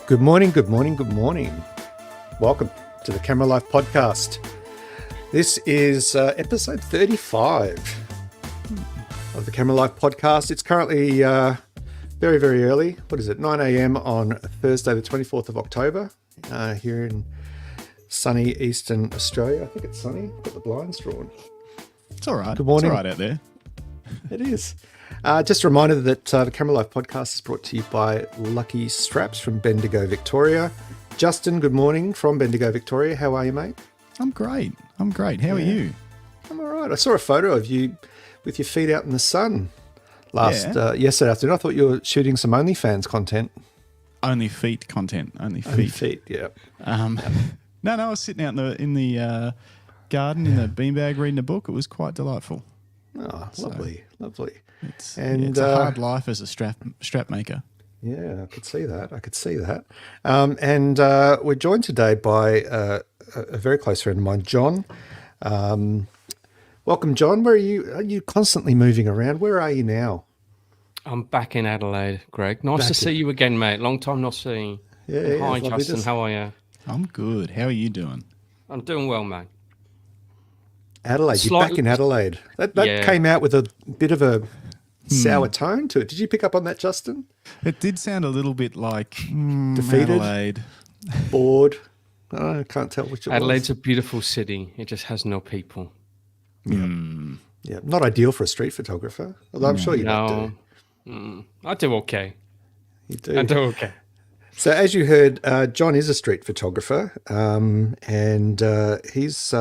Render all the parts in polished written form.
Good morning, good morning, good morning. Welcome to the Camera Life podcast. This is episode 35 of the Camera Life podcast. It's currently very, very early. What is it? 9 a.m. on Thursday, the 24th of October, here in sunny Eastern Australia. I think it's sunny. Got the blinds drawn. It's all right. Good morning. It's all right out there. It is. Just a reminder that the Camera Life podcast is brought to you by Lucky Straps from Bendigo, Victoria. Justin, good morning from Bendigo, Victoria. How are you, mate? I'm great. How are you? I'm all right. I saw a photo of you with your feet out in the sun yesterday afternoon. I thought you were shooting some OnlyFans content. Only feet content. Only feet. Only feet, yeah. No, I was sitting out in the garden in the beanbag reading a book. It was quite delightful. Oh, lovely. It's a hard life as a strap maker. Yeah, I could see that. And we're joined today by a very close friend of mine, John. Welcome, John. Where are you? Are you constantly moving around? Where are you now? I'm back in Adelaide, Greg. Nice to see you again, mate. Long time not seeing. Yeah. Hi, Justin. How are you? I'm good. How are you doing? I'm doing well, mate. Adelaide. You're back in Adelaide. That came out with a bit of a sour tone to it. Did you pick up on that, Justin? It did sound a little bit like defeated, Adelaide. Bored. I can't tell which it Adelaide's a beautiful city. It just has no people. Yeah, not ideal for a street photographer. Although I'm sure you do. I do okay. You do. I do okay. So as you heard, John is a street photographer, and he's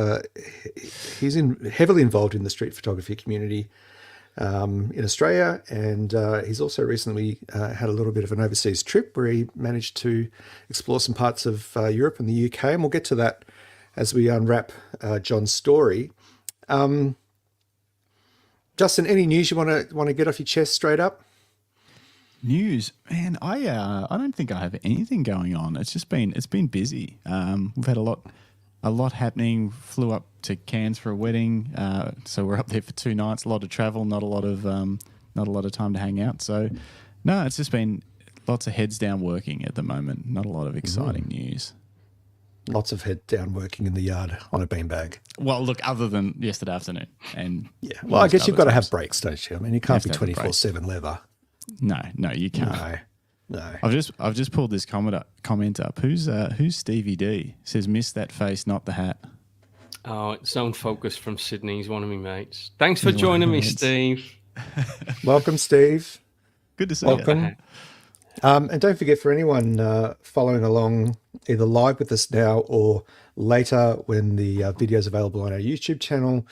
heavily involved in the street photography community in Australia, and he's also recently had a little bit of an overseas trip where he managed to explore some parts of Europe and the UK, and we'll get to that as we unwrap John's story. Justin, any news you want to get off your chest straight up? News, man. I don't think I have anything going on. It's been busy. We've had a lot happening. Flew up to Cairns for a wedding, so we're up there for 2 nights. A lot of travel, not a lot of time to hang out. So, no, it's just been lots of heads down working at the moment. Not a lot of exciting news. Lots of head down working in the yard on a beanbag. Well, look, other than yesterday afternoon, and well, I guess you've got to have breaks, don't you? I mean, you can't be 24/7 leather. No, you can't. No. I've just pulled this comment up. Who's Stevie D? Says, miss that face, not the hat. Oh, it's Autofocus from Sydney. He's one of my mates. Thanks for joining me, Steve. Welcome, Steve. Good to see you. And don't forget, for anyone following along either live with us now or later when the video is available on our YouTube channel,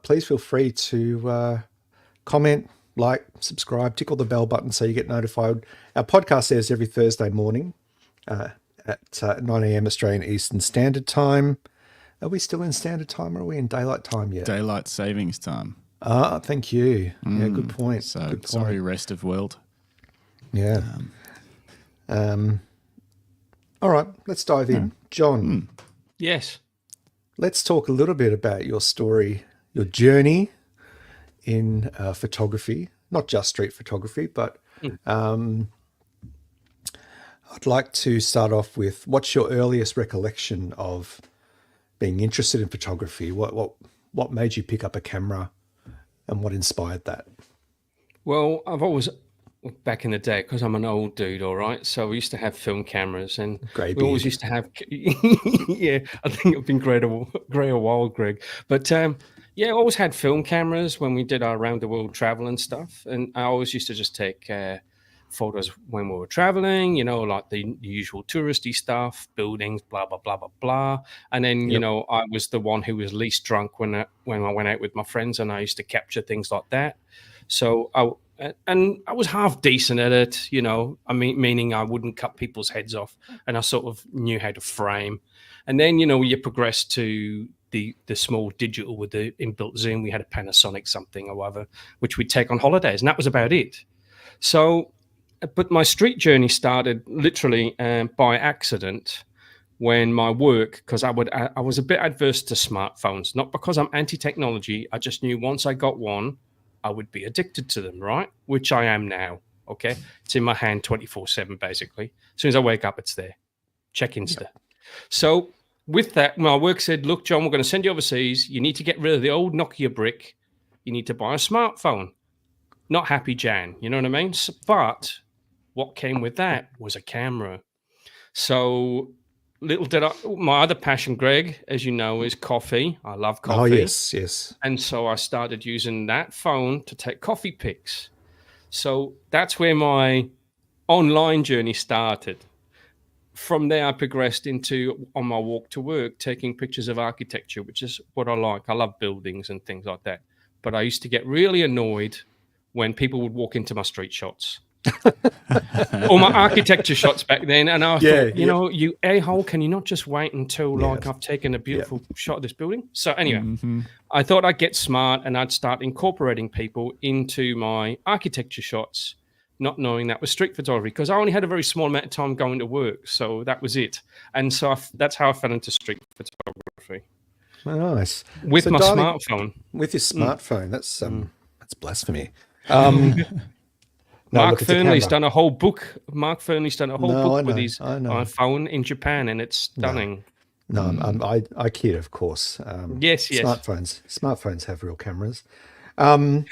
please feel free to comment, like, subscribe, tickle the bell button so you get notified. Our podcast airs every Thursday morning at 9 a.m. Australian Eastern Standard Time. Are we still in Standard Time or are we in Daylight Time yet? Daylight Savings Time. Thank you. Yeah, good point. So good point. Sorry, rest of world. Yeah. All right, let's dive in. John. Yes. Let's talk a little bit about your story, your journey in photography, not just street photography, but I'd like to start off with, what's your earliest recollection of being interested in photography? What made you pick up a camera and what inspired that? Well, I've always, back in the day, because I'm an old dude, all right, so we used to have film cameras and we always used to have, yeah, I think I've been grey a while, Greg, but yeah, I always had film cameras when we did our around the world travel and stuff. And I always used to just take photos when we were traveling, like the usual touristy stuff, buildings, blah, blah, blah, blah, blah. And then, I was the one who was least drunk when I went out with my friends, and I used to capture things like that. So I was half decent at it, meaning I wouldn't cut people's heads off, and I sort of knew how to frame. And then, you progress to the small digital with the inbuilt zoom. We had a Panasonic something or other, which we'd take on holidays, and that was about it. So, but my street journey started literally by accident when my work, because I was a bit adverse to smartphones, not because I'm anti-technology. I just knew once I got one, I would be addicted to them, right? Which I am now. Okay. It's in my hand 24/7, basically. As soon as I wake up, it's there. Check Insta. Yep. So with that, my work said, look, John, we're going to send you overseas. You need to get rid of the old Nokia brick. You need to buy a smartphone. Not happy, Jan. You know what I mean? But what came with that was a camera. So little did I, my other passion, Greg, as you know, is coffee. I love coffee. Oh, yes, yes. And so I started using that phone to take coffee pics. So that's where my online journey started. From there, I progressed into, on my walk to work, taking pictures of architecture, which is what I like. I love buildings and things like that. But I used to get really annoyed when people would walk into my street shots. Or my architecture shots back then. And I thought, you know, you a-hole, can you not just wait until like I've taken a beautiful shot of this building? So anyway, I thought I'd get smart and I'd start incorporating people into my architecture shots, not knowing that was street photography, because I only had a very small amount of time going to work. So that was it. And so that's how I fell into street photography. Oh, nice. With my smartphone. With your smartphone. That's blasphemy. Mark Fernley's done a whole book. Mark Fernley's done a whole book with his phone in Japan, and it's stunning. No, I kid, of course. Yes. Smartphones have real cameras. Dialing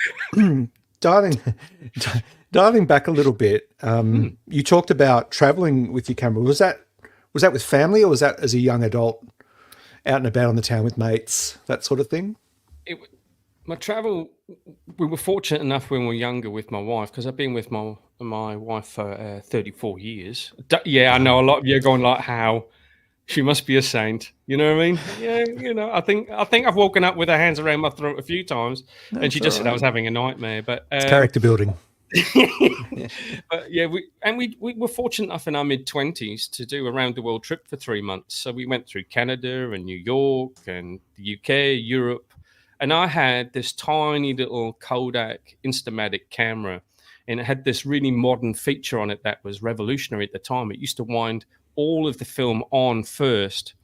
back a little bit, you talked about traveling with your camera. Was that with family, or was that as a young adult, out and about on the town with mates, that sort of thing? My travel, we were fortunate enough when we were younger with my wife, because I've been with my wife for 34 years. Yeah, I know a lot of you are going like, how? She must be a saint. You know what I mean? Yeah, you know, I think I've woken up with her hands around my throat a few times, and she just said I was having a nightmare. But it's character building. But yeah, we were fortunate enough in our mid-20s to do a round the world trip for 3 months. So we went through Canada and New York and the UK, Europe. And I had this tiny little Kodak Instamatic camera, and it had this really modern feature on it that was revolutionary at the time. It used to wind all of the film on first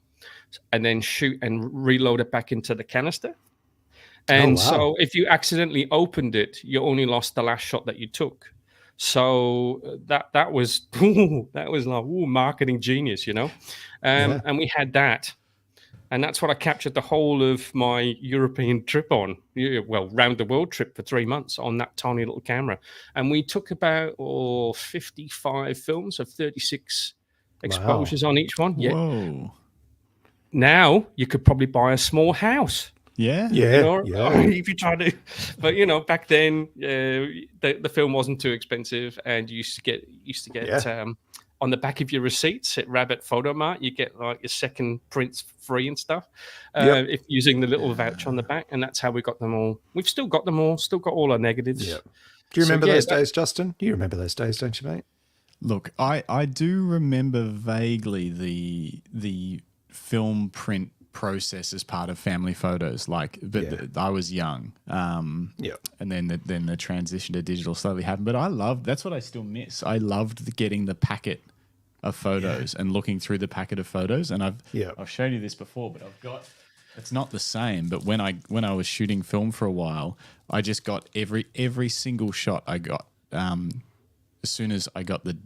and then shoot and reload it back into the canister. And so if you accidentally opened it, you only lost the last shot that you took. So that was like marketing genius, you know. And we had that. And that's what I captured the whole of my European trip on, round the world trip for 3 months on that tiny little camera. And we took about 55 films of 36 exposures on each one. Yeah. Whoa. Now you could probably buy a small house. Yeah. If you try to, but you know, back then the film wasn't too expensive, and you used to get on the back of your receipts at Rabbit Photo Mart, you get like your second prints free and stuff, if using the little voucher on the back. And that's how we got them all. We've still got them all, still got all our negatives. Yep. Do you remember those days, Justin? You remember those days, don't you, mate? Look, I do remember vaguely the film print process as part of family photos, but I was young, and then the transition to digital slowly happened. But that's what I still miss. I loved getting the packet of photos and looking through the packet of photos. And I've shown you this before, but I've got, it's not the same. But when I was shooting film for a while, I just got every single shot I got. As soon as I got the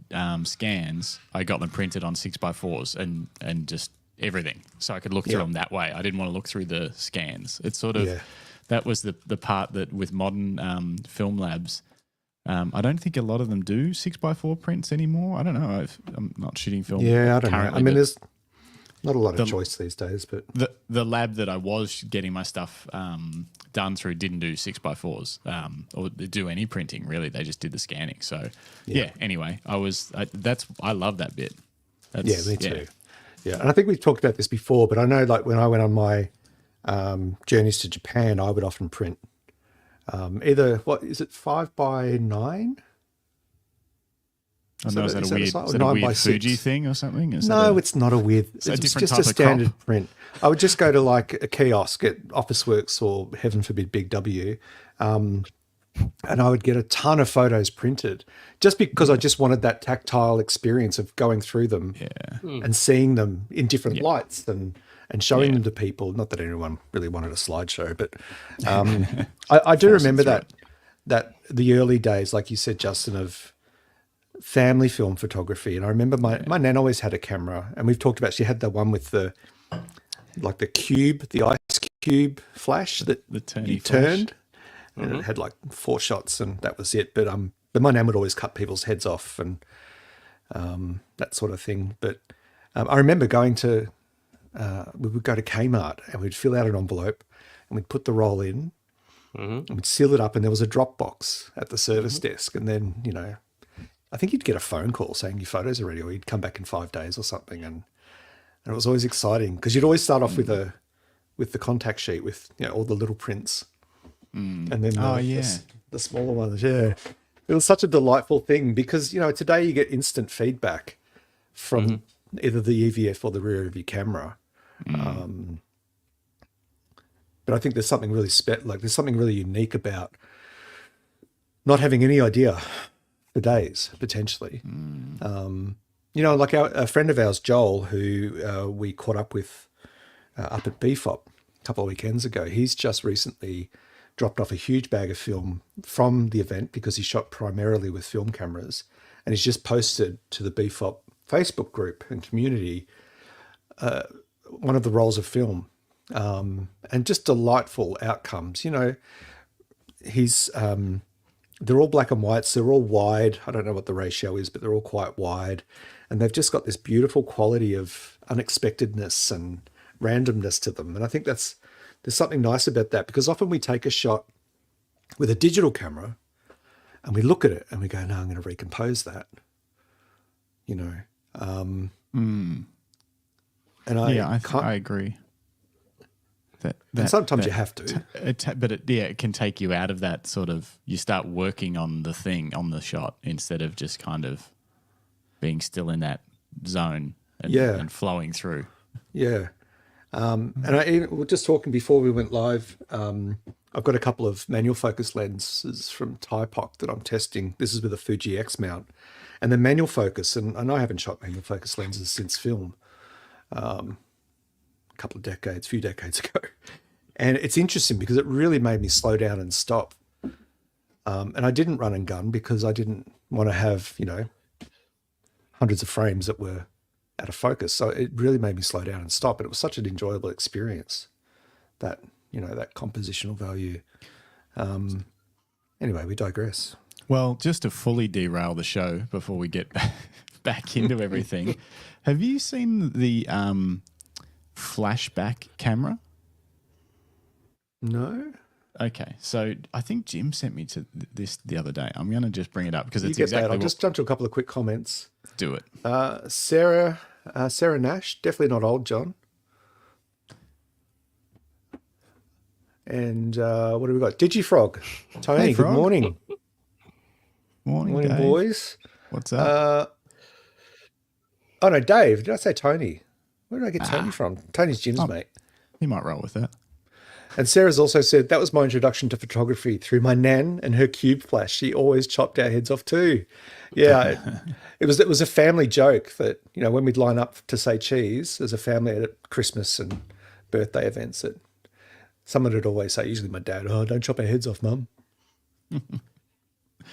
scans, I got them printed on 6x4s and just everything, so I could look through them that way. I didn't want to look through the scans. It's sort of that was the part that with modern film labs, I don't think a lot of them do 6x4 prints anymore. I don't know. I'm not shooting film. Yeah, I don't know. I mean, there's not a lot of choice these days, but the lab that I was getting my stuff done through didn't do 6x4s or do any printing really. They just did the scanning. So anyway, I love that bit. Me too. Yeah, and I think we've talked about this before, but I know like when I went on my journeys to Japan, I would often print either, what is it, 5x9? Is that a weird Fuji thing or something? It's not a weird. It's just a standard print. I would just go to like a kiosk at Officeworks or, heaven forbid, Big W, and I would get a ton of photos printed just because I just wanted that tactile experience of going through them and seeing them in different lights and showing them to people. Not that anyone really wanted a slideshow, but I do remember that the early days, like you said, Justin, of family film photography. And I remember my nan always had a camera, and we've talked about, she had the one with the cube, the ice cube flash that the you turny turned, flash. and it had like 4 shots, and that was it. But my nan would always cut people's heads off and that sort of thing. But I remember going to we would go to Kmart and we'd fill out an envelope and we'd put the roll in and we'd seal it up, and there was a drop box at the service desk, and then I think you'd get a phone call saying your photos are ready, or you'd come back in 5 days or something, and it was always exciting because you'd always start off with the contact sheet with all the little prints, and then the smaller ones. Yeah, it was such a delightful thing because today you get instant feedback from either the EVF or the rear of your camera. But I think there's something really there's something really unique about not having any idea for days, potentially. Like a friend of ours, Joel, who we caught up with up at BFOP a couple of weekends ago, he's just recently dropped off a huge bag of film from the event because he shot primarily with film cameras, and he's just posted to the BFOP Facebook group and community one of the rolls of film, and just delightful outcomes. He's they're all black and whites. They're all wide. I don't know what the ratio is, but they're all quite wide. And they've just got this beautiful quality of unexpectedness and randomness to them. And I think there's something nice about that, because often we take a shot with a digital camera and we look at it and we go, no, I'm going to recompose that. And I agree. And sometimes you have to. But it can take you out of that sort of, you start working on the thing, on the shot, instead of just kind of being still in that zone and flowing through. Yeah. And we were just talking before we went live, I've got a couple of manual focus lenses from Typoc that I'm testing. This is with a Fuji X mount. And the manual focus, and I haven't shot manual focus lenses since film, few decades ago. And it's interesting because it really made me slow down and stop. And I didn't run and gun because I didn't want to have, hundreds of frames that were out of focus. So it really made me slow down and stop. And it was such an enjoyable experience, that, that compositional value. Anyway, we digress. Well, just to fully derail the show before we get back into everything, have you seen the flashback camera? No. Okay, so I think Jim sent me to this the other day. I'm going to just bring it up because it's exactly. I'll just jump to a couple of quick comments. Do it. Sarah Nash, definitely not old, John. And what do we got? Digifrog, Tony. Hey, Frog. Good morning. Morning, Dave. Boys. What's up? Oh no, Dave. Did I say Tony? Where did I get Tony from? Tony's Jim's mate. He might roll with that. And Sarah's also said, that was my introduction to photography through my nan and her cube flash. She always chopped our heads off too. Yeah, it was a family joke that, when we'd line up to say cheese as a family at Christmas and birthday events, that someone would always say, usually my dad, oh, don't chop our heads off, Mum. What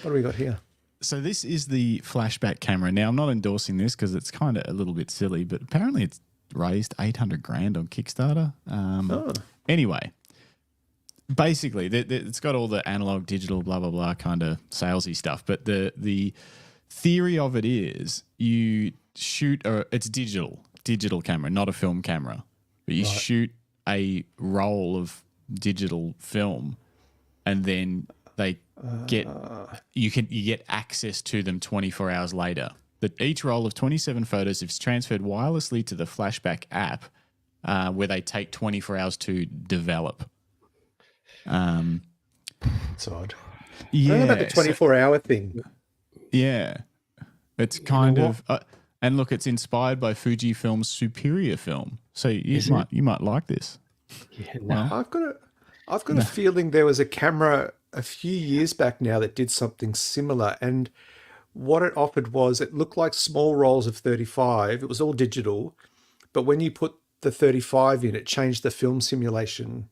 do we got here? So this is the flashback camera. Now, I'm not endorsing this because it's kind of a little bit silly, but apparently it's raised $800,000 on Kickstarter. Anyway, basically, it's got all the analog, digital, blah, blah, blah kind of salesy stuff. But the theory of it is you shoot, it's digital camera, not a film camera. But you shoot a roll of digital film, and then they you get access to them 24 hours later. That each roll of 27 photos is transferred wirelessly to the Flashback app, where they take 24 hours to develop. It's odd. Yeah, I don't know about the 24-hour thing. Yeah, it's kind of. And look, it's inspired by Fujifilm's Superior film, so you might like this. Yeah, no. I've got a feeling there was a camera a few years back now that did something similar, and what it offered was, it looked like small rolls of 35. It was all digital, but when you put the 35 in, it changed the film simulation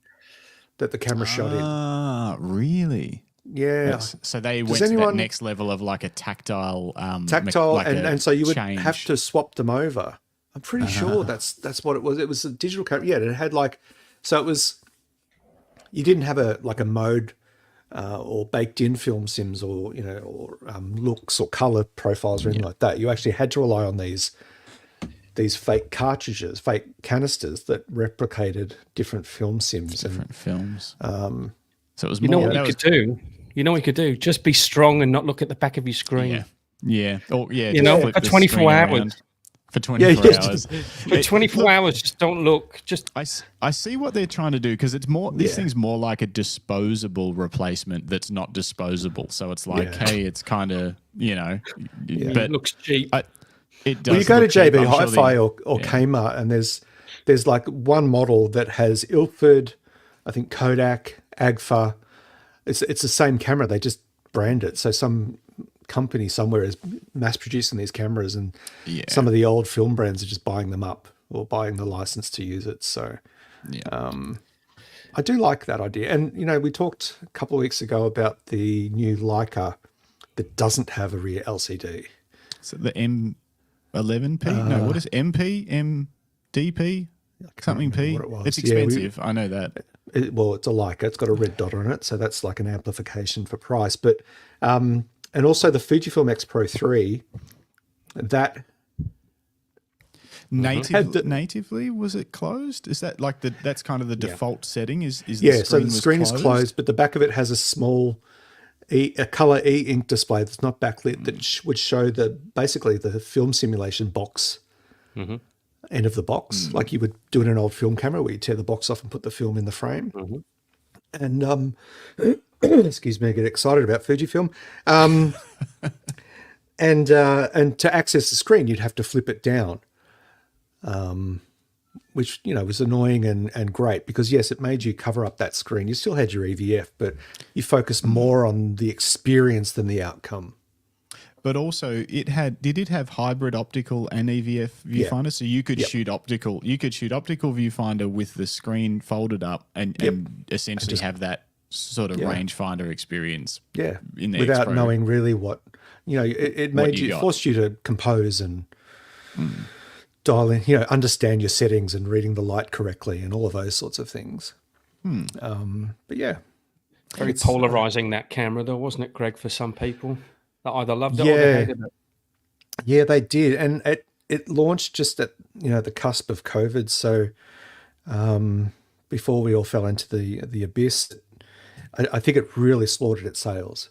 that the camera shot in. Ah, really? Yeah. So they went to that next level of like a tactile, and so you would change. have to swap them over. I'm pretty sure that's what it was. It was a digital camera. Yeah, it had so it was. You didn't have a mode or baked in film sims or looks or color profiles or anything like that. You actually had to rely on these fake cartridges, fake canisters that replicated different film sims. Films. So it was more. You know what you could do? Just be strong and not look at the back of your screen. Yeah. For 24 hours. For 24 hours. For 24 hours, just don't look. I see what they're trying to do, because it's more. This thing's more like a disposable replacement that's not disposable. So it's like, hey, it's kind of but it looks cheap. It does. Well, you go to JB Hi-Fi or Kmart, and there's like one model that has Ilford, I think Kodak, Agfa. It's the same camera. They just brand it. So some company somewhere is mass producing these cameras, and some of the old film brands are just buying them up or buying the license to use it. So I do like that idea. And we talked a couple of weeks ago about the new Leica that doesn't have a rear LCD. So the M11P? No, what is MP? MDP? Something P? It's expensive. I know that. It's a Leica. It's got a red dot on it, so that's like an amplification for price. But and also the Fujifilm X Pro 3, that natively was it closed? Is that like that's kind of the default setting? Is so the screen is closed, but the back of it has a small a color e-ink display that's not backlit that would show basically the film simulation box end of the box, like you would do in an old film camera where you tear the box off and put the film in the frame. And excuse me, I get excited about Fujifilm. And to access the screen, you'd have to flip it down, which was annoying and great, because yes, it made you cover up that screen. You still had your EVF, but you focused more on the experience than the outcome. But also, did it have hybrid optical and EVF viewfinder? So you could shoot optical. You could shoot optical viewfinder with the screen folded up and essentially have that sort of rangefinder experience. Yeah, in the without X-Pro. knowing really what it made you forced you to compose and dial in, understand your settings and reading the light correctly and all of those sorts of things. But yeah, very polarizing that camera, though, wasn't it, Greg? For some people that either loved it or they hated it. Yeah, they did, and it launched just at the cusp of COVID. So before we all fell into the abyss, I think it really slaughtered its sales.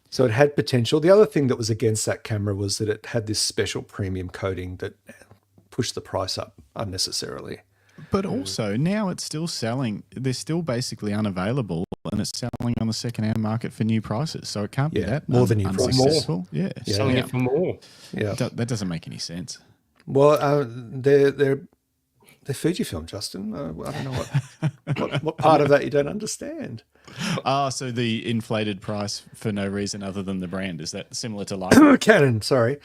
So it had potential. The other thing that was against that camera was that it had this special premium coating that pushed the price up unnecessarily. But also now it's still selling. They're still basically unavailable, and it's selling on the second-hand market for new prices. So it can't be that more than new unsuccessful. More. Yeah, selling it for more. Yeah, that doesn't make any sense. Well, they're Fujifilm, Justin. I don't know what part of that you don't understand. So the inflated price for no reason other than the brand, is that similar to Leica? Canon, sorry.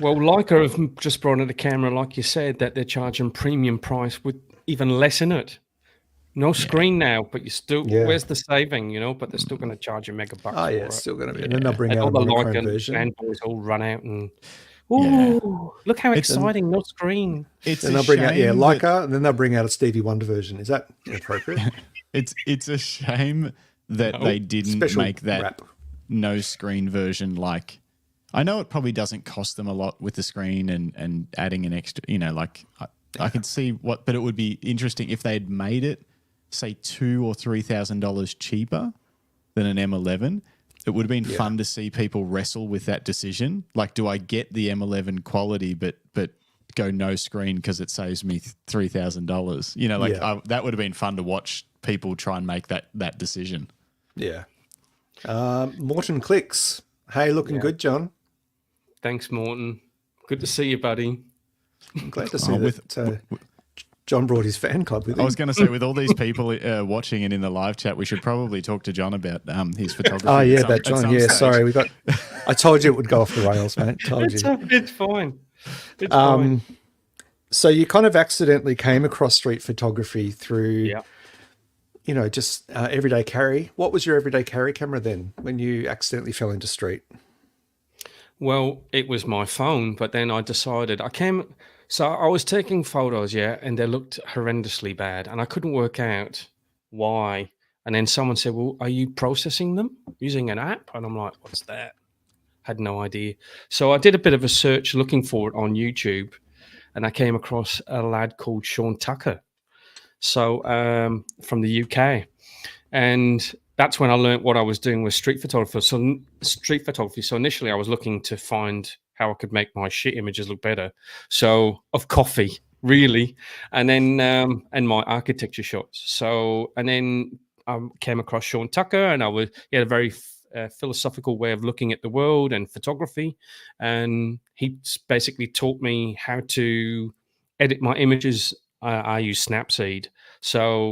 Well, Leica have just brought in a camera, like you said, that they're charging premium price with even less in it. No screen now, but you still, where's the saving, but they're still going to charge you mega bucks for it. It's still going to be. And then they'll bring out a all the monochrome Leica version. fanboys all run out and, look how exciting, no screen. Then they'll bring out, Leica, and then they'll bring out a Stevie Wonder version. Is that appropriate? It's a shame that they didn't make that no screen version. Like, I know it probably doesn't cost them a lot with the screen and adding an extra, I can see but it would be interesting if they'd made it, say, $2,000 or $3,000 cheaper than an M11. It would have been fun to see people wrestle with that decision. Like, do I get the M11 quality, but go no screen because it saves me $3,000? That would have been fun to watch people try and make that decision. Yeah. Morton Clicks. Hey, looking good, John. Thanks, Morton. Good to see you, buddy. I'm glad to see that John brought his fan club with him. I was going to say, with all these people watching and in the live chat, we should probably talk to John about his photography. Oh, yeah, about John. Yeah, sorry. I told you it would go off the rails, mate. It's fine. It's fine. So you kind of accidentally came across street photography through just everyday carry. What was your everyday carry camera then when you accidentally fell into street? Well, it was my phone, but then I decided so I was taking photos, yeah, and they looked horrendously bad, and I couldn't work out why. And then someone said, "Well, are you processing them using an app?" And I'm like, "What's that?" Had no idea. So I did a bit of a search looking for it on YouTube, and I came across a lad called Sean Tucker, so from the UK, and that's when I learned what I was doing with street photography. So initially I was looking to find how I could make my shit images look better. So of coffee, really, and then and my architecture shots. So and then I came across Sean Tucker, and he had a very philosophical way of looking at the world and photography, and he basically taught me how to edit my images. I use Snapseed,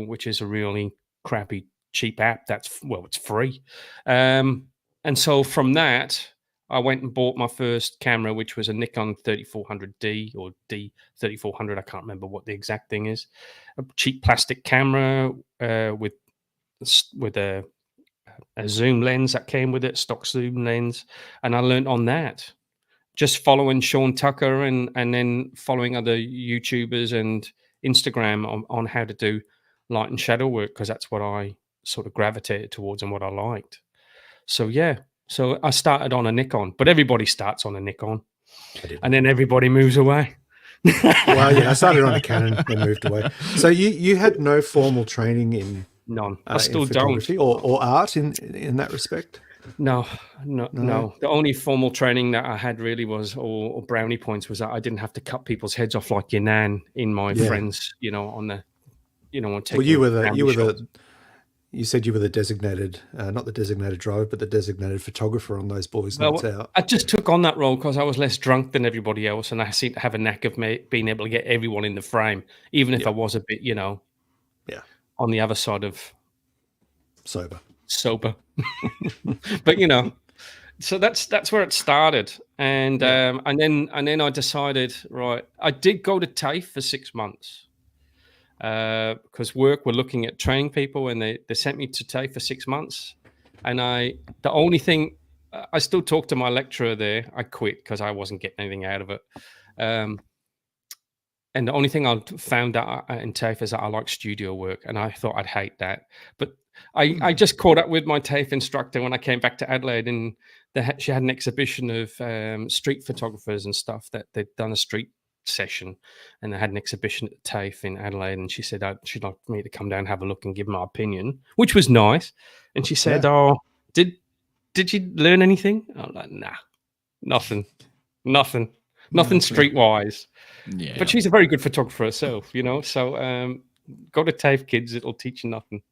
which is a really crappy cheap app it's free, and so from that I went and bought my first camera, which was a Nikon 3400D or D3400. I can't remember what the exact thing is. A cheap plastic camera with a zoom lens that came with it, stock zoom lens, and I learned on that, just following Sean Tucker and then following other YouTubers and Instagram on how to do light and shadow work, because that's what I sort of gravitated towards and what I liked. So yeah, so I started on a Nikon, but everybody starts on a Nikon, and then everybody moves away. Well, yeah, I started on a Canon and moved away. So you had no formal training in none. I still don't, or art in that respect. No. The only formal training that I had really was, or brownie points, was that I didn't have to cut people's heads off like your nan in my friends, on the, on taking. Well, you said you were the designated, not the designated driver, but the designated photographer on those boys' nights out. I just took on that role because I was less drunk than everybody else, and I seemed to have a knack of being able to get everyone in the frame, even if I was a bit, on the other side of sober. But so that's where it started, and then I decided, right, I did go to TAFE for 6 months because work were looking at training people, and they sent me to TAFE for 6 months, and the only thing, I still talk to my lecturer there. I quit because I wasn't getting anything out of it, and the only thing I found out in TAFE is that I like studio work, and I thought I'd hate that, but I just caught up with my TAFE instructor when I came back to Adelaide, and she had an exhibition of street photographers and stuff that they'd done a street session, and they had an exhibition at the TAFE in Adelaide, and she said she'd like me to come down and have a look and give my opinion, which was nice. And she said, "Oh, did you learn anything?" I'm like, "Nah, nothing streetwise." Yeah. But she's a very good photographer herself, so go to TAFE, kids, it'll teach you nothing.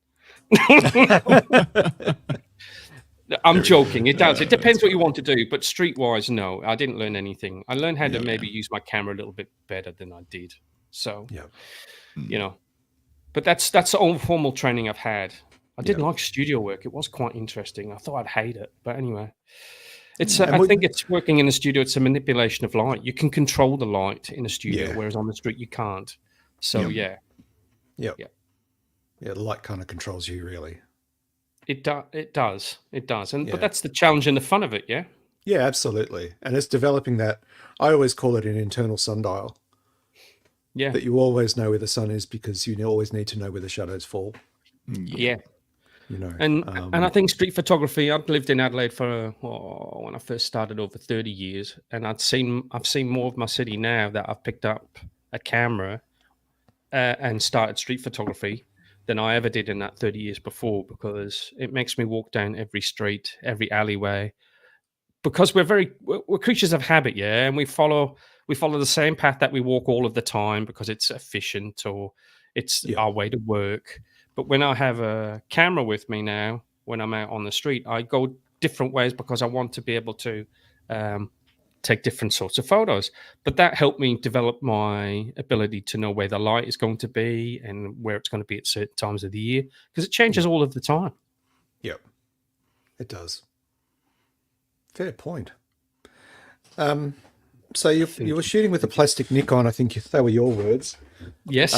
I'm joking. It does. It depends what you want to do, but streetwise, no, I didn't learn anything. I learned how to maybe use my camera a little bit better than I did. So, but that's the only formal training I've had. I did like studio work. It was quite interesting. I thought I'd hate it, but anyway, I think it's working in a studio. It's a manipulation of light. You can control the light in a studio, whereas on the street you can't. So the light kind of controls you, really. It does, but that's the challenge and the fun of it, yeah. Yeah, absolutely, and it's developing that. I always call it an internal sundial. Yeah, that you always know where the sun is because you always need to know where the shadows fall. Yeah. And I think street photography. I've lived in Adelaide for when I first started over 30 years, and I've seen more of my city now that I've picked up a camera and started street photography than I ever did in that 30 years before, because it makes me walk down every street, every alleyway, because we're creatures of habit, and we follow the same path that we walk all of the time because it's efficient or it's our way to work. But when I have a camera with me now, when I'm out on the street, I go different ways because I want to be able to take different sorts of photos. But that helped me develop my ability to know where the light is going to be and where it's going to be at certain times of the year, because it changes all of the time. Yep, it does. Fair point. So you were shooting with a plastic Nikon. I think they were your words. Yes.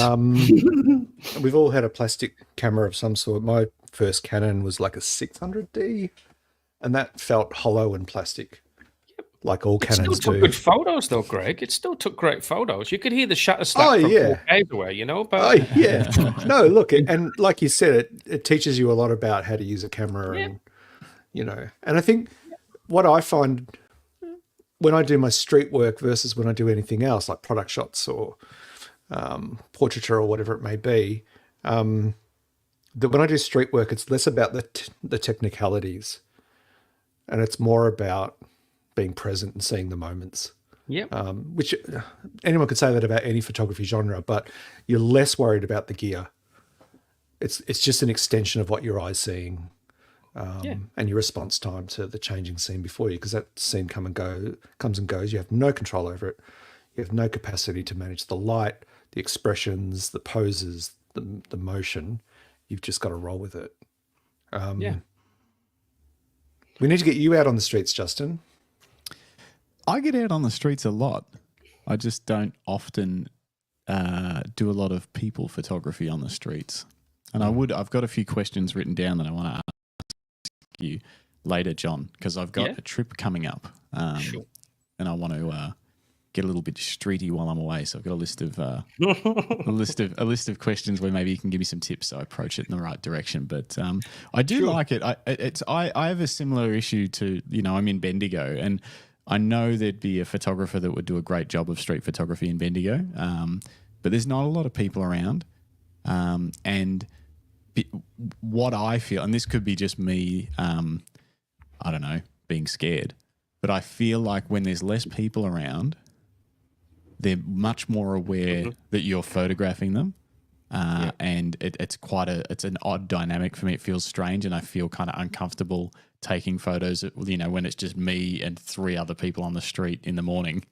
we've all had a plastic camera of some sort. My first Canon was like a 600D, and that felt hollow and plastic, like all Canons do. It still took good photos, though, Greg. It still took great photos. You could hear the shutter snap from 4K away, you know. But no, look, and like you said, it teaches you a lot about how to use a camera, and and I think what I find when I do my street work versus when I do anything else, like product shots or portraiture or whatever it may be, that when I do street work, it's less about the technicalities, and it's more about being present and seeing the moments. Yeah. Which anyone could say that about any photography genre, but you're less worried about the gear. It's just an extension of what your eye's seeing, and your response time to the changing scene before you, because that scene comes and goes. You have no control over it. You have no capacity to manage the light, the expressions, the poses, the motion. You've just got to roll with it. We need to get you out on the streets, Justin. I get out on the streets a lot. I just don't often do a lot of people photography on the streets. And I've got a few questions written down that I want to ask you later, John, because I've got a trip coming up, and I want to get a little bit streety while I'm away. So I've got a list of a list of questions where maybe you can give me some tips so I approach it in the right direction. But I do like it. I have a similar issue to, I'm in Bendigo, and I know there'd be a photographer that would do a great job of street photography in Bendigo, but there's not a lot of people around. And what I feel, and this could be just me, I don't know, being scared, but I feel like when there's less people around, they're much more aware that you're photographing them. And it's an odd dynamic for me. It feels strange, and I feel kind of uncomfortable taking photos, when it's just me and 3 other people on the street in the morning.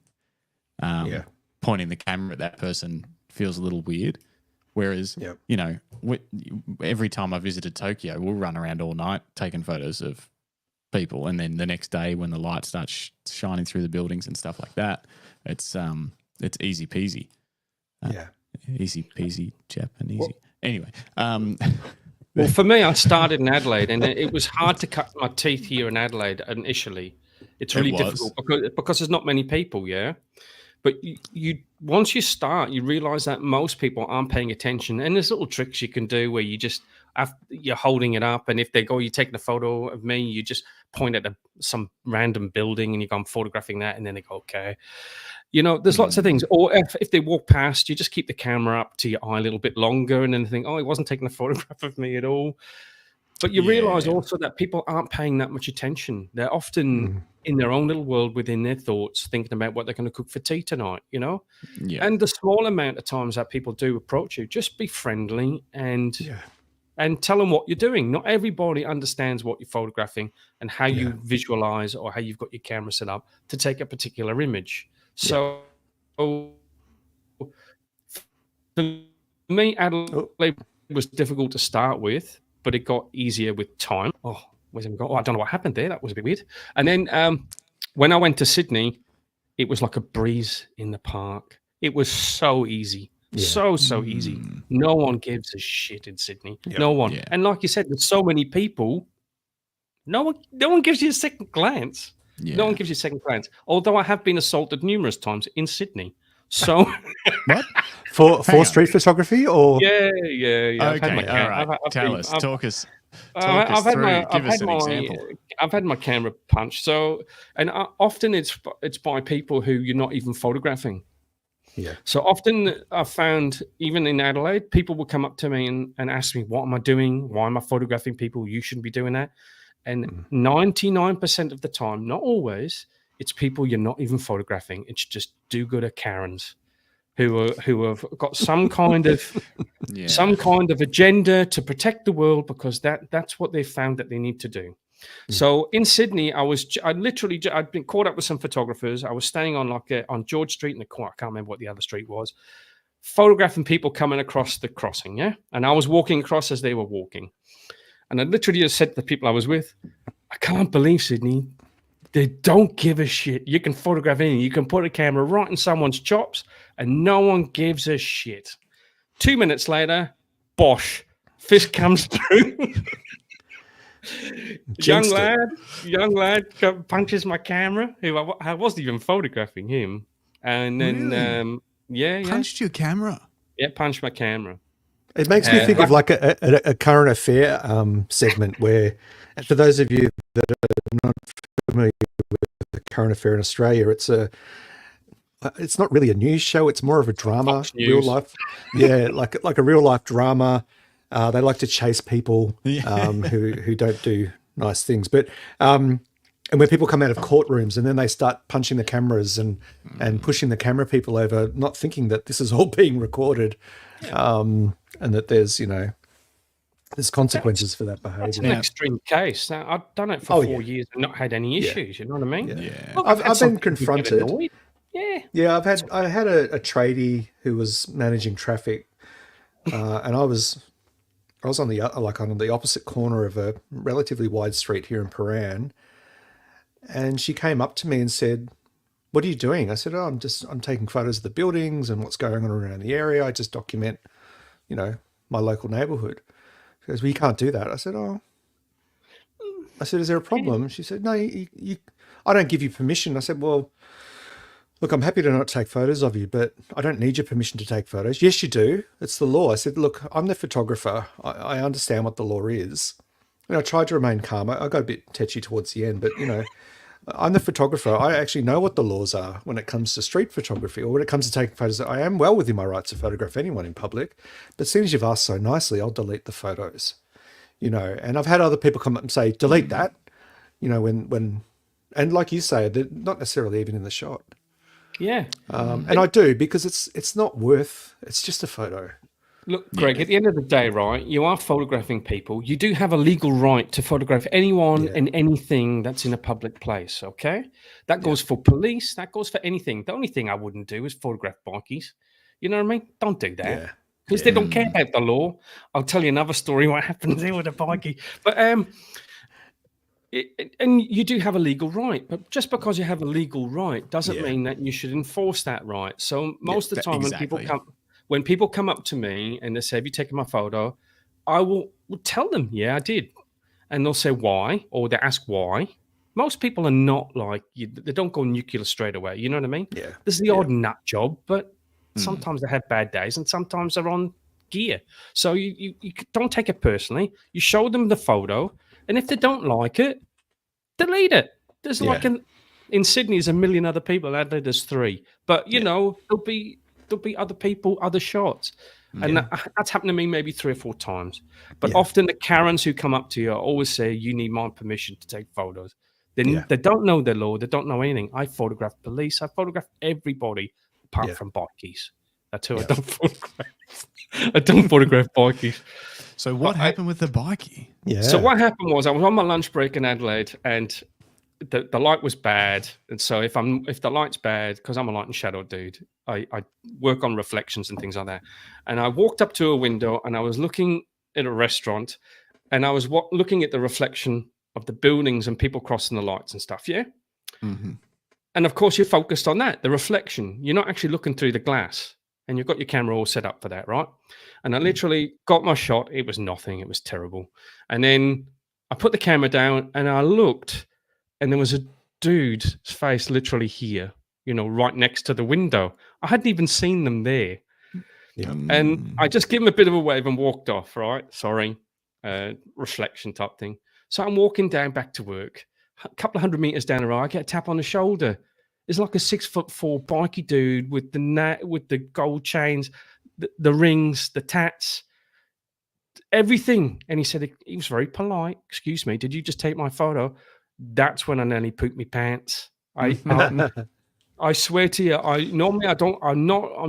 Pointing the camera at that person feels a little weird. Whereas, every time I visited Tokyo, we'll run around all night taking photos of people, and then the next day when the light starts shining through the buildings and stuff like that, it's easy peasy. Easy peasy Japanese. Anyway, well, for me, I started in Adelaide, and it was hard to cut my teeth here in Adelaide initially. It's really difficult because there's not many people, But you once you start, you realise that most people aren't paying attention, and there's little tricks you can do where you're holding it up, and if they go, you're taking a photo of me, you just point at some random building, and you go, I'm photographing that, and then they go, okay. There's lots of things. Or if they walk past, you just keep the camera up to your eye a little bit longer, and then think, oh, he wasn't taking a photograph of me at all. But you realise also that people aren't paying that much attention. They're often in their own little world within their thoughts, thinking about what they're going to cook for tea tonight, And the small amount of times that people do approach you, just be friendly and tell them what you're doing. Not everybody understands what you're photographing and how you visualize or how you've got your camera set up to take a particular image. So for me, Adelaide was difficult to start with, but it got easier with time. Oh, where's it gone? Oh, I don't know what happened there. That was a bit weird. And then when I went to Sydney, it was like a breeze in the park. It was so easy. So easy. No one gives a shit in Sydney. No one. And like you said, there's so many people. No one gives you a second glance. No one gives you a second glance. Although I have been assaulted numerous times in Sydney. So what? For street photography or yeah. Okay, all right. Talk us through. Give us an example. I've had my camera punched. So, and often it's by people who you're not even photographing. Yeah. So often I've found, even in Adelaide, people will come up to me and ask me, what am I doing? Why am I photographing people? You shouldn't be doing that. And 99% of the time, not always, it's people you're not even photographing. It's just do-gooder Karens who have got some kind of agenda to protect the world because that's what they've found that they need to do. So in Sydney, I'd been caught up with some photographers. I was staying on George Street in the corner. I can't remember what the other street was, photographing people coming across the crossing. And I was walking across as they were walking. And I literally just said to the people I was with, I can't believe, Sydney, they don't give a shit. You can photograph anything. You can put a camera right in someone's chops and no one gives a shit. 2 minutes later, bosh, fist comes through. young lad punches my camera. Who I wasn't even photographing him, and then really? Punched your camera. Yeah, punched my camera. It makes me think of like a current affair segment where, and for those of you that are not familiar with the current affair in Australia, it's not really a news show. It's more of a drama, real life. Yeah, like a real life drama. They like to chase people who don't do nice things. But and when people come out of courtrooms and then they start punching the cameras and pushing the camera people over, not thinking that this is all being recorded, and that there's consequences for that behavior. That's an extreme case. Now, I've done it for 4 years and not had any issues. You know what I mean? Yeah. Look, I've been confronted. Yeah. I had a tradie who was managing traffic, and I was on the opposite corner of a relatively wide street here in Paran, and she came up to me and said, "What are you doing?" I said, "Oh, I'm taking photos of the buildings and what's going on around the area. I just document, my local neighborhood." She goes, "Well, you can't do that." I said, "Oh." I said, "Is there a problem?" She said, "No, I don't give you permission." I said, "Well, look, I'm happy to not take photos of you, but I don't need your permission to take photos." "Yes, you do. It's the law." I said, "Look, I'm the photographer. I understand what the law is." And I tried to remain calm. I got a bit tetchy towards the end, but, I'm the photographer. I actually know what the laws are when it comes to street photography or when it comes to taking photos. I am well within my rights to photograph anyone in public, but as soon as you've asked so nicely, I'll delete the photos, and I've had other people come up and say, "Delete that," when, and like you say, they're not necessarily even in the shot. Yeah. And I do, because it's not worth, it's just a photo. Look, Greg, at the end of the day, right, you are photographing people. You do have a legal right to photograph anyone and anything that's in a public place, okay? That goes for police. That goes for anything. The only thing I wouldn't do is photograph bikies. You know what I mean? Don't do that. Because they don't care about the law. I'll tell you another story what happened there with a bikie. But and you do have a legal right, but just because you have a legal right doesn't mean that you should enforce that right. So most of the time when people come up to me and they say, "Have you taken my photo?" I will tell them, "Yeah, I did." And they'll say, "Why?" Or they ask why. Most people are not like you. They don't go nuclear straight away. You know what I mean? Yeah. There's the odd nut job, but sometimes they have bad days and sometimes they're on gear. So you don't take it personally. You show them the photo. And if they don't like it, delete it. There's in Sydney, there's a million other people. Adelaide, there's 3. But, there'll be other people, other shots. And that's happened to me maybe 3 or 4 times. But often the Karens who come up to you always say, "You need my permission to take photos." They don't know the law. They don't know anything. I photograph police. I photograph everybody apart from bikies. That's who I don't photograph. I don't photograph bikies. So what happened with the bikie? Yeah. So what happened was I was on my lunch break in Adelaide and the light was bad. And so if the light's bad, because I'm a light and shadow dude, I work on reflections and things like that. And I walked up to a window and I was looking at a restaurant and I was looking at the reflection of the buildings and people crossing the lights and stuff. Yeah. Mm-hmm. And of course you're focused on that, the reflection. You're not actually looking through the glass. And you've got your camera all set up for that, right? And I literally got my shot. It was nothing. It was terrible. And then I put the camera down and I looked and there was a dude's face literally here, right next to the window. I hadn't even seen them there. Yeah. And I just gave him a bit of a wave and walked off, right? Sorry. Reflection type thing. So I'm walking down back to work. A couple of 100 meters down the road, I get a tap on the shoulder. It's like a 6'4" bikie dude with the gold chains, the rings, the tats, everything. And he said he was very polite. "Excuse me, did you just take my photo?" That's when I nearly pooped my pants. I swear to you, I'm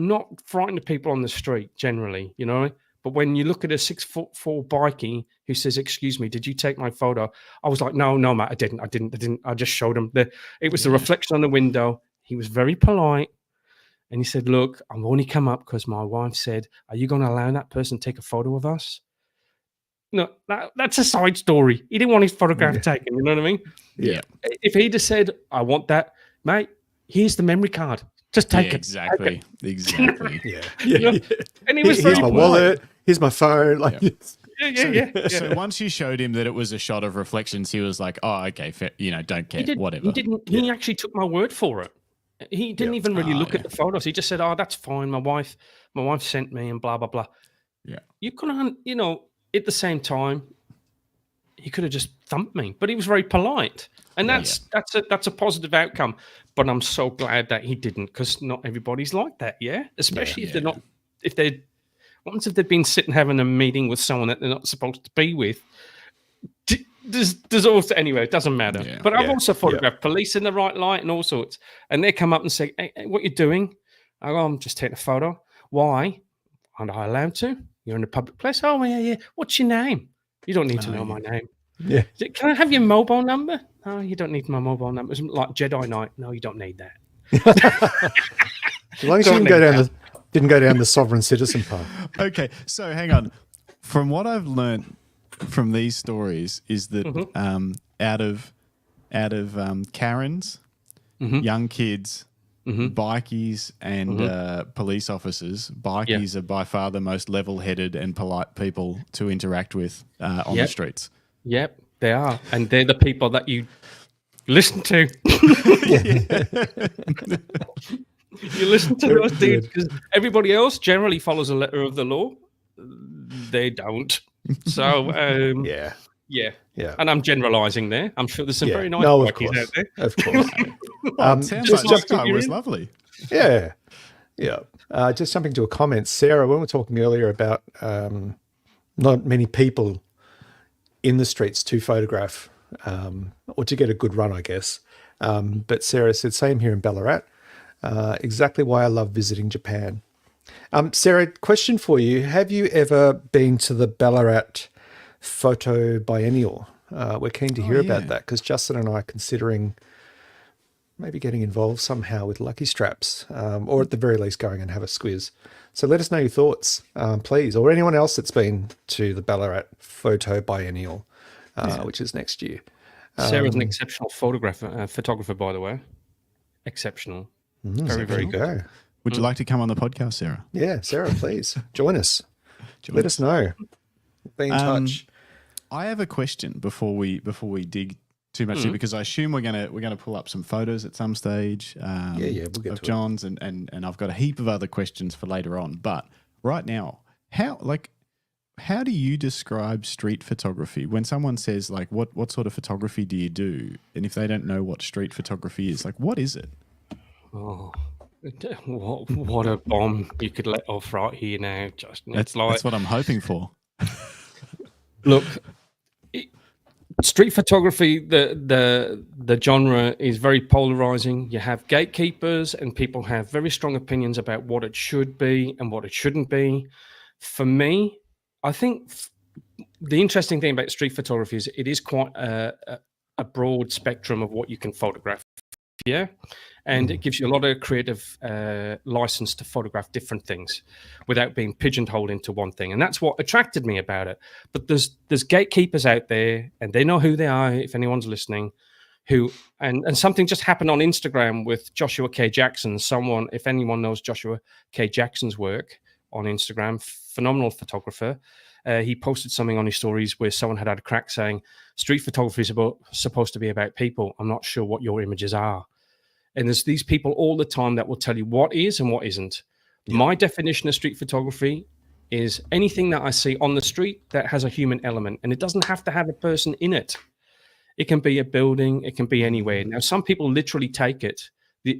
not frightened of people on the street generally, But when you look at a 6'4" bikie who says, "Excuse me, did you take my photo?" I was like, no, mate, I didn't. I just showed him it was the reflection on the window. He was very polite. And he said, "Look, I've only come up because my wife said, are you going to allow that person to take a photo of us?" No, that's a side story. He didn't want his photograph taken. You know what I mean? Yeah. If he'd have said, "I want that," mate, here's the memory card. Just take it. Exactly. Yeah. And he was Here's my wallet. here's my phone. Like, So once you showed him that it was a shot of reflections, he was like, "Oh, okay, fair, don't care, whatever." He didn't. He actually took my word for it. He didn't even really look at the photos. He just said, "Oh, that's fine. My wife sent me," and blah blah blah. Yeah, you couldn't. At the same time, he could have just thumped me, but he was very polite, and that's a positive outcome. But I'm so glad that he didn't, because not everybody's like that. Yeah, especially if they're not. If they're once if they've been sitting having a meeting with someone that they're not supposed to be with. There's also, anyway, it doesn't matter. But I've also photographed police in the right light and all sorts. And they come up and say, "Hey, what you doing?" I go, "I'm just taking a photo." "Why? Aren't I allowed to? You're in a public place." "Oh, yeah. What's your name?" "You don't need to know my name." Yeah. "Can I have your mobile number?" "Oh, you don't need my mobile number." It's like Jedi Knight. "No, you don't need that." As long as you didn't go down the sovereign citizen path. Okay, so hang on. From what I've learned from these stories is that out of Karens, young kids, bikies, and police officers, bikies are by far the most level-headed and polite people to interact with on the streets. Yep, they are, and they're the people that you listen to. You listen to those dudes, because everybody else generally follows a letter of the law. They don't. So, yeah. And I'm generalising there. I'm sure there's some very nice bikies out there. Of course. It sounds like this guy was lovely. Yeah. Just jumping to a comment, Sarah, when we were talking earlier about not many people in the streets to photograph or to get a good run, I guess. But Sarah said, same here in Ballarat. Exactly why I love visiting Japan. Sarah, question for you. Have you ever been to the Ballarat Photo Biennial? We're keen to hear about that, because Justin and I are considering maybe getting involved somehow with Lucky Straps, or at the very least going and have a squiz. So let us know your thoughts, please, or anyone else that's been to the Ballarat Photo Biennial, which is next year. Sarah's an exceptional photographer, by the way. Exceptional. Very, very good. Would you like to come on the podcast, Sarah? Yeah, Sarah, please join us. Let us know. Be in touch. I have a question before we dig too much in, because I assume we're gonna pull up some photos at some stage. We'll get of to John's, and I've got a heap of other questions for later on. But right now, how do you describe street photography? When someone says, like, what sort of photography do you do? And if they don't know what street photography is, like, what is it? Oh, what a bomb you could let off right here now, Justin. That's what I'm hoping for. Look, street photography, the genre is very polarizing. You have gatekeepers, and people have very strong opinions about what it should be and what it shouldn't be. For me, I think the interesting thing about street photography is it is quite a broad spectrum of what you can photograph. Yeah. And it gives you a lot of creative license to photograph different things without being pigeonholed into one thing. And that's what attracted me about it. But there's gatekeepers out there, and they know who they are, if anyone's listening, and something just happened on Instagram with Joshua K. Jackson. If anyone knows Joshua K. Jackson's work on Instagram, phenomenal photographer. He posted something on his stories where someone had a crack saying, street photography is supposed to be about people. I'm not sure what your images are. And there's these people all the time that will tell you what is and what isn't. Yeah. My definition of street photography is anything that I see on the street that has a human element, and it doesn't have to have a person in it. It can be a building, it can be anywhere. Now, some people literally take it.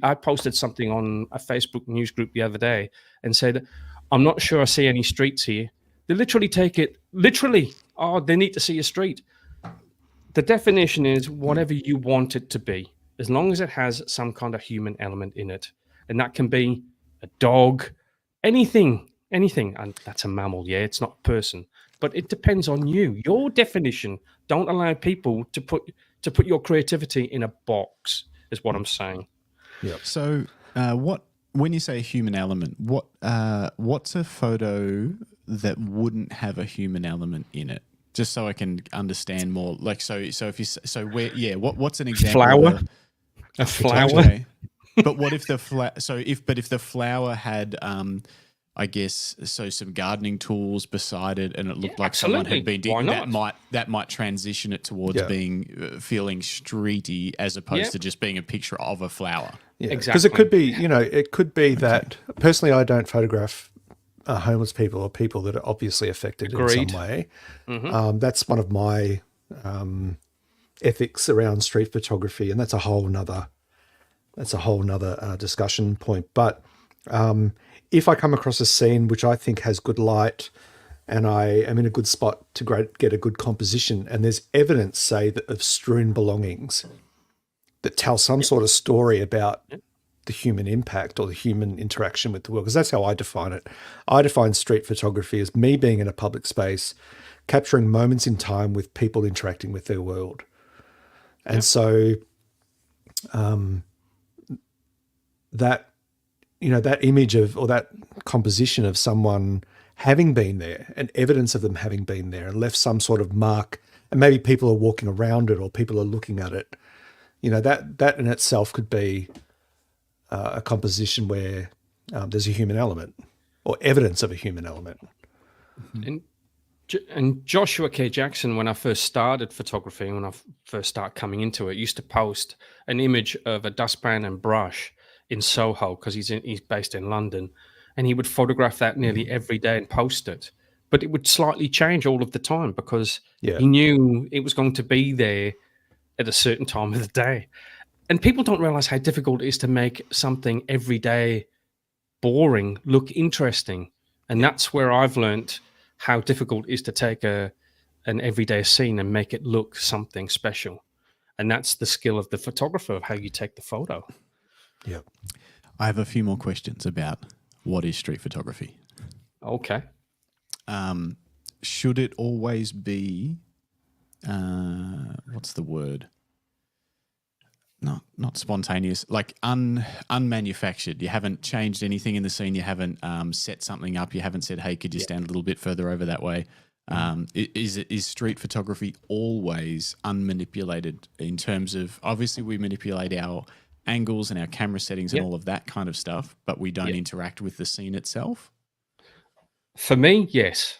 I posted something on a Facebook news group the other day and said, I'm not sure I see any streets here. They literally take it, oh, they need to see a street. The definition is whatever you want it to be, as long as it has some kind of human element in it. And that can be a dog, anything. And that's a mammal, yeah, it's not a person. But it depends on you. Your definition. Don't allow people to put your creativity in a box, is what I'm saying. Yeah. So when you say human element, what's a photo that wouldn't have a human element in it? Just so I can understand more. Like, what's an example? A flower. Okay. But what if the if the flower had I guess, so some gardening tools beside it, and it looked like absolutely. someone had been Why digging. not? That might transition it towards being feeling streety, as opposed to just being a picture of a flower. Yeah, exactly. Because it could be, it could be that personally, I don't photograph homeless people or people that are obviously affected in some way. That's one of my ethics around street photography, and that's a whole nother discussion point. But if I come across a scene which I think has good light, and I am in a good spot to get a good composition, and there's evidence, say, of strewn belongings that tell some sort of story about the human impact or the human interaction with the world, because that's how I define it. I define street photography as me being in a public space, capturing moments in time with people interacting with their world. And so that image of, or that composition of someone having been there and evidence of them having been there and left some sort of mark, and maybe people are walking around it or people are looking at it, that in itself could be a composition where there's a human element or evidence of a human element. And Joshua K. Jackson, when I first started photography, when I first started coming into it, used to post an image of a dustpan and brush in Soho, because he's based in London, and he would photograph that nearly every day and post it. But it would slightly change all of the time, because he knew it was going to be there at a certain time of the day. And people don't realize how difficult it is to make something everyday boring look interesting. And that's where I've learned how difficult it is to take an everyday scene and make it look something special. And that's the skill of the photographer, of how you take the photo. Yeah. I have a few more questions about what is street photography. Okay. Should it always be, what's the word? Not spontaneous, like unmanufactured. You haven't changed anything in the scene. You haven't set something up. You haven't said, hey, could you stand a little bit further over that way? Is street photography always unmanipulated, in terms of, obviously we manipulate our angles and our camera settings and all of that kind of stuff, but we don't interact with the scene itself? For me, yes.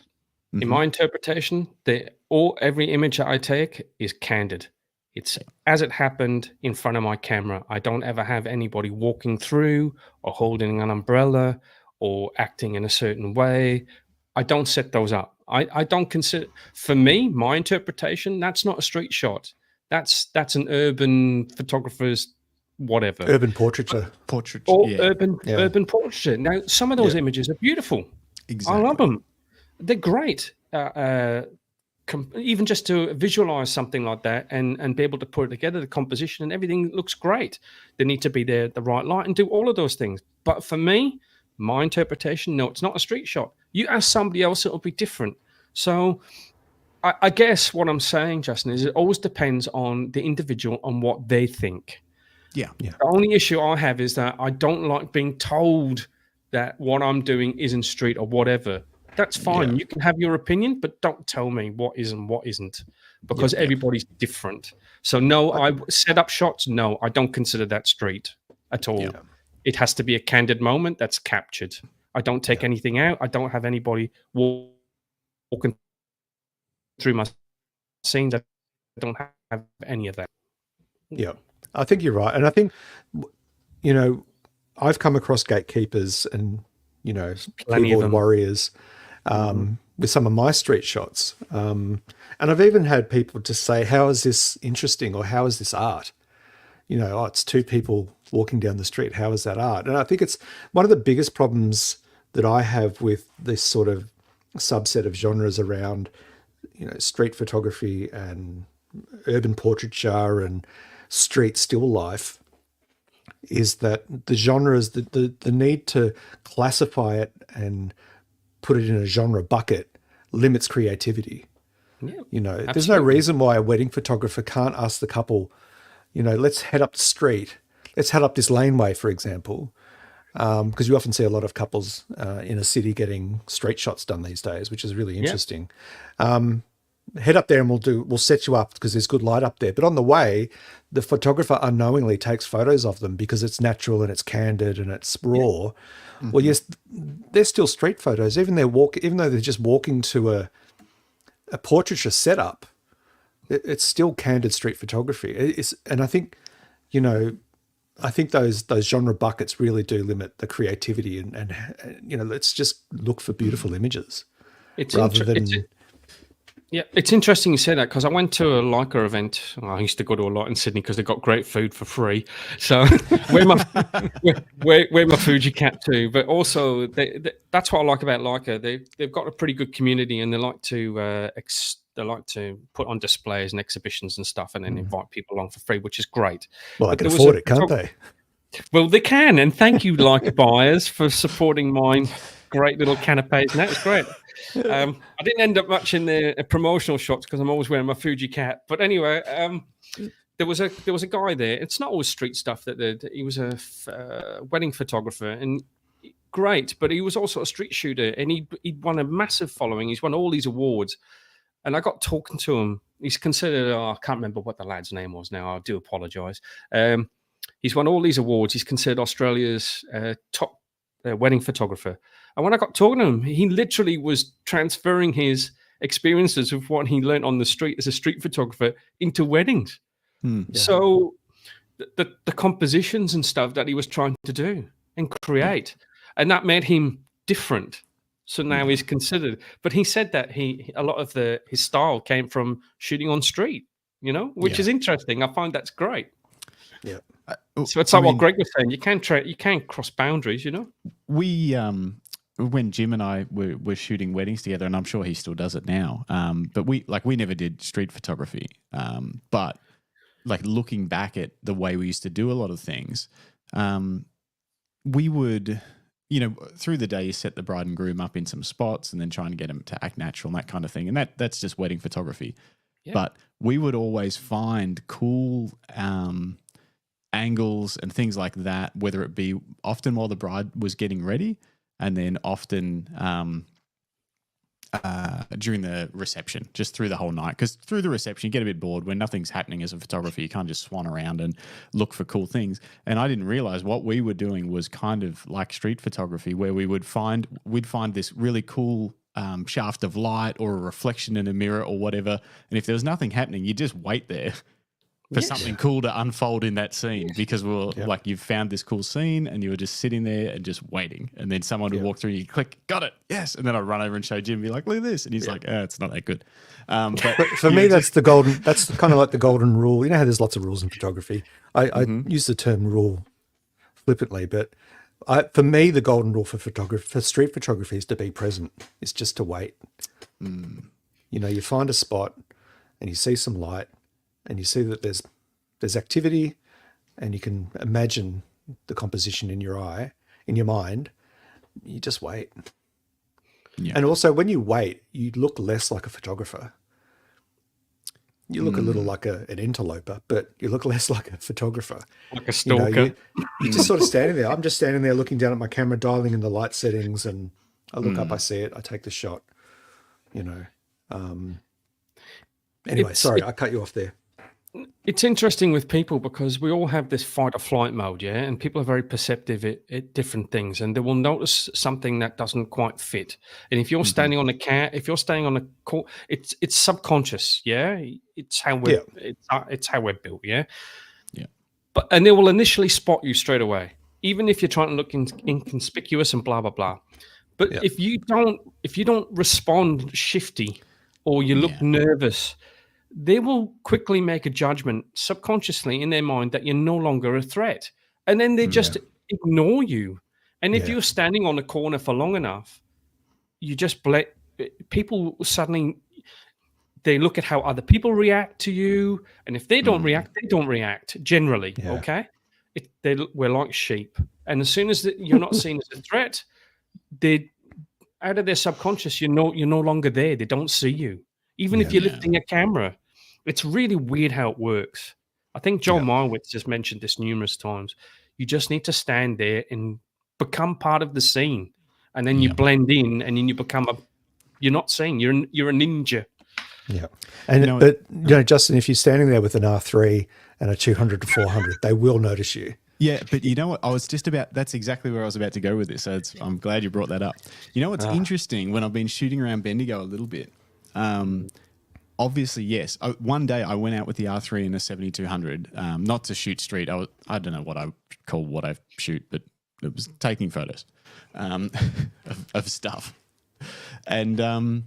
In my interpretation, every image that I take is candid. It's as it happened in front of my camera. I don't ever have anybody walking through or holding an umbrella or acting in a certain way. I don't set those up. I don't consider, for me, my interpretation, that's not a street shot. That's an urban photographer's whatever. Urban portraiture. Or urban portraiture. Now, some of those images are beautiful. Exactly. I love them. They're great. Even just to visualize something like that and be able to put it together, the composition and everything looks great. They need to be there at the right light and do all of those things. But for me, my interpretation, no, it's not a street shot. You ask somebody else, it'll be different. So I guess what I'm saying, Justin, is it always depends on the individual, on what they think. Yeah. The only issue I have is that I don't like being told that what I'm doing isn't street or whatever. That's fine. You can have your opinion, but don't tell me what is and what isn't, because everybody's different. So no, I set up shots. No, I don't consider that street at all. It has to be a candid moment that's captured. I don't take anything out. I don't have anybody walking through my scenes. I don't have any of that. Yeah, I think you're right. And I think, I've come across gatekeepers and, keyboard warriors with some of my street shots. And I've even had people just say, how is this interesting? Or how is this art? It's two people walking down the street. How is that art? And I think it's one of the biggest problems that I have with this sort of subset of genres around, street photography and urban portraiture and street still life, is that the genres, the need to classify it and put it in a genre bucket limits creativity. There's no reason why a wedding photographer can't ask the couple, let's head up the street, let's head up this laneway, for example, because you often see a lot of couples in a city getting street shots done these days, which is really interesting. head up there and we'll set you up because there's good light up there. But on the way, the photographer unknowingly takes photos of them because it's natural and it's candid and it's raw. Yeah. Well, yes, they're still street photos. Even though they're just walking to a portraiture setup, it's still candid street photography. And I think, I think those genre buckets really do limit the creativity and let's just look for beautiful images. It's interesting you say that because I went to a Leica event. I used to go to a lot in Sydney because they got great food for free. So wear my Fuji cap too. But also that's what I like about Leica. They've got a pretty good community and they like to put on displays and exhibitions and stuff and then invite people along for free, which is great. Well, they can afford it, can't they? Well, they can. And thank you, Leica buyers, for supporting mine. Great little canapes, and that was great. I didn't end up much in the promotional shots because I'm always wearing my Fuji cap. But anyway, there was a guy there. It's not always street stuff. He was a wedding photographer, and great. But he was also a street shooter, and he'd won a massive following. He's won all these awards, and I got talking to him. He's considered. I can't remember what the lad's name was now. I do apologise. He's won all these awards. He's considered Australia's top wedding photographer. And when I got talking to him, he literally was transferring his experiences of what he learned on the street as a street photographer into weddings. Yeah. So the compositions and stuff that he was trying to do and create, and that made him different. So now he's considered. But he said that a lot of his style came from shooting on street, which is interesting. I find that's great. Yeah. So it's like what Greg was saying. You can't cross boundaries. We when Jim and I were shooting weddings together, and I'm sure he still does it now. But we never did street photography. But like looking back at the way we used to do a lot of things, we would, through the day you set the bride and groom up in some spots and then try and get them to act natural and that kind of thing. And that's just wedding photography. Yeah. But we would always find cool angles and things like that, whether it be often while the bride was getting ready and then often during the reception, just through the whole night. Because through the reception, you get a bit bored when nothing's happening as a photographer. You can't just swan around and look for cool things. And I didn't realize what we were doing was kind of like street photography, where we'd find this really cool shaft of light or a reflection in a mirror or whatever. And if there was nothing happening, you just wait there for something cool to unfold in that scene, because like you've found this cool scene and you were just sitting there and just waiting, and then someone would walk through and you click, got it, yes, and then I'd run over and show Jim and be like, look at this, and he's like, it's not that good. But for me, that's kind of like the golden rule. You know how there's lots of rules in photography. I use the term rule flippantly, but for me, the golden rule for street photography is to be present. It's just to wait. You find a spot and you see some light, and you see that there's activity, and you can imagine the composition in your mind. You just wait. Yeah. And also, when you wait, you look less like a photographer. You look a little like an interloper, but you look less like a photographer. Like a stalker. You're just sort of standing there. I'm just standing there looking down at my camera, dialing in the light settings, and I look up, I see it, I take the shot. Anyway, sorry, I cut you off there. It's interesting with people because we all have this fight or flight mode, yeah, and people are very perceptive at different things, and they will notice something that doesn't quite fit. And if you're standing on if you're standing on a court, it's subconscious, yeah. It's how we're built, yeah. Yeah. And they will initially spot you straight away, even if you're trying to look inconspicuous and blah blah blah. But if you don't respond shifty, or you look nervous, they will quickly make a judgment subconsciously in their mind that you're no longer a threat. And then they just ignore you. And if you're standing on a corner for long enough, you just people suddenly, they look at how other people react to you. And if they don't react, they don't react generally. Yeah. Okay. We're like sheep. And as soon as you're not seen as a threat, out of their subconscious, you're no longer there. They don't see you. Even if you're lifting a camera. It's really weird how it works. I think John Meyerowitz has mentioned this numerous times. You just need to stand there and become part of the scene, and then you blend in, and then you become you're not seen. You're a ninja. Yeah. And but Justin, if you're standing there with an R3 and a 200 to 400, they will notice you. Yeah, but you know what? That's exactly where I was about to go with this. So I'm glad you brought that up. You know what's interesting, when I've been shooting around Bendigo a little bit, obviously, yes. One day I went out with the R3 and a 7200, not to shoot street. I don't know what I call what I shoot, but it was taking photos of stuff. And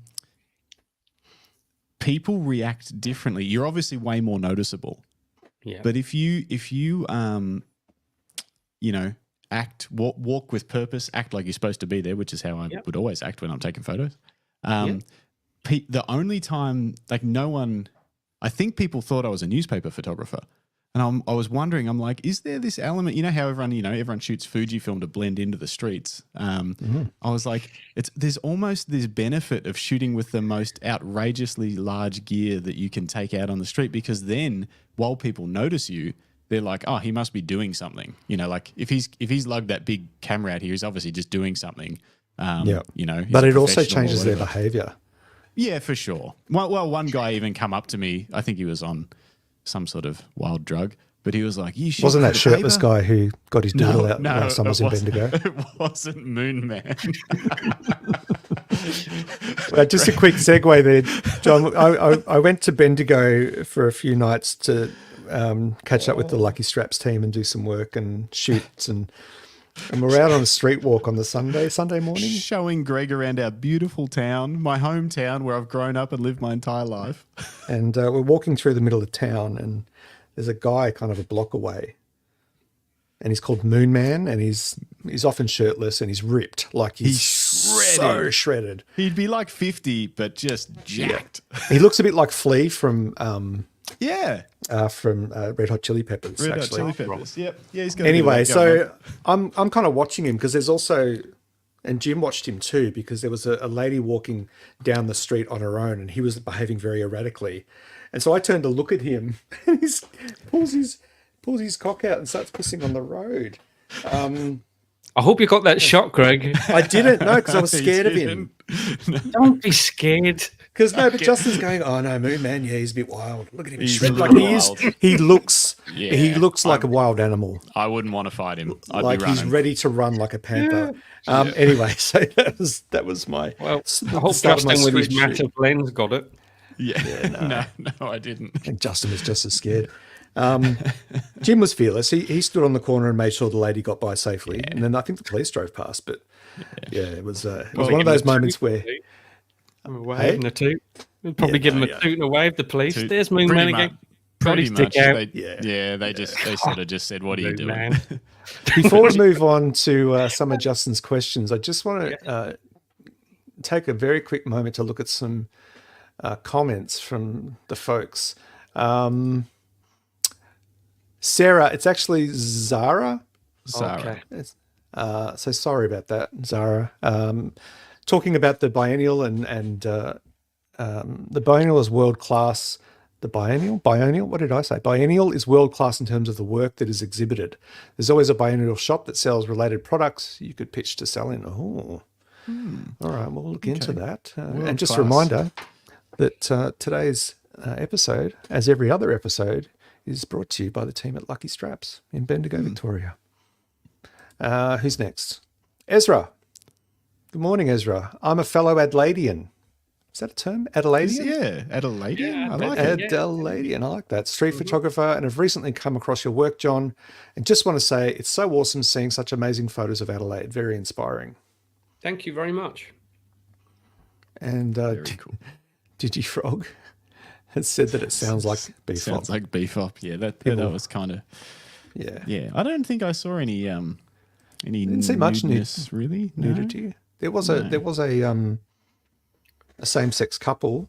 people react differently. You're obviously way more noticeable. Yeah. But if you walk with purpose, act like you're supposed to be there, which is how I would always act when I'm taking photos. The only time, like, no one, I think people thought I was a newspaper photographer. And I was wondering, I'm like, is there this element, you know how everyone shoots Fuji film to blend into the streets. I was like, there's almost this benefit of shooting with the most outrageously large gear that you can take out on the street, because then while people notice you, they're like, oh, he must be doing something. You know, like if he's lugged that big camera out here, he's obviously just doing something. You know, but it also changes their behavior. Yeah, for sure. Well, one guy even come up to me. I think he was on some sort of wild drug, but he was like, "You should." Wasn't that shirtless guy who got his doodle out last time I was in Bendigo? It wasn't Moon Man. Just a quick segue there, John. I went to Bendigo for a few nights to catch up with the Lucky Straps team and do some work and shoots, and we're out on a street walk on the Sunday morning, showing Greg around our beautiful town, my hometown where I've grown up and lived my entire life. And we're walking through the middle of town, and there's a guy kind of a block away, and he's called Moon Man, and he's often shirtless and he's ripped, like he's so shredded. He'd be like 50, but just jacked. He looks a bit like Flea from Red Hot Chili Peppers. Red Hot Chili Peppers. Yep. Yeah, he's got. Anyway, so I'm kind of watching him because there's also, and Jim watched him too, because there was a lady walking down the street on her own, and he was behaving very erratically, and so I turned to look at him, and he pulls his cock out and starts pissing on the road. I hope you got that shot, Greg. I didn't know because I was scared of him. Don't be scared. Because but Justin's going, oh no, Moon Man, yeah, he's a bit wild. Look at him, he's like he is. He looks like a wild animal. I wouldn't want to fight him. I'd like be running. He's ready to run like a panther. Anyway, so that was my. Well, I hope Justin with his massive lens got it. Yeah, no, I didn't. I think Justin was just as scared. Jim was fearless. He stood on the corner and made sure the lady got by safely, and then I think the police drove past. But it was one of those moments where. Waving a toot. We'll probably give him a toot and a wave. The police. There's Moon Man again. Pretty much. They sort of just said, "What are you doing?" Man. Before we move on to some of Justin's questions, I just want to take a very quick moment to look at some comments from the folks. Sarah, it's actually Zara. Okay. So sorry about that, Zara. Talking about the biennial and the biennial is world class. The biennial, what did I say? Biennial is world class in terms of the work that is exhibited. There's always a biennial shop that sells related products you could pitch to sell in. Oh, all right, we'll look into that. And just a reminder that today's episode, as every other episode, is brought to you by the team at Lucky Straps in Bendigo, Victoria. Who's next? Ezra. Good morning, Ezra. I'm a fellow Adelaidean. Is that a term? Adelaidean? Yeah, Adelaidean. Yeah, I like it. Adelaidean. I like that. Street photographer, and have recently come across your work, John, and just want to say it's so awesome seeing such amazing photos of Adelaide. Very inspiring. Thank you very much. And cool. Digifrog has said that it sounds like beef op. Sounds like beef op. Yeah, that was kind of. Yeah. I don't think I saw any didn't see much really nudity. No? There was a same-sex couple.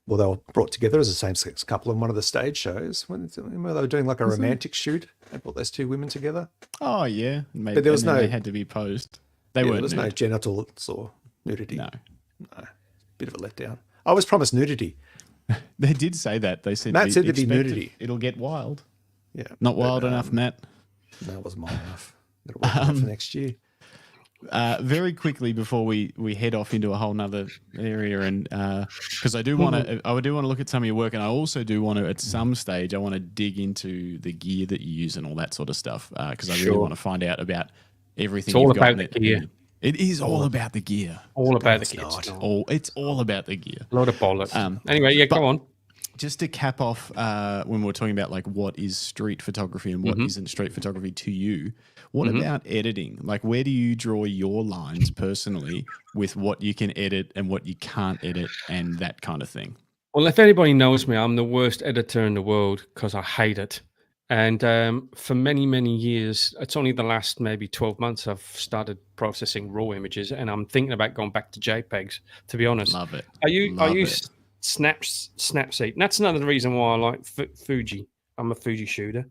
Well, they were brought together as a same-sex couple in one of the stage shows when they were doing like a romantic shoot. They brought those two women together. Oh yeah, maybe. But there was they had to be posed. There was no genitals or nudity. No, bit of a letdown. I was promised nudity. They did say that. They said Matt said there'd be nudity. It'll get wild. Yeah, not wild enough, Matt. No, it wasn't wild enough. It'll wait for next year. very quickly before we head off into a whole nother area, and because I do want to look at some of your work, and I also do want to, at some stage, I want to dig into the gear that you use and all that sort of stuff, because I really want to find out about everything. It's all about the gear. It is all about the gear. All about the gear. It's all about the gear. A lot of bollocks. Anyway, yeah, go on. Just to cap off, when we're talking about like what is street photography and what isn't street photography to you, what about editing? Like, where do you draw your lines personally with what you can edit and what you can't edit and that kind of thing? Well, if anybody knows me, I'm the worst editor in the world because I hate it. And for many, many years, it's only the last maybe 12 months I've started processing raw images, and I'm thinking about going back to JPEGs, to be honest. Love it. I use Snapseed. And that's another reason why I like Fuji. I'm a Fuji shooter,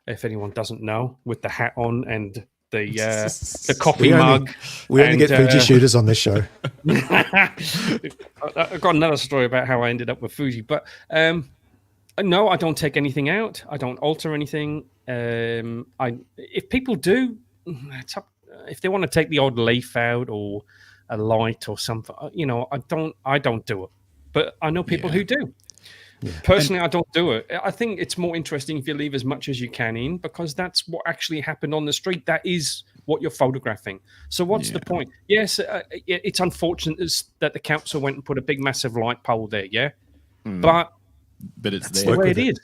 if anyone doesn't know, with the hat on and the coffee mug. We only get Fuji shooters on this show. I've got another story about how I ended up with Fuji, but no, I don't take anything out. I don't alter anything. If people do, it's up. If they want to take the odd leaf out or a light or something, I don't do it. But I know people who do. Yeah. Personally, I don't do it. I think it's more interesting if you leave as much as you can in, because that's what actually happened on the street. That is what you're photographing. So what's the point? Yes, it's unfortunate that the council went and put a big, massive light pole there, but it's that's the way it is.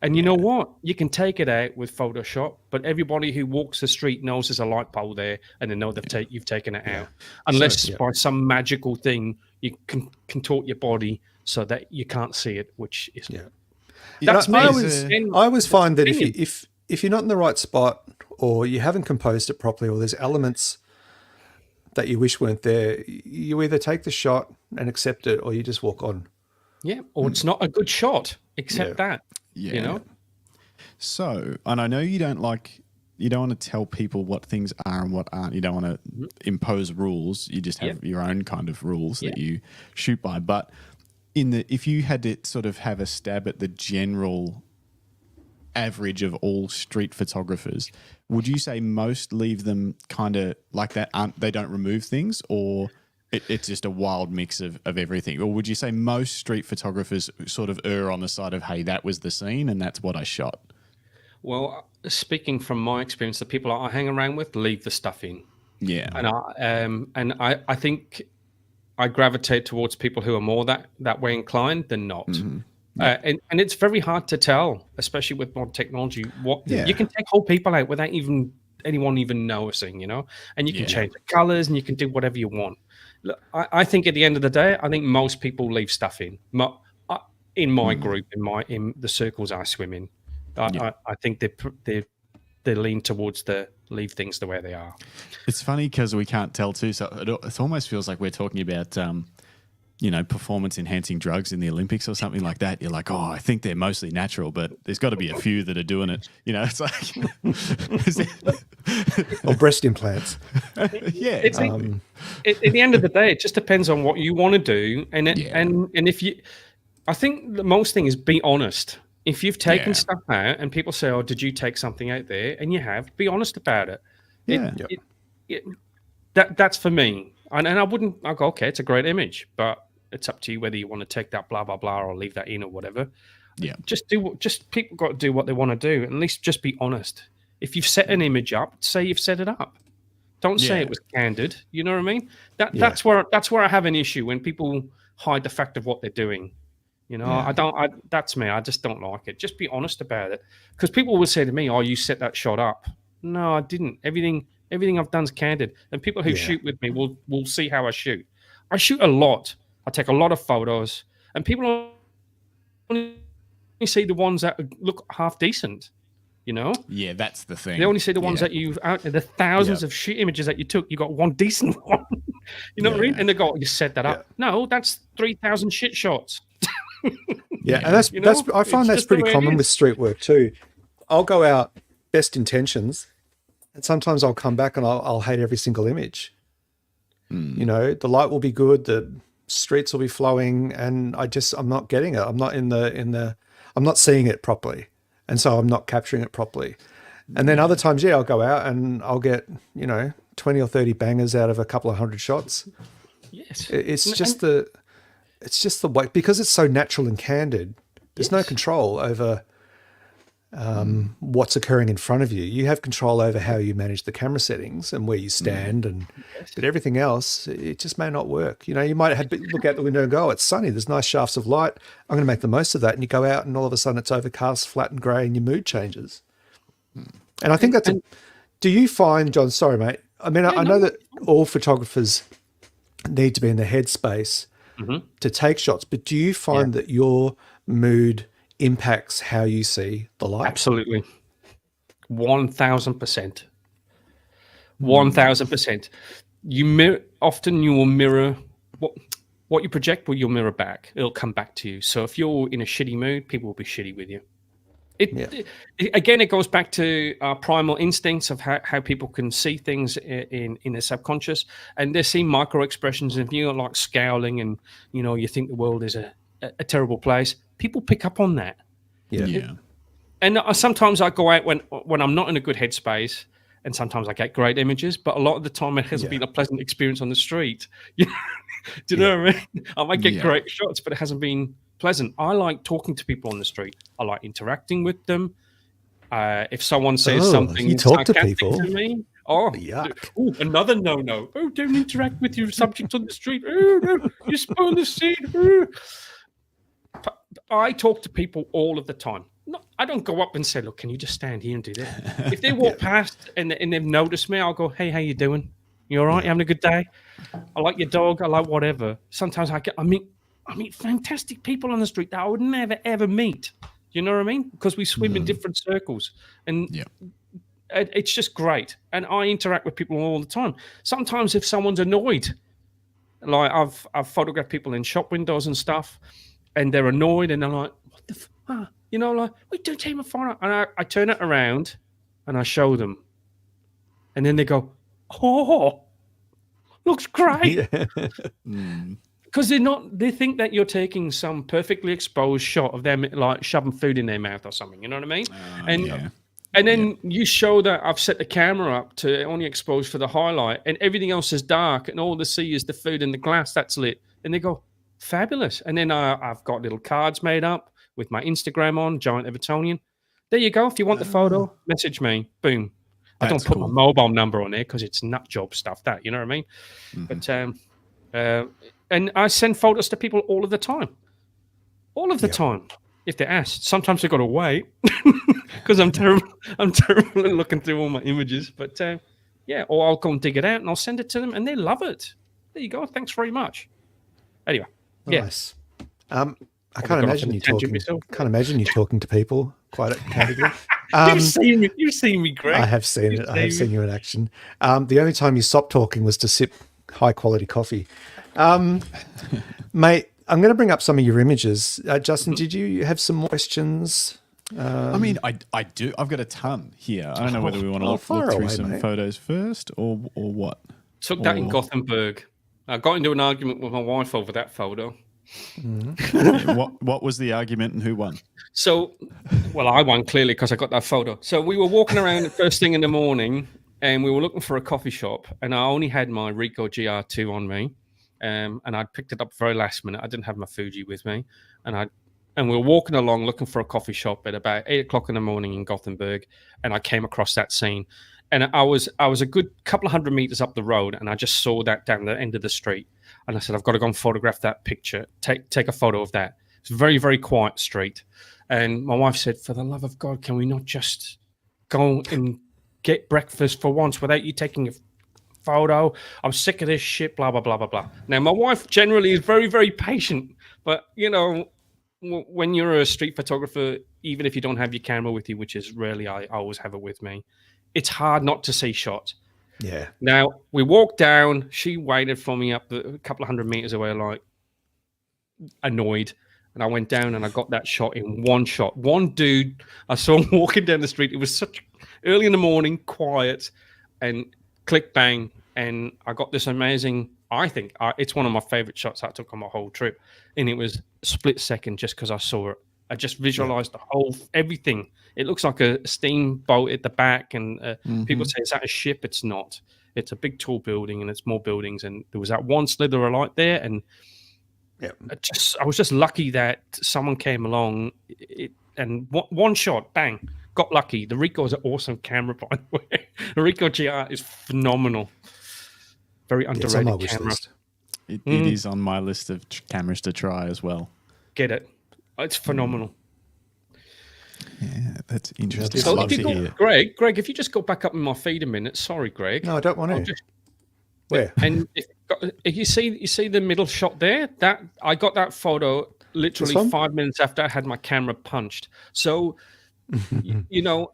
And you know what? You can take it out with Photoshop, but everybody who walks the street knows there's a light pole there, and they know you've taken it out. Unless by some magical thing you can contort your body so that you can't see it, which is that's me. I always find that if you're not in the right spot, or you haven't composed it properly, or there's elements that you wish weren't there, you either take the shot and accept it, or you just walk on. Yeah, or it's not a good shot. Accept that. Yeah. You know. So, and I know you don't want to tell people what things are and what aren't. You don't want to impose rules. You just have your own kind of rules that you shoot by. But if you had to sort of have a stab at the general average of all street photographers, would you say most leave them kind of like that? They don't remove things, or it's just a wild mix of everything? Or would you say most street photographers sort of err on the side of, hey, that was the scene and that's what I shot? Well, speaking from my experience, the people I hang around with leave the stuff in. Yeah. And I think I gravitate towards people who are more that way inclined than not. Mm-hmm. And it's very hard to tell, especially with modern technology, you can take whole people out without anyone even noticing, and you can change the colors and you can do whatever you want. Look, I think at the end of the day, I think most people leave stuff in. In my group, in the circles I swim in, I think they lean towards leave things the way they are. It's funny because we can't tell too. So it almost feels like we're talking about performance enhancing drugs in the Olympics or something like that. You're like, oh, I think they're mostly natural, but there's got to be a few that are doing it. It's like, or breast implants. At the end of the day, it just depends on what you want to do, and if you, I think the most thing is be honest. If you've taken stuff out and people say, "Oh, did you take something out there?" and you have, be honest about it. That's for me, and I'll go, okay, it's a great image, but it's up to you whether you want to take that blah blah blah or leave that in or whatever. Yeah, just people got to do what they want to do. At least just be honest. If you've set an image up, say you've set it up. Don't say it was candid. You know what I mean? That's where I have an issue, when people hide the fact of what they're doing. That's me. I just don't like it. Just be honest about it, because people will say to me, "Oh, you set that shot up." No, I didn't. Everything I've done is candid, and people who shoot with me will see how I shoot. I shoot a lot. I take a lot of photos, and people only see the ones that look half decent. Yeah, that's the thing. They only see the ones that you've out the thousands of shoot images that you took. You got one decent one. You know what I mean? And they go, "You set that up." No, that's 3,000 shit shots. And that's I find that's pretty common with street work too. I'll go out best intentions, and sometimes I'll come back and I'll hate every single image. The light will be good, the streets will be flowing, and I'm not getting it. I'm not I'm not seeing it properly, and so I'm not capturing it properly. And then other times, I'll go out and I'll get, 20 or 30 bangers out of a couple of 100 shots. Yes. It's just the way, because it's so natural and candid, there's no control over what's occurring in front of you. You have control over how you manage the camera settings and where you stand, but everything else, it just may not work. You might look out the window and go, oh, it's sunny, there's nice shafts of light, I'm going to make the most of that. And you go out and all of a sudden it's overcast, flat and grey, and your mood changes. And I think do you find, John, sorry, mate, I mean, I know that all photographers need to be in the headspace to take shots, but do you find that your mood impacts how you see the light? Absolutely. 1000%. 1000%. Often you will mirror what you project, will you'll mirror back. It'll come back to you. So if you're in a shitty mood, people will be shitty with you. Again, it goes back to our primal instincts of how people can see things in their subconscious, and they see micro expressions. If you're like scowling and you think the world is a terrible place, people pick up on that. Yeah. And sometimes I go out when I'm not in a good headspace, and sometimes I get great images, but a lot of the time it hasn't been a pleasant experience on the street. Do you know what I mean? I might get great shots, but it hasn't been pleasant. I like talking to people on the street. I like interacting with them. If someone says something you talk to people to me, another no. Oh, don't interact with your subject on the street. Oh, no, you spoil the scene. Oh. I talk to people all of the time. I don't go up and say, look, can you just stand here and do this? If they walk past and they've noticed me, I'll go, hey, how you doing? You all right? You having a good day? I like your dog. I like whatever. Sometimes I meet fantastic people on the street that I would never, ever meet. You know what I mean? Because we swim in different circles. And it's just great. And I interact with people all the time. Sometimes if someone's annoyed, like I've photographed people in shop windows and stuff, and they're annoyed and they're like, what the fuck? Like, we don't take my phone out. And I turn it around and I show them. And then they go, oh, looks great. Because they think that you're taking some perfectly exposed shot of them like shoving food in their mouth or something. You know what I mean? And then you show that I've set the camera up to only expose for the highlight, and everything else is dark, and all they see is the food and the glass that's lit. And they go, fabulous. And then I've got little cards made up with my Instagram on, Giant Evertonian. There you go. If you want the photo, message me. Boom. I don't put my mobile number on there because it's nut job stuff. You know what I mean? But and I send photos to people all of the time. All of the time. If they're asked. Sometimes they've got to wait because I'm terrible at looking through all my images. But or I'll go and dig it out and I'll send it to them and they love it. There you go. Thanks very much. Anyway. Nice. I can't imagine you talking. Can't imagine you talking to people quite candidly. You've seen me, Greg. I have seen it. I have seen you in action. The only time you stopped talking was to sip high quality coffee. Mate, I'm going to bring up some of your images. Justin, did you have some more questions? I mean, I do. I've got a ton here. I don't know whether we want to look through some photos first or what. Took that in Gothenburg. I got into an argument with my wife over that photo. What was the argument and who won? So, I won clearly because I got that photo. So we were walking around the first thing in the morning and we were looking for a coffee shop, and I only had my Ricoh GR2 on me. And I'd picked it up very last minute. I didn't have my Fuji with me. And we were walking along looking for a coffee shop at about 8 o'clock in the morning in Gothenburg. And I came across that scene. And I was a good couple of 100 meters up the road, and I just saw that down the end of the street. And I said, I've got to go and photograph that picture. Take a photo of that. It's a very, very quiet street. And my wife said, for the love of God, can we not just go and get breakfast for once without you taking a photo? I'm sick of this shit, blah, blah, blah, blah, blah. Now, my wife generally is very, very patient. But, when you're a street photographer, even if you don't have your camera with you, which is rarely, I always have it with me, it's hard not to see shots. Yeah. Now, we walked down. She waited for me up a couple of 100 meters away, like, annoyed. And I went down and I got that shot in one shot. One dude, I saw him walking down the street. It was such early in the morning, quiet, and click, bang. And I got this amazing, I think, it's one of my favorite shots I took on my whole trip. And it was a split second just because I saw it. I just visualized the whole everything. It looks like a steamboat at the back, and people say, "Is that a ship?" It's not. It's a big tall building, and it's more buildings. And there was that one slither of light there, and I was just lucky that someone came along, and one shot, bang, got lucky. The Ricoh is an awesome camera, by the way. The Ricoh GR is phenomenal. Very underrated camera. It is on my list of cameras to try as well. Get it. It's phenomenal. Yeah, that's interesting. So Greg, if you just go back up in my feed a minute. Sorry, Greg. No, I don't want to. Where? And if you see the middle shot there, that I got that photo literally 5 minutes after I had my camera punched. So, you know,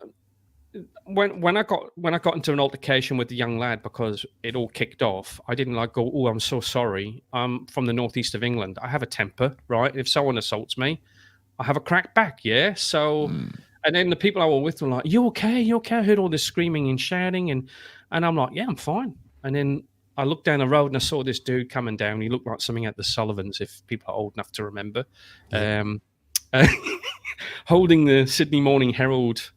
when I got into an altercation with the young lad because it all kicked off, I didn't go, "Oh, I'm so sorry. I'm from the northeast of England. I have a temper, right? If someone assaults me, I have a crack back, yeah." So, and then the people I were with were like, "You okay? You okay?" I heard all this screaming and shouting, and I'm like, "Yeah, I'm fine." And then I looked down the road and I saw this dude coming down. He looked like something at the Sullivans, if people are old enough to remember, holding the Sydney Morning Herald.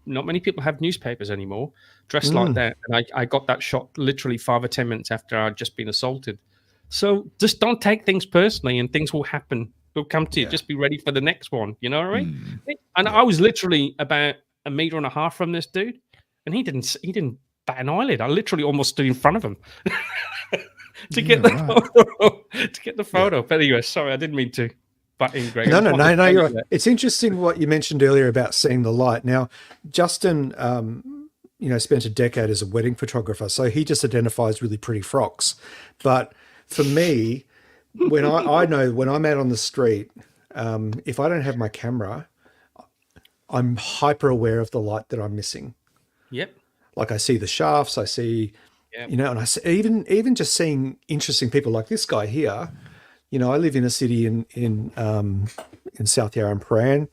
Not many people have newspapers anymore, dressed like that. And I got that shot literally 5 or 10 minutes after I'd just been assaulted. So just don't take things personally, and things will happen. They'll come to you. Just be ready for the next one. You know what I mean? And I was literally about 1.5 meters from this dude, and he didn't bat an eyelid. I literally almost stood in front of him to get the photo. But anyway, sorry, I didn't mean to. Greg. No, you're right. It's interesting what you mentioned earlier about seeing the light. Now, Justin, spent a decade as a wedding photographer, so he just identifies really pretty frocks. But for me, when I know when I'm out on the street, if I don't have my camera, I'm hyper aware of the light that I'm missing. Yep. Like I see the shafts, I see, and I see, even just seeing interesting people like this guy here. You know, I live in a city in South Yarra and Prahran,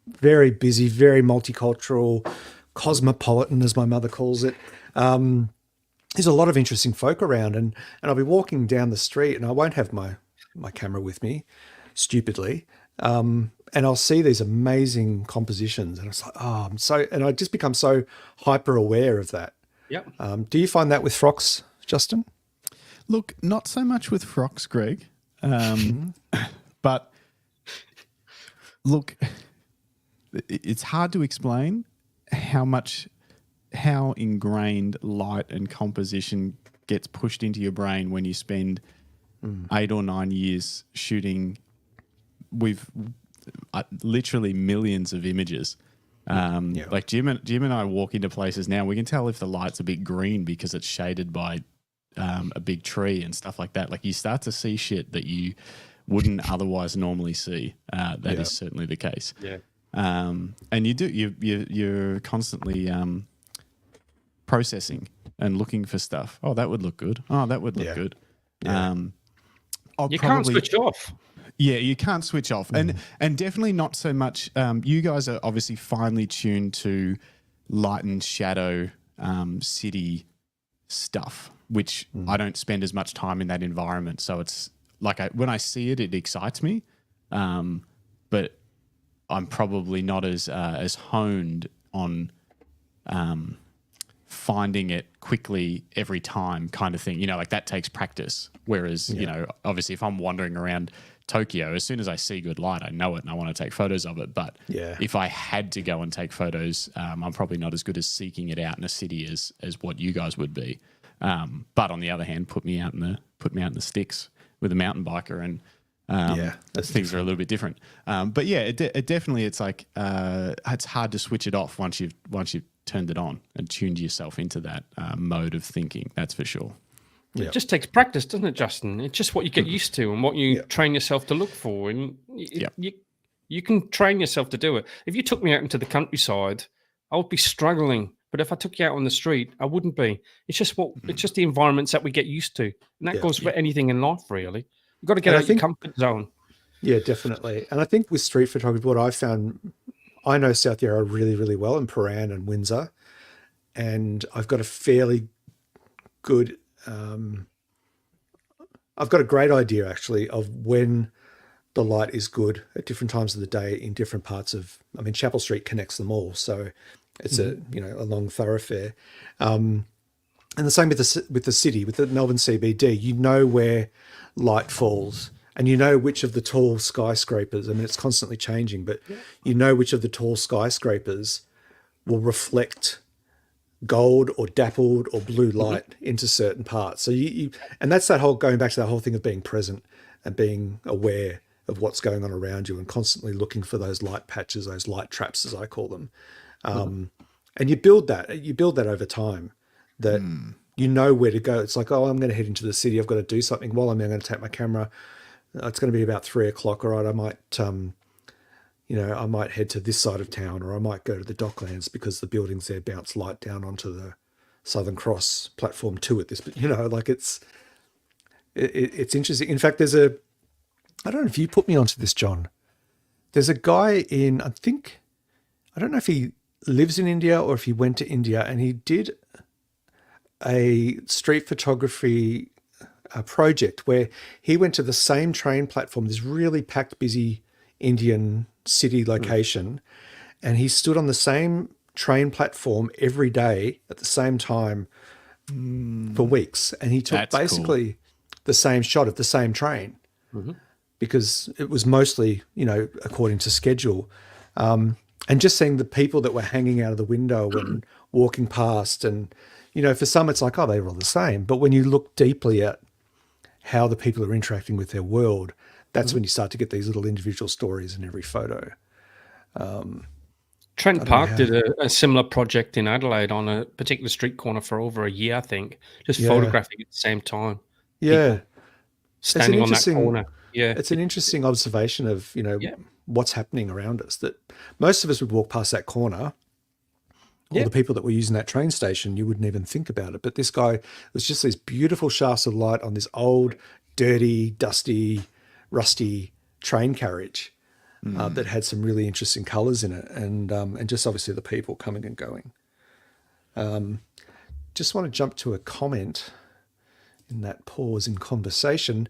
very busy, very multicultural, cosmopolitan, as my mother calls it. There's a lot of interesting folk around, and I'll be walking down the street, and I won't have my camera with me, stupidly, and I'll see these amazing compositions, and it's like, and I just become so hyper aware of that. Yep. Do you find that with frocks, Justin? Look, not so much with frocks, Greg. But look, it's hard to explain how ingrained light and composition gets pushed into your brain when you spend 8 or 9 years shooting with literally millions of images. Like Jim and I walk into places now, we can tell if the light's a bit green because it's shaded by a big tree and stuff like that. Like you start to see shit that you wouldn't otherwise normally see. That is certainly the case. Yeah. And you're constantly processing and looking for stuff. Oh, that would look good. Oh, that would look good. Yeah. You can't switch off. Yeah, you can't switch off. And definitely not so much. You guys are obviously finely tuned to light and shadow city stuff, which I don't spend as much time in that environment. So it's like when I see it, it excites me. But I'm probably not as honed on finding it quickly every time kind of thing. You know, like that takes practice. Whereas, you know, obviously if I'm wandering around Tokyo, as soon as I see good light, I know it and I want to take photos of it. But if I had to go and take photos, I'm probably not as good as seeking it out in a city as what you guys would be. But on the other hand, put me out in the sticks with a mountain biker, and things are a little bit different. But yeah, it definitely, it's like it's hard to switch it off once you've turned it on and tuned yourself into that mode of thinking. That's for sure. It just takes practice, doesn't it, Justin? It's just what you get used to and what you train yourself to look for, and you can train yourself to do it. If you took me out into the countryside, I would be struggling. But if I took you out on the street, I wouldn't be. It's just it's just the environments that we get used to, and that goes for anything in life, really. You've got to get out of your comfort zone. Yeah, definitely. And I think with street photography, what I found, I know South Yarra really, really well, and Prahran and Windsor, and I've got a fairly good, I've got a great idea actually of when the light is good at different times of the day in different parts of, I mean, Chapel Street connects them all. So it's a long thoroughfare. And the same with the city, with the Melbourne CBD, you know where light falls and you know which of the tall skyscrapers, I mean, it's constantly changing, but you know which of the tall skyscrapers will reflect gold or dappled or blue light into certain parts. So and that's going back to that whole thing of being present and being aware of what's going on around you and constantly looking for those light patches, those light traps, as I call them. And you build that over time, that you know where to go. It's like, oh, I'm going to head into the city. I've got to do something. Well, I'm going to take my camera. It's going to be about 3 o'clock. All right, I might, I might head to this side of town, or I might go to the Docklands because the buildings there bounce light down onto the Southern Cross platform 2 at this. But like it's interesting. In fact, I don't know if you put me onto this, John. There's a guy I don't know if he lives in India or if he went to India, and he did a street photography project where he went to the same train platform, this really packed, busy Indian city location, and he stood on the same train platform every day at the same time for weeks, and he took basically the same shot of the same train because it was mostly, according to schedule. And just seeing the people that were hanging out of the window and walking past, and for some it's like, oh, they were all the same. But when you look deeply at how the people are interacting with their world, that's when you start to get these little individual stories in every photo. Trent Park did a similar project in Adelaide on a particular street corner for over a year, I think, just photographing at the same time. Yeah. Standing on that corner. Yeah. It's an interesting observation of, what's happening around us, that most of us would walk past that corner, or the people that were using that train station, you wouldn't even think about it. But this guy was just these beautiful shafts of light on this old, dirty, dusty, rusty train carriage that had some really interesting colours in it, and just obviously the people coming and going. Just want to jump to a comment in that pause in conversation.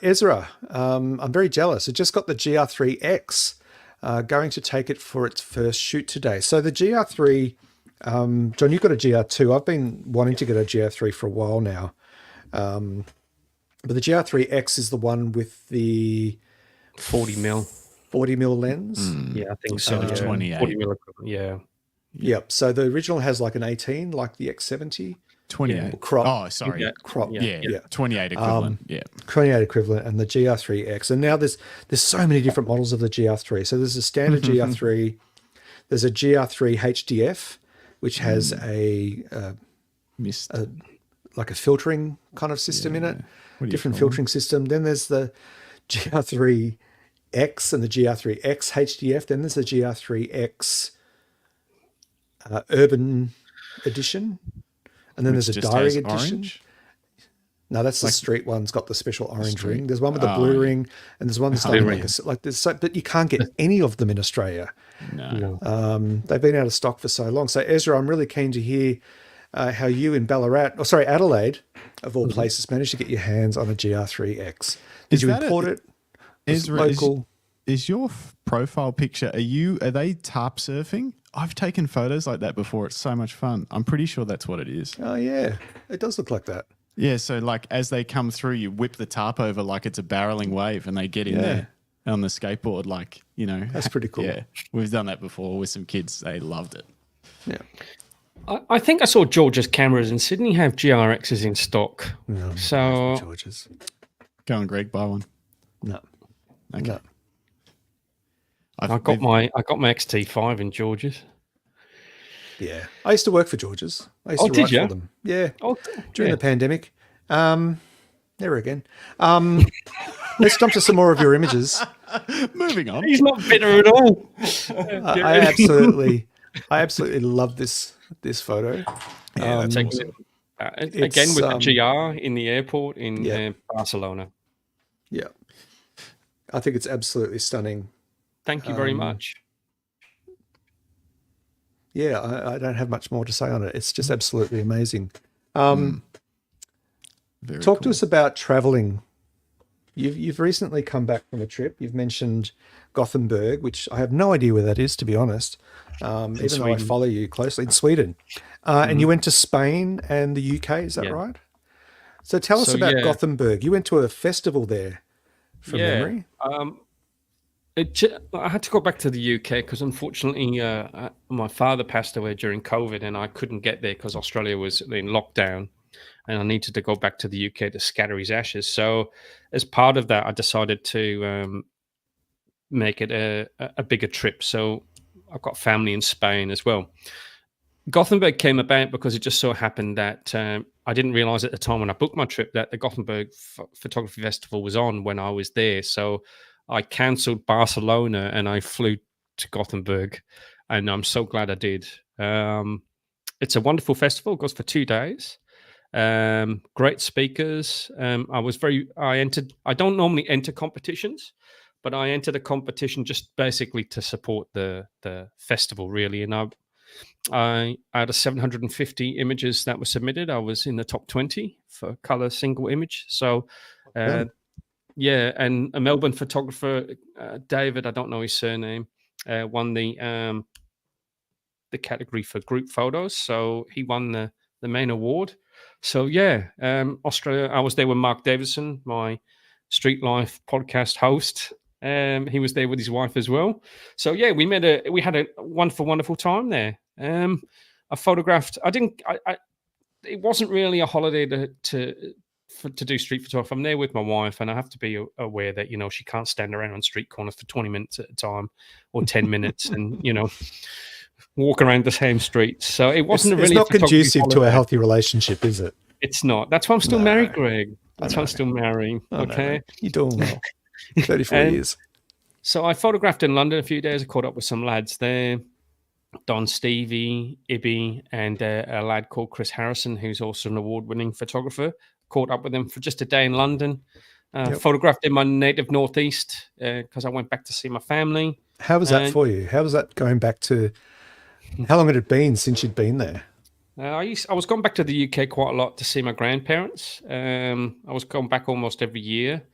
Ezra, I'm very jealous. I just got the GR3X, going to take it for its first shoot today. So the GR3, John, you've got a GR2. I've been wanting to get a GR3 for a while now. But the GR3X is the one with the 40 mil lens. Yeah, I think so. 28. 40 mil equivalent. Yeah. Yep. So the original has like an 18, like the X70. 28. Crop. Oh, sorry. Yeah, crop. Yeah. 28 equivalent. 28 equivalent, and the GR3X. And now there's so many different models of the GR3. So there's a standard GR3. There's a GR3 HDF, which has a like a filtering kind of system in it, different filtering system. Then there's the GR3X and the GR3X HDF. Then there's the GR3X Urban Edition. And then there's a diary edition. Orange? No, that's the street one's got the special orange ring. There's one with the blue ring, and there's one that's like this. But you can't get any of them in Australia. No. They've been out of stock for so long. So Ezra, I'm really keen to hear how you in Adelaide, of all places, managed to get your hands on a GR3X. Did you import it? Ezra, local? Is your profile picture? Are they tarp surfing? I've taken photos like that before. It's so much fun. I'm pretty sure that's what it is. Oh yeah, it does look like that. Yeah, so like as they come through, you whip the tarp over like it's a barreling wave, and they get in there on the skateboard, like, That's pretty cool. Yeah, we've done that before with some kids. They loved it. Yeah. I think I saw George's cameras in Sydney have GRXs in stock. No, so George's. Go on, Greg, buy one. No. Okay. No. I got my XT5 in George's. Yeah, I used to work for George's. I used to write for them. Yeah, during the pandemic. Never again. Let's jump to some more of your images. Moving on. He's not bitter at all. I absolutely love this photo. Yeah, that's excellent. Again with the GR in the airport in Barcelona. Yeah, I think it's absolutely stunning. Thank you very much. Yeah, I don't have much more to say on it. It's just absolutely amazing. Talk to us about traveling You've recently come back from a trip. You've mentioned Gothenburg, which I have no idea where that is, to be honest, in even though I Sweden. follow you closely in Sweden. And you went to Spain and the UK, is that Yeah. right? So tell us So about yeah, Gothenburg. You went to a festival there from yeah. memory. I had to go back to the UK because unfortunately, my father passed away during COVID, and I couldn't get there because Australia was in lockdown, and I needed to go back to the UK to scatter his ashes. So, as part of that, I decided to make it a bigger trip. So, I've got family in Spain as well. Gothenburg came about because it just so happened that I didn't realize at the time when I booked my trip that the Gothenburg Photography Festival was on when I was there. So I cancelled Barcelona and I flew to Gothenburg, and I'm so glad I did. It's a wonderful festival. It goes for 2 days. Great speakers. I entered. I don't normally enter competitions, but I entered a competition just basically to support the festival, really. And I out of 750 images that were submitted, I was in the top 20 for color single image. So, uh, Really? yeah, and a Melbourne photographer, David, I don't know his surname, won the category for group photos. So he won the main award. So yeah, Australia. I was there with Mark Davison, my Street Life podcast host. He was there with his wife as well. So yeah, we had a wonderful time there. I photographed. I didn't. It wasn't really a holiday to do street photography. I'm there with my wife, and I have to be aware that she can't stand around on street corners for 20 minutes at a time or 10 minutes, and walk around the same streets. So it wasn't It's really a not photography conducive to a holiday. healthy relationship, is it? It's not. That's why I'm still married, No, Greg. I That's why I'm know. still married. I know, Okay. mate. You're doing well. 34 And years. so I photographed in London a few days. I caught up with some lads there. Don Stevie, Ibby, and a lad called Chris Harrison, who's also an award-winning photographer. Caught up with them for just a day in London. Yep. Photographed in my native northeast because I went back to see my family. How was that for you? How was that going back to, how long had it been since you'd been there? I was going back to the UK quite a lot to see my grandparents. I was going back almost every year.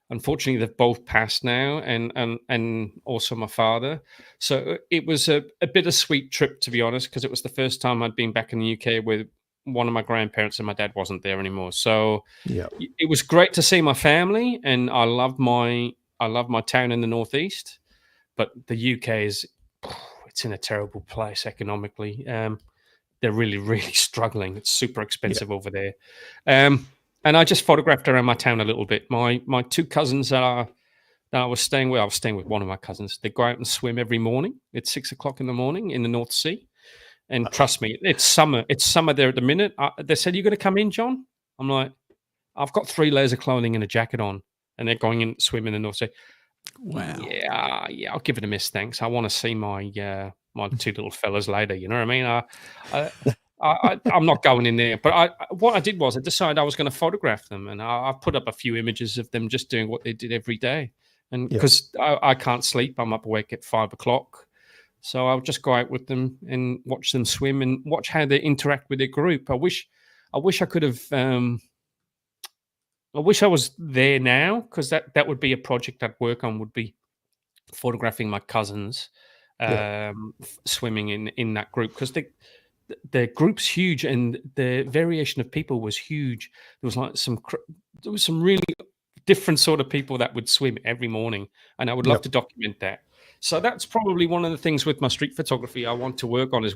Unfortunately, they've both passed now, and also my father. So it was a bittersweet trip, to be honest, because it was the first time I'd been back in the UK with one of my grandparents, and my dad wasn't there anymore. So Yeah. it was great to see my family, and I love my town in the northeast. But the UK it's in a terrible place economically. They're really struggling. It's super expensive over there. And I just photographed around my town a little bit. My two cousins that I was staying with one of my cousins. They go out and swim every morning. It's 6 o'clock in the morning in the North Sea. And trust me, it's summer. It's summer there at the minute. They said, "You going to come in, John?" I'm like, "I've got 3 layers of clothing and a jacket on." And they're going in to swim in the North Sea. Wow. Yeah, I'll give it a miss, thanks. I want to see my my 2 little fellas later. You know what I mean? I'm not going in there. But what I did was I decided I was going to photograph them, and I put up a few images of them just doing what they did every day. And Yeah. because I can't sleep, I'm up awake at 5 o'clock. So I'll just go out with them and watch them swim and watch how they interact with their group. I wish I could have. I wish I was there now because that would be a project I'd work on. Would be photographing my cousins Yeah. swimming in that group because the group's huge and the variation of people was huge. There was like there was some really different sort of people that would swim every morning, and I would love Yep. to document that. So that's probably one of the things with my street photography I want to work on is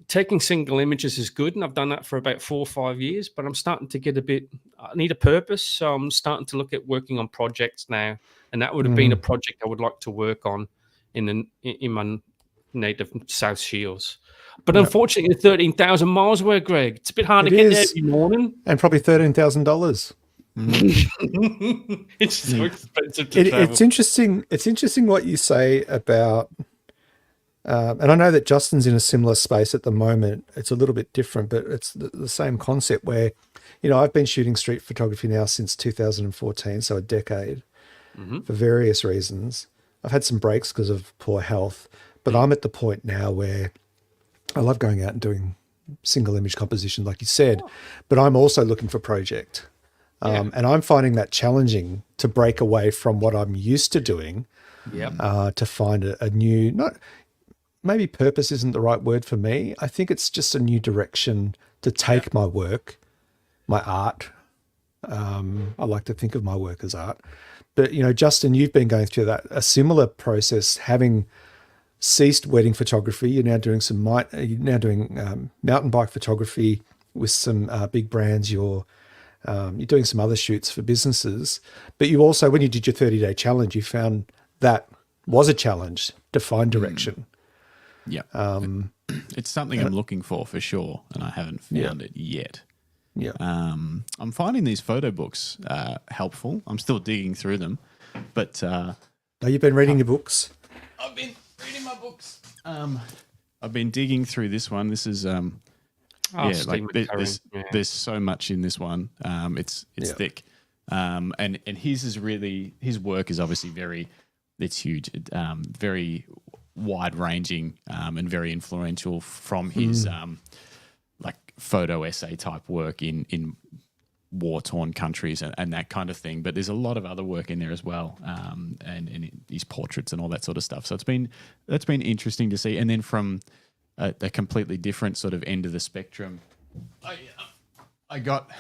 taking single images is good, and I've done that for about 4 or 5 years, but I'm starting to get I need a purpose, so I'm starting to look at working on projects now, and that would have been a project I would like to work on in my native South Shields. But unfortunately, 13,000 miles away, Greg. It's a bit hard to get there every morning. And probably $13,000. It's so expensive to travel. It's interesting. It's interesting what you say about, and I know that Justin's in a similar space at the moment. It's a little bit different, but it's the same concept where, I've been shooting street photography now since 2014, so a decade, for various reasons. I've had some breaks because of poor health, but I'm at the point now where I love going out and doing single image composition, like you said, but I'm also looking for project. And I'm finding that challenging to break away from what I'm used to doing. To find a new, not maybe purpose isn't the right word for me. I think it's just a new direction to take my work, my art. I like to think of my work as art. But, you know, Justin, you've been going through a similar process, having ceased wedding photography. You're now doing mountain bike photography with some big brands. You're doing some other shoots for businesses. But you also, when you did your 30-day challenge, you found that was a challenge to find direction. Yeah. It's something I'm looking for sure, and I haven't found it yet. Yeah. I'm finding these photo books helpful. I'm still digging through them, but you've been reading your books? I've been reading my books. I've been digging through this one. This is there's so much in this one. It's thick. And his work is obviously it's huge, very wide ranging, and very influential from his like photo essay type work in war-torn countries and that kind of thing. But there's a lot of other work in there as well, and his portraits and all that sort of stuff. So that's been interesting to see. And then from a completely different sort of end of the spectrum, I got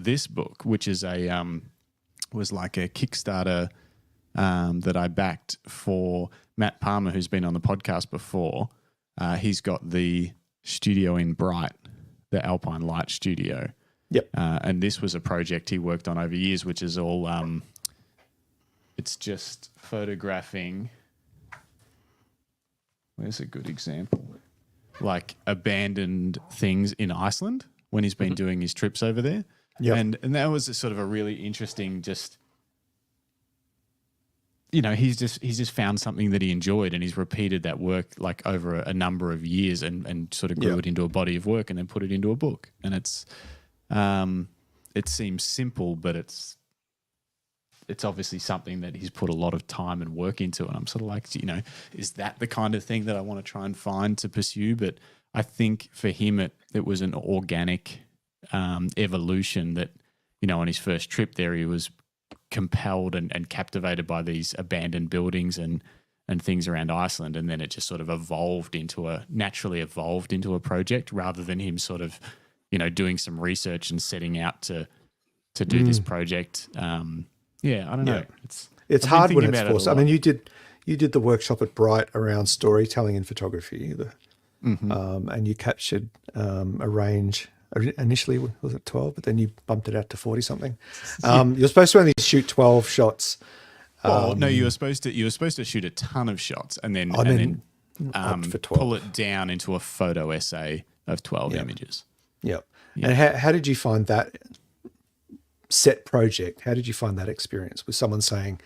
this book, which is was like a Kickstarter that I backed for Matt Palmer, who's been on the podcast before. He's got the studio in Bright, the Alpine Light Studio. Yep. And this was a project he worked on over years, which is all, it's just photographing. Where's a good example? Like abandoned things in Iceland when he's been doing his trips over there. Yep. And that was a sort of a really interesting, just, you know, he's just found something that he enjoyed, and he's repeated that work like over a number of years and sort of grew it into a body of work and then put it into a book. And it's, it seems simple, but it's obviously something that he's put a lot of time and work into. And I'm sort of like, you know, is that the kind of thing that I want to try and find to pursue? But I think for him, it was an organic evolution that, you know, on his first trip there, he was compelled and captivated by these abandoned buildings and things around Iceland. And then it just sort of naturally evolved into a project rather than him sort of, you know, doing some research and setting out to do this project. I don't know. It's hard when it's forced. I mean, you did the workshop at Bright around storytelling in photography, and you captured a range. Initially, was it 12? But then you bumped it out to 40 something. You're supposed to only shoot 12 shots. No, you were supposed to shoot a ton of shots and then pull it down into a photo essay of 12 images. Yep. And how did you find that set project? How did you find that experience with someone saying,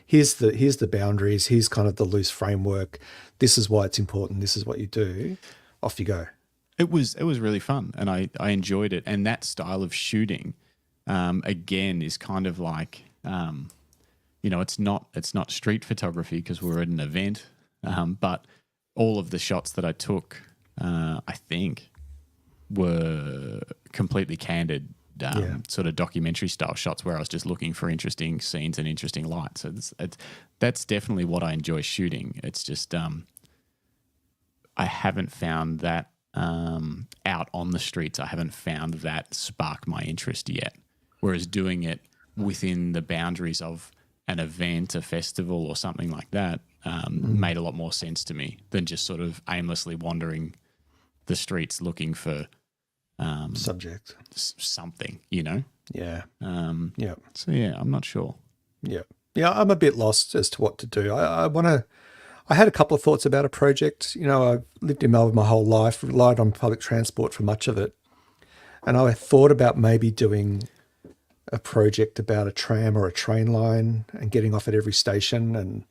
here's the boundaries, here's kind of the loose framework, this is why it's important, this is what you do, off you go? It was really fun, and I enjoyed it. And that style of shooting, again, is kind of like, you know, it's not street photography because we're at an event, but all of the shots that I took, I think, were completely candid, sort of documentary style shots where I was just looking for interesting scenes and interesting light. So that's definitely what I enjoy shooting. It's just I haven't found that out on the streets. I haven't found that spark my interest yet. Whereas doing it within the boundaries of an event, a festival or something like that made a lot more sense to me than just sort of aimlessly wandering the streets looking for subject, something, you know? Yeah. So I'm not sure. Yeah. I'm a bit lost as to what to do. I had a couple of thoughts about a project. You know, I've lived in Melbourne my whole life, relied on public transport for much of it. And I thought about maybe doing a project about a tram or a train line and getting off at every station. And,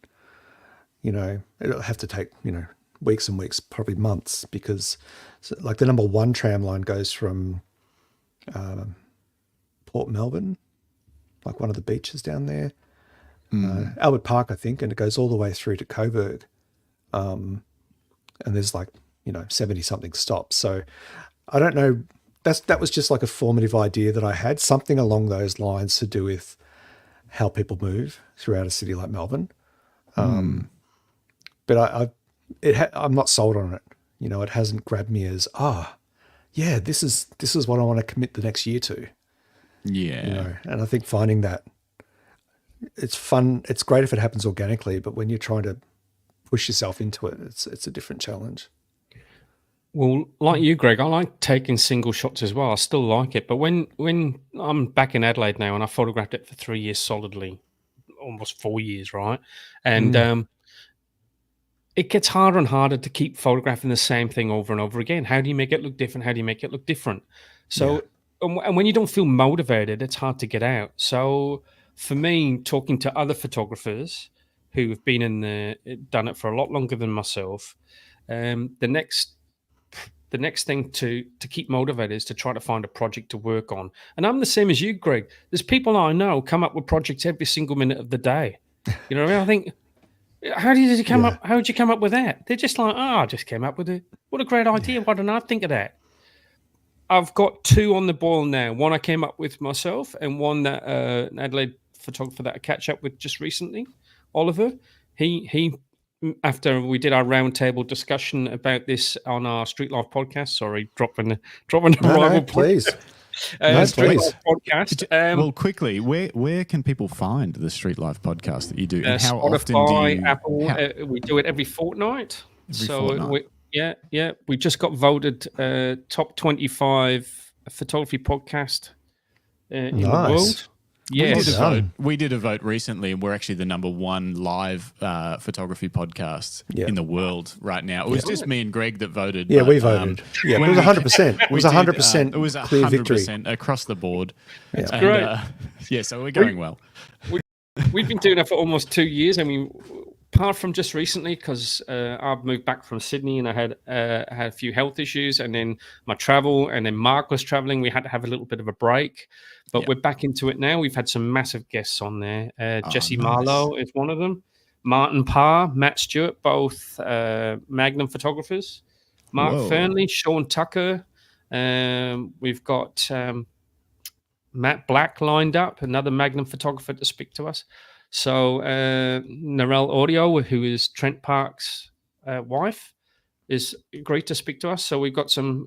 you know, it'll have to take, you know, weeks and weeks, probably months, because like the number 1 tram line goes from Port Melbourne, like one of the beaches down there, Albert Park, I think, and it goes all the way through to Coburg. And there's like, you know, 70 something stops. So I don't know that was just like a formative idea that I had, something along those lines to do with how people move throughout a city like Melbourne. But I'm not sold on it. You know, it hasn't grabbed me as, yeah, this is what I want to commit the next year to. Yeah. You know, and I think finding that it's fun. It's great if it happens organically, but when you're trying to push yourself into it, it's a different challenge. Well, like you, Greg, I like taking single shots as well. I still like it. But when I'm back in Adelaide now and I photographed it for 3 years solidly, almost 4 years, right? And it gets harder and harder to keep photographing the same thing over and over again. How do you make it look different? How do you make it look different? So, and when you don't feel motivated, it's hard to get out. So for me, talking to other photographers who have been done it for a lot longer than myself, the next thing to keep motivated is to try to find a project to work on. And I'm the same as you, Greg. There's people I know come up with projects every single minute of the day. You know what I mean? I think, how did you come up? How did you come up with that? They're just like, I just came up with it. What a great idea. Why didn't I think of that? I've got 2 on the boil now. One I came up with myself and one that an Adelaide photographer that I catch up with just recently, Oliver. He after we did our roundtable discussion about this on our Street Life podcast. Sorry, dropping a rival. Please. Street Life podcast. Well, quickly, where can people find the Street Life podcast that you do? And how Spotify, often do you? Apple. We do it every fortnight. We just got voted top 25 photography podcast in the world. Yeah, we did a vote recently, and we're actually the #1 live photography podcast in the world right now. It was just me and Greg that voted. Yeah, we voted. It was 100%. It was 100%. It was 100% across the board. That's great. So we're going well. We've been doing that for almost 2 years. I mean, apart from just recently, because I've moved back from Sydney and I had a few health issues, and then my travel, and then Mark was traveling. We had to have a little bit of a break, but we're back into it now. We've had some massive guests on there. Jesse Marlowe is one of them. Martin Parr, Matt Stewart, both Magnum photographers. Mark Fernley, Sean Tucker. We've got Matt Black lined up, another Magnum photographer to speak to us. So Narelle Audio, who is Trent Park's wife, is agreed to speak to us. So we've got some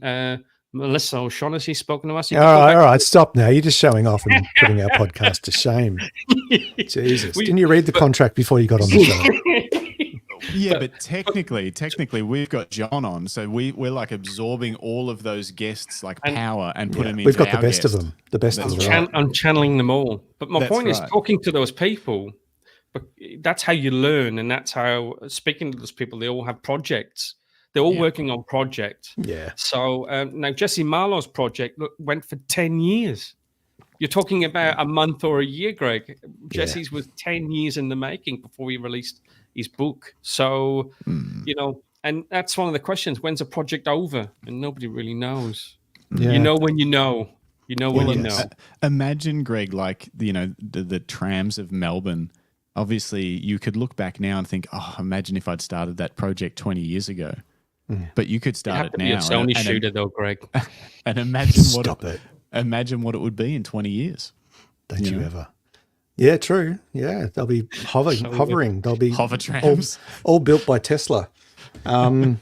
Melissa O'Shaughnessy spoken to us. All right, stop now. You're just showing off and putting our podcast to shame. Jesus. Didn't you read the contract before you got on the show? Yeah, but technically, we've got John on, so we're like absorbing all of those guests like power and put them in. We've got the best of them. The best of them. I'm channeling them all. But my point is talking to those people. But that's how you learn, and that's how speaking to those people. They all have projects. They're all working on projects. Yeah. So now Jesse Marlowe's project went for 10 years. You're talking about a month or a year, Greg. Jesse's was 10 years in the making before he released his book. So, you know, and that's one of the questions. When's a project over? And nobody really knows. Yeah. You know when you know. You know when you know. Imagine, Greg, like, you know, the trams of Melbourne. Obviously, you could look back now and think, oh, imagine if I'd started that project 20 years ago. But you could start it now. Be a Sony shooter, though, Greg. And imagine what it would be in 20 years. Don't you ever? Yeah, true. Yeah, they'll be hovering. They'll be hover trams, all built by Tesla. And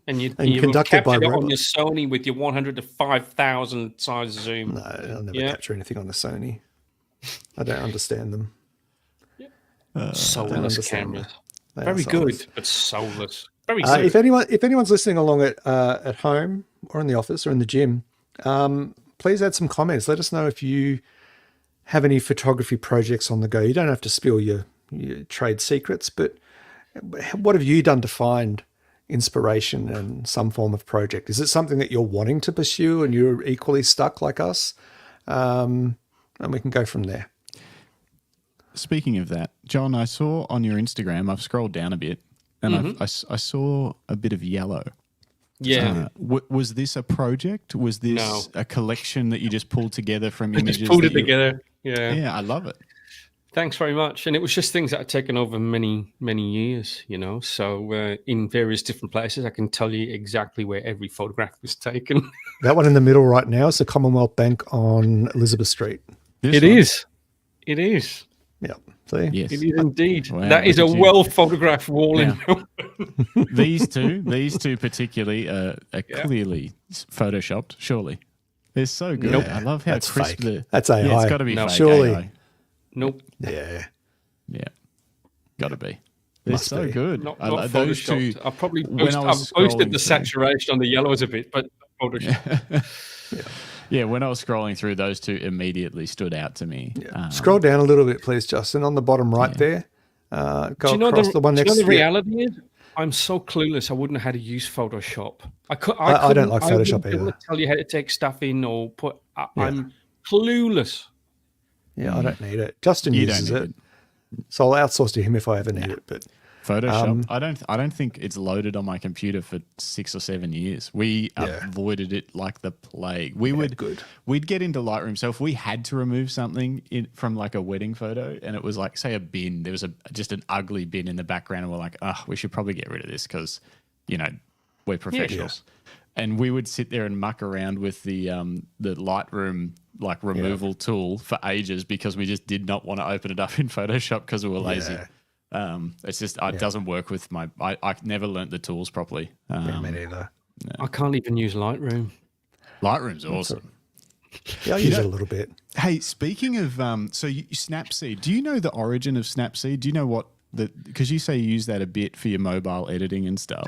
you conducted by robots. On your Sony with your 100 to 5,000 size zoom. No, I'll never capture anything on the Sony. I don't understand them. Soulless cameras. Very good, but soulless. Very if anyone's listening along at home or in the office or in the gym, please add some comments. Let us know if you have any photography projects on the go. You don't have to spill your trade secrets, but what have you done to find inspiration and some form of project? Is it something that you're wanting to pursue and you're equally stuck like us? And we can go from there. Speaking of that, John, I saw on your Instagram, I've scrolled down a bit, and I saw a bit of yellow. Yeah. Was this a project? Was this a collection that you just pulled together from images? Just pulled it together. Yeah. Yeah, I love it. Thanks very much. And it was just things that had taken over many, many years, you know. So in various different places, I can tell you exactly where every photograph was taken. That one in the middle right now is the Commonwealth Bank on Elizabeth Street. It is. It is. Yeah. See? Yes. It is indeed. Wow, that is a well-photographed wall in Melbourne. These two particularly are clearly photoshopped, surely. They're so good. Nope. I love how That's crisp fake. That's AI. Yeah, it's got to be fake. Surely. AI. Nope. Yeah. Yeah. Got to be. They're Must so be. good. Not those two. photoshopped. I've I've boosted the saturation on the yellows a bit, but photoshopped. Yeah, when I was scrolling through, those two immediately stood out to me. Yeah. Scroll down a little bit, please, Justin, on the bottom right there. Go across the one next to the reality is? I'm so clueless. I wouldn't know how to use Photoshop. I don't like Photoshop either. I wouldn't tell you how to take stuff in or put. I'm clueless. Yeah, I don't need it. Justin You uses don't it, need so I'll outsource to him if I ever need it. But Photoshop, I don't think it's loaded on my computer for 6 or 7 years. We avoided it like the plague. We'd get into Lightroom. So if we had to remove something from like a wedding photo, and it was like, say, a bin, there was just an ugly bin in the background, and we're like, we should probably get rid of this because, we're professionals. And we would sit there and muck around with the Lightroom like removal tool for ages because we just did not want to open it up in Photoshop because we were lazy. It's just it doesn't work with my. I never learnt the tools properly. me neither. I can't even use Lightroom. Lightroom's awesome. Yeah, I use it a little bit. Hey, speaking of Snapseed, do you know the origin of Snapseed? Do you know what because you say you use that a bit for your mobile editing and stuff?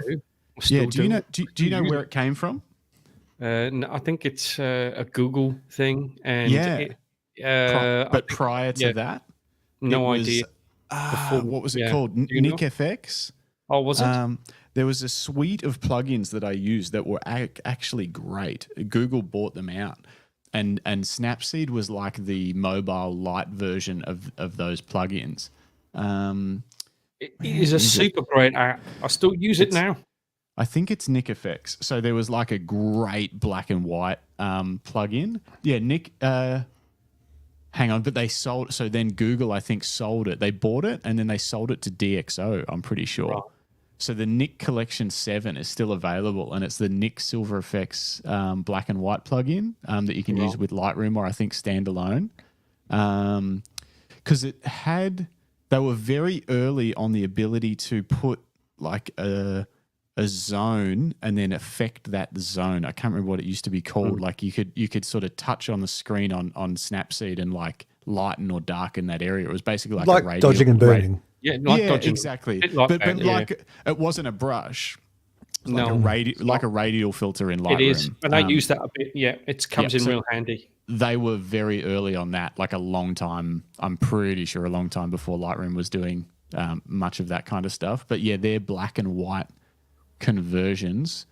Do you know where it came from? No, I think it's a Google thing, and but prior to that, no idea. What was it called? Nick FX. Oh, was it? There was a suite of plugins that I used that were actually great. Google bought them out, and Snapseed was like the mobile light version of those plugins. It is a super great app. I still use it now. I think it's Nick FX. So there was like a great black and white plugin. Yeah, Nick. Hang on, but they sold. So then Google, I think, sold it. They bought it and then they sold it to DxO. I'm pretty sure. Right. So the Nick Collection 7 is still available, and it's the Nick Silver Effects black and white plugin that you can use with Lightroom or I think standalone. Because they were very early on the ability to put like a zone and then affect that zone. I can't remember what it used to be called. Like you could sort of touch on the screen on Snapseed and like lighten or darken that area. It was basically like a radial, dodging and burning. Dodging. Exactly. But it wasn't a brush. It was like a radial filter in Lightroom. It is, and I use that a bit. Yeah, it comes in real handy. They were very early on that, like a long time. I'm pretty sure a long time before Lightroom was doing much of that kind of stuff. But yeah, they're black and white conversions.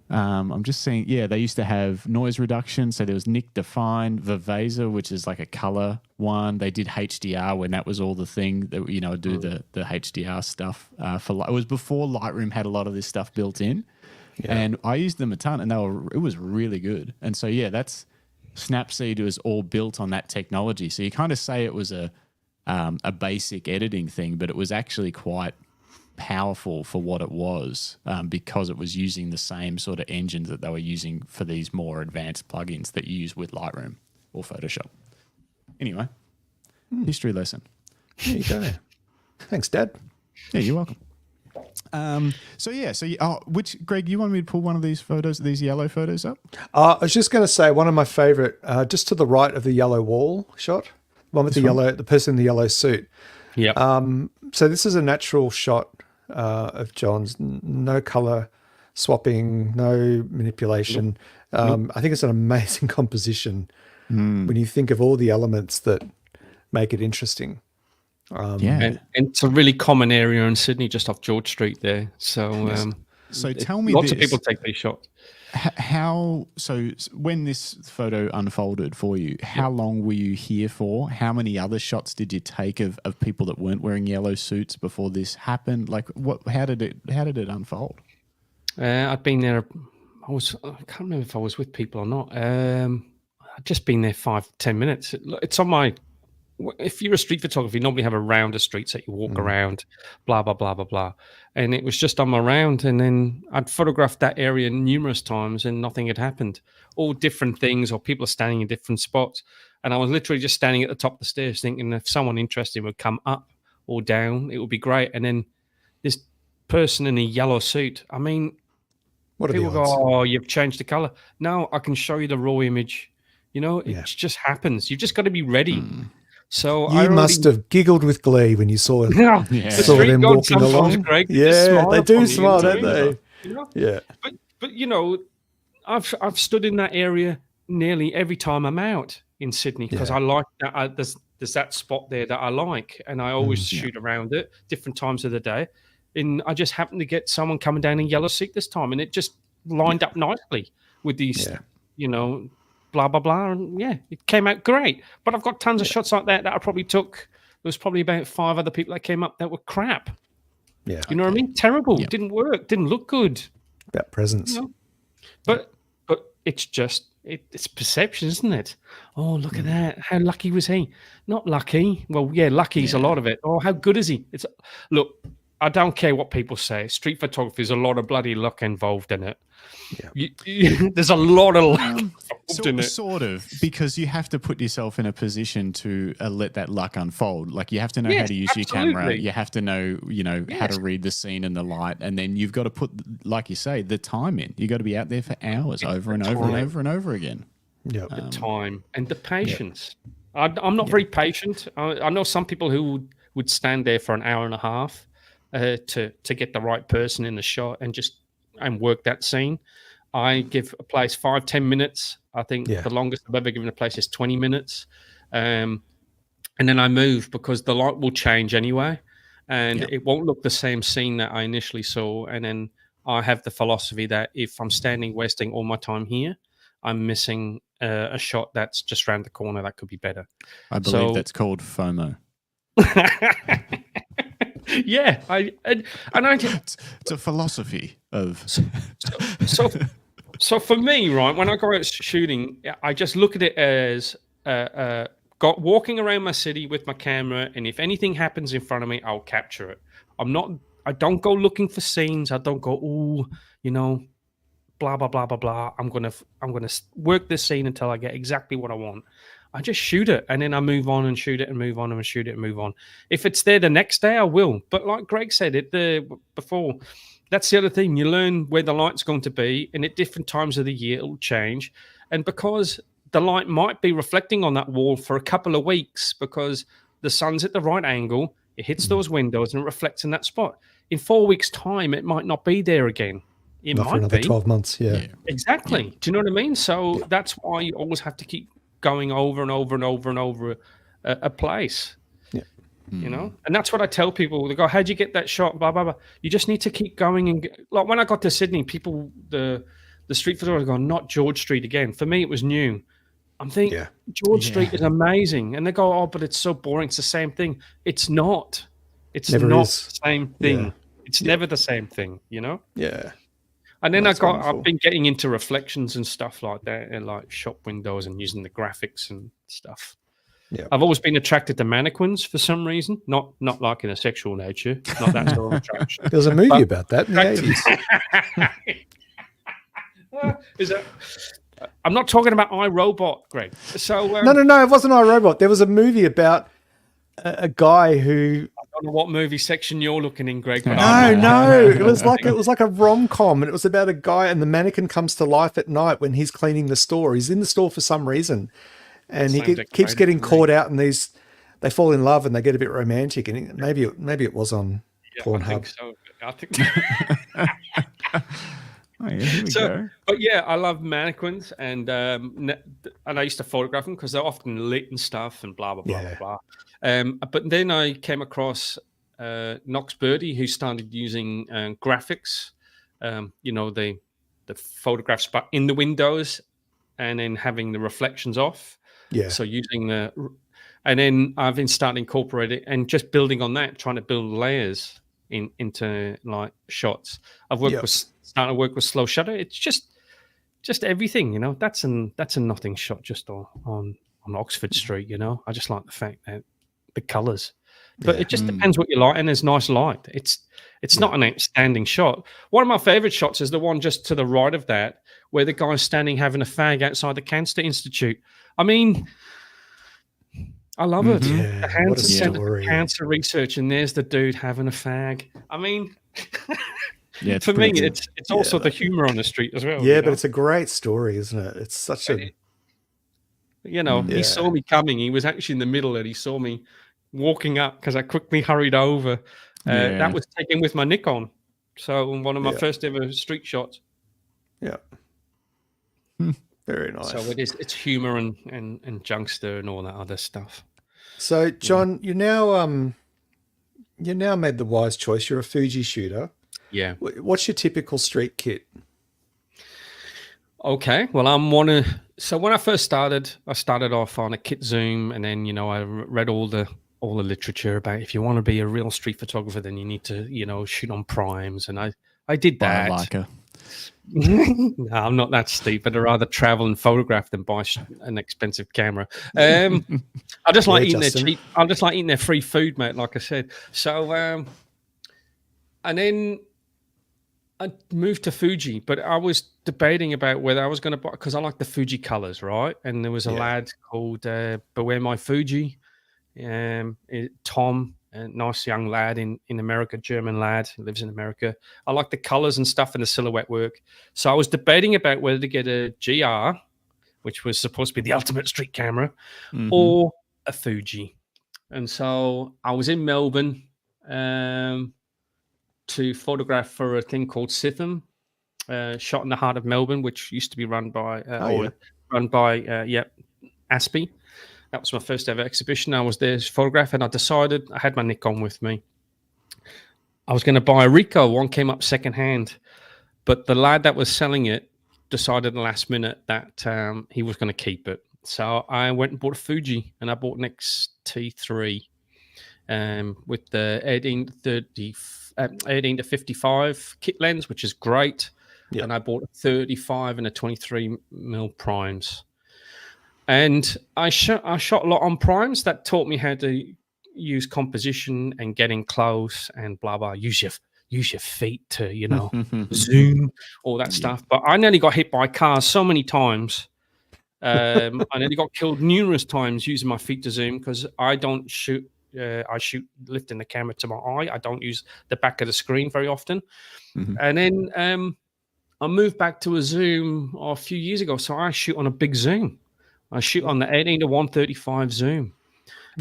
I'm just saying, they used to have noise reduction. So there was Nick Define, Viveza, which is like a color one. They did HDR when that was all the thing that, do the HDR stuff. It was before Lightroom had a lot of this stuff built in. Yeah. And I used them a ton and it was really good. And so, that's Snapseed was all built on that technology. So you kind of say it was a basic editing thing, but it was actually quite powerful for what it was because it was using the same sort of engines that they were using for these more advanced plugins that you use with Lightroom or Photoshop. Anyway, history lesson. There you go. Thanks, Dad. Yeah, you're welcome. Which, Greg, you want me to pull one of these photos, these yellow photos up? I was just going to say one of my favorite, just to the right of the yellow wall shot, one with the person in the yellow suit. Yeah. So this is a natural shot of John's, no color swapping, no manipulation. I think it's an amazing composition when you think of all the elements that make it interesting. And it's a really common area in Sydney, just off George Street there. So, so tell me, lots of people take these shots. So when this photo unfolded for you, how long were you here for? How many other shots did you take of people that weren't wearing yellow suits before this happened? Like how did it unfold? I'd been there. I can't remember if I was with people or not. I'd just been there 5-10 minutes. It's on my if you're a street photographer, you normally have a round of streets that you walk around, blah, blah, blah, blah, blah. And it was just on my round. And then I'd photographed that area numerous times and nothing had happened. All different things, or people are standing in different spots. And I was literally just standing at the top of the stairs thinking if someone interested would come up or down, it would be great. And then this person in a yellow suit, I mean, what people go, oh, you've changed the color. No, I can show you the raw image. You know, it just happens. You've just got to be ready. So you must have giggled with glee when you saw them walking along. Greg, they do smile, don't they? You know? Yeah. But you know, I've stood in that area nearly every time I'm out in Sydney because I like that. There's that spot there that I like, and I always shoot around it different times of the day. And I just happened to get someone coming down in yellow seat this time, and it just lined up nicely with these, you know, blah, blah, blah. And it came out great. But I've got tons of shots like that I probably took. There was probably about 5 other people that came up that were crap. Yeah. You know what I mean? Terrible. Yep. Didn't work. Didn't look good. About presence. You know? But it's just, it's perception, isn't it? Oh, look at that. How lucky was he? Not lucky. Well, lucky's a lot of it. Oh, how good is he? Look, I don't care what people say. Street photography is a lot of bloody luck involved in it. Yeah. There's a lot of luck involved in it. Sort of, because you have to put yourself in a position to let that luck unfold. Like you have to know how to use your camera. You have to know, how to read the scene and the light. And then you've got to put, like you say, the time in. You've got to be out there for hours over and over and over and over again. Yeah, the time and the patience. I'm not very patient. I know some people who would stand there for an hour and a half to get the right person in the shot and work that scene. I give a place 5-10 minutes. I think the longest I've ever given a place is 20 minutes. And then I move because the light will change anyway. And it won't look the same scene that I initially saw. And then I have the philosophy that if I'm wasting all my time here, I'm missing a shot that's just around the corner that could be better. I believe that's called FOMO. It's a philosophy of so for me, right, when I go out shooting, I just look at it as walking around my city with my camera, and if anything happens in front of me, I'll capture it. I don't go looking for scenes. I don't go, blah blah blah blah blah. I'm gonna work this scene until I get exactly what I want. I just shoot it, and then I move on and shoot it and move on and shoot it and move on. If it's there the next day, I will. But like Greg said before, that's the other thing. You learn where the light's going to be, and at different times of the year, it'll change. And because the light might be reflecting on that wall for a couple of weeks because the sun's at the right angle, it hits those windows and it reflects in that spot. In 4 weeks' time, it might not be there again. It not might for another be. 12 months, Exactly. Yeah. Do you know what I mean? So that's why you always have to keep going over and over and over and over a place. You know, and that's what I tell people. They go, how'd you get that shot? Blah, blah, blah. You just need to keep going. And like when I got to Sydney, people, the street photographers go, not George Street again. For me, it was new. I'm thinking, George Street is amazing. And they go, oh, but it's so boring. It's the same thing. It's not. It's never not the same thing. It's never the same thing, you know? Yeah. And then I've been getting into reflections and stuff like that, and like shop windows and using the graphics and stuff. Yeah. I've always been attracted to mannequins for some reason, not like in a sexual nature, not that sort of attraction. There's a movie about that in the 80s. Is that? I'm not talking about iRobot, Greg. So no, it wasn't iRobot. There was a movie about a guy who. I don't know what movie section you're looking in, Greg. But no, it was like a rom-com, and it was about a guy, and the mannequin comes to life at night when he's cleaning the store. He's in the store for some reason, and he keeps getting caught out in these. They fall in love and they get a bit romantic, and maybe it was on Pornhub. I think so. But I love mannequins, and I used to photograph them because they're often lit and stuff, and blah blah blah blah blah. But then I came across Knox Birdie, who started using graphics. The photographs but in the windows, and then having the reflections off. Yeah. So using and then I've been starting to incorporate it and just building on that, trying to build layers into like shots. I've starting to work with slow shutter. It's just everything, you know. That's a nothing shot just on on Oxford Street. You know, I just like the fact that the colours. But it just depends what you like, and there's nice light. It's not an outstanding shot. One of my favourite shots is the one just to the right of that, where the guy's standing having a fag outside the Cancer Institute. I mean, I love it. Yeah, The Hansen what a Centre for story. Cancer Research, and there's the dude having a fag. I mean, Yeah, for me, good. it's also the humour on the street as well. Yeah, you but know? it's a great story, isn't it? It's such a You know, he saw me coming. He was actually in the middle, and he saw me walking up because I quickly hurried over. That was taken with my Nikon. So one of my first ever street shots. yeah. Very nice. So it's humor and junkster and all that other stuff. So John, you now made the wise choice. You're a Fuji shooter. Yeah. What's your typical street kit? Okay. Well, so when I first started, I started off on a kit zoom, and then, you know, I read all the literature about if you want to be a real street photographer, then you need to, you know, shoot on primes. And I did that. Leica. No, I'm not that steep, but I'd rather travel and photograph than buy an expensive camera. I just like eating Justin. their cheap. I just like eating their free food, mate. Like I said. So, and then I moved to Fuji, but I was debating about whether I was going to buy, because I like the Fuji colors, right? And there was a lad called Beware My Fuji, Tom. A nice young lad in America, German lad who lives in America. I like the colors and stuff and the silhouette work. So I was debating about whether to get a GR, which was supposed to be the ultimate street camera, or a Fuji. And so I was in Melbourne to photograph for a thing called Sitham, shot in the heart of Melbourne, which used to be run by Aspie. That was my first ever exhibition. I was there to photograph, and I decided, I had my Nikon with me. I was going to buy a Ricoh. One came up secondhand, but the lad that was selling it decided at the last minute that he was going to keep it. So I went and bought a Fuji, and I bought an X-T3 with the 18 to 55 kit lens, which is great. Yep. And I bought a 35 and a 23mm primes. And I shot a lot on primes. That taught me how to use composition and getting close and blah blah. Use your feet to, you know, zoom, all that stuff. But I nearly got hit by cars so many times. I nearly got killed numerous times using my feet to zoom, because I don't shoot. I shoot lifting the camera to my eye. I don't use the back of the screen very often. And then I moved back to a zoom a few years ago. So I shoot on a big zoom. I shoot on the 18 to 135 zoom.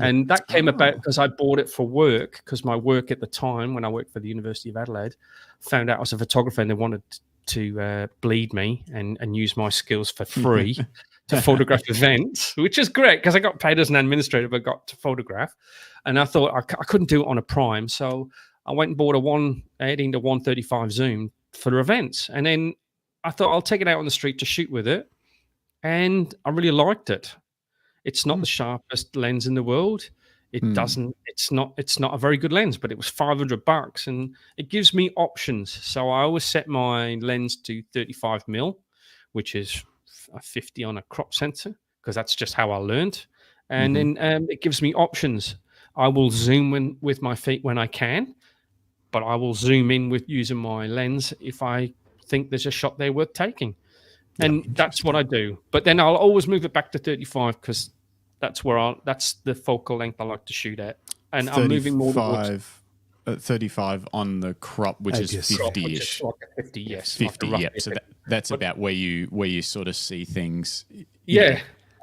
And that came about because I bought it for work, because my work at the time, when I worked for the University of Adelaide, found out I was a photographer, and they wanted to bleed me and use my skills for free to photograph events, which is great because I got paid as an administrator, but got to photograph. And I thought I couldn't do it on a prime. So I went and bought a 18 to 135 zoom for events. And then I thought I'll take it out on the street to shoot with it. And I really liked it. It's not the sharpest lens in the world. It's not a very good lens, but it was $500, and it gives me options. So I always set my lens to 35mm, which is a 50 on a crop sensor, because that's just how I learned. And then it gives me options. I will zoom with my feet when I can, but I will zoom in with using my lens if I think there's a shot there worth taking. And that's what I do. But then I'll always move it back to 35, because that's the focal length I like to shoot at. And I'm moving more towards 35 on the crop, which is 50-ish. Like a 50, yes. 50, like yeah. So that's about where you sort of see things. Yeah.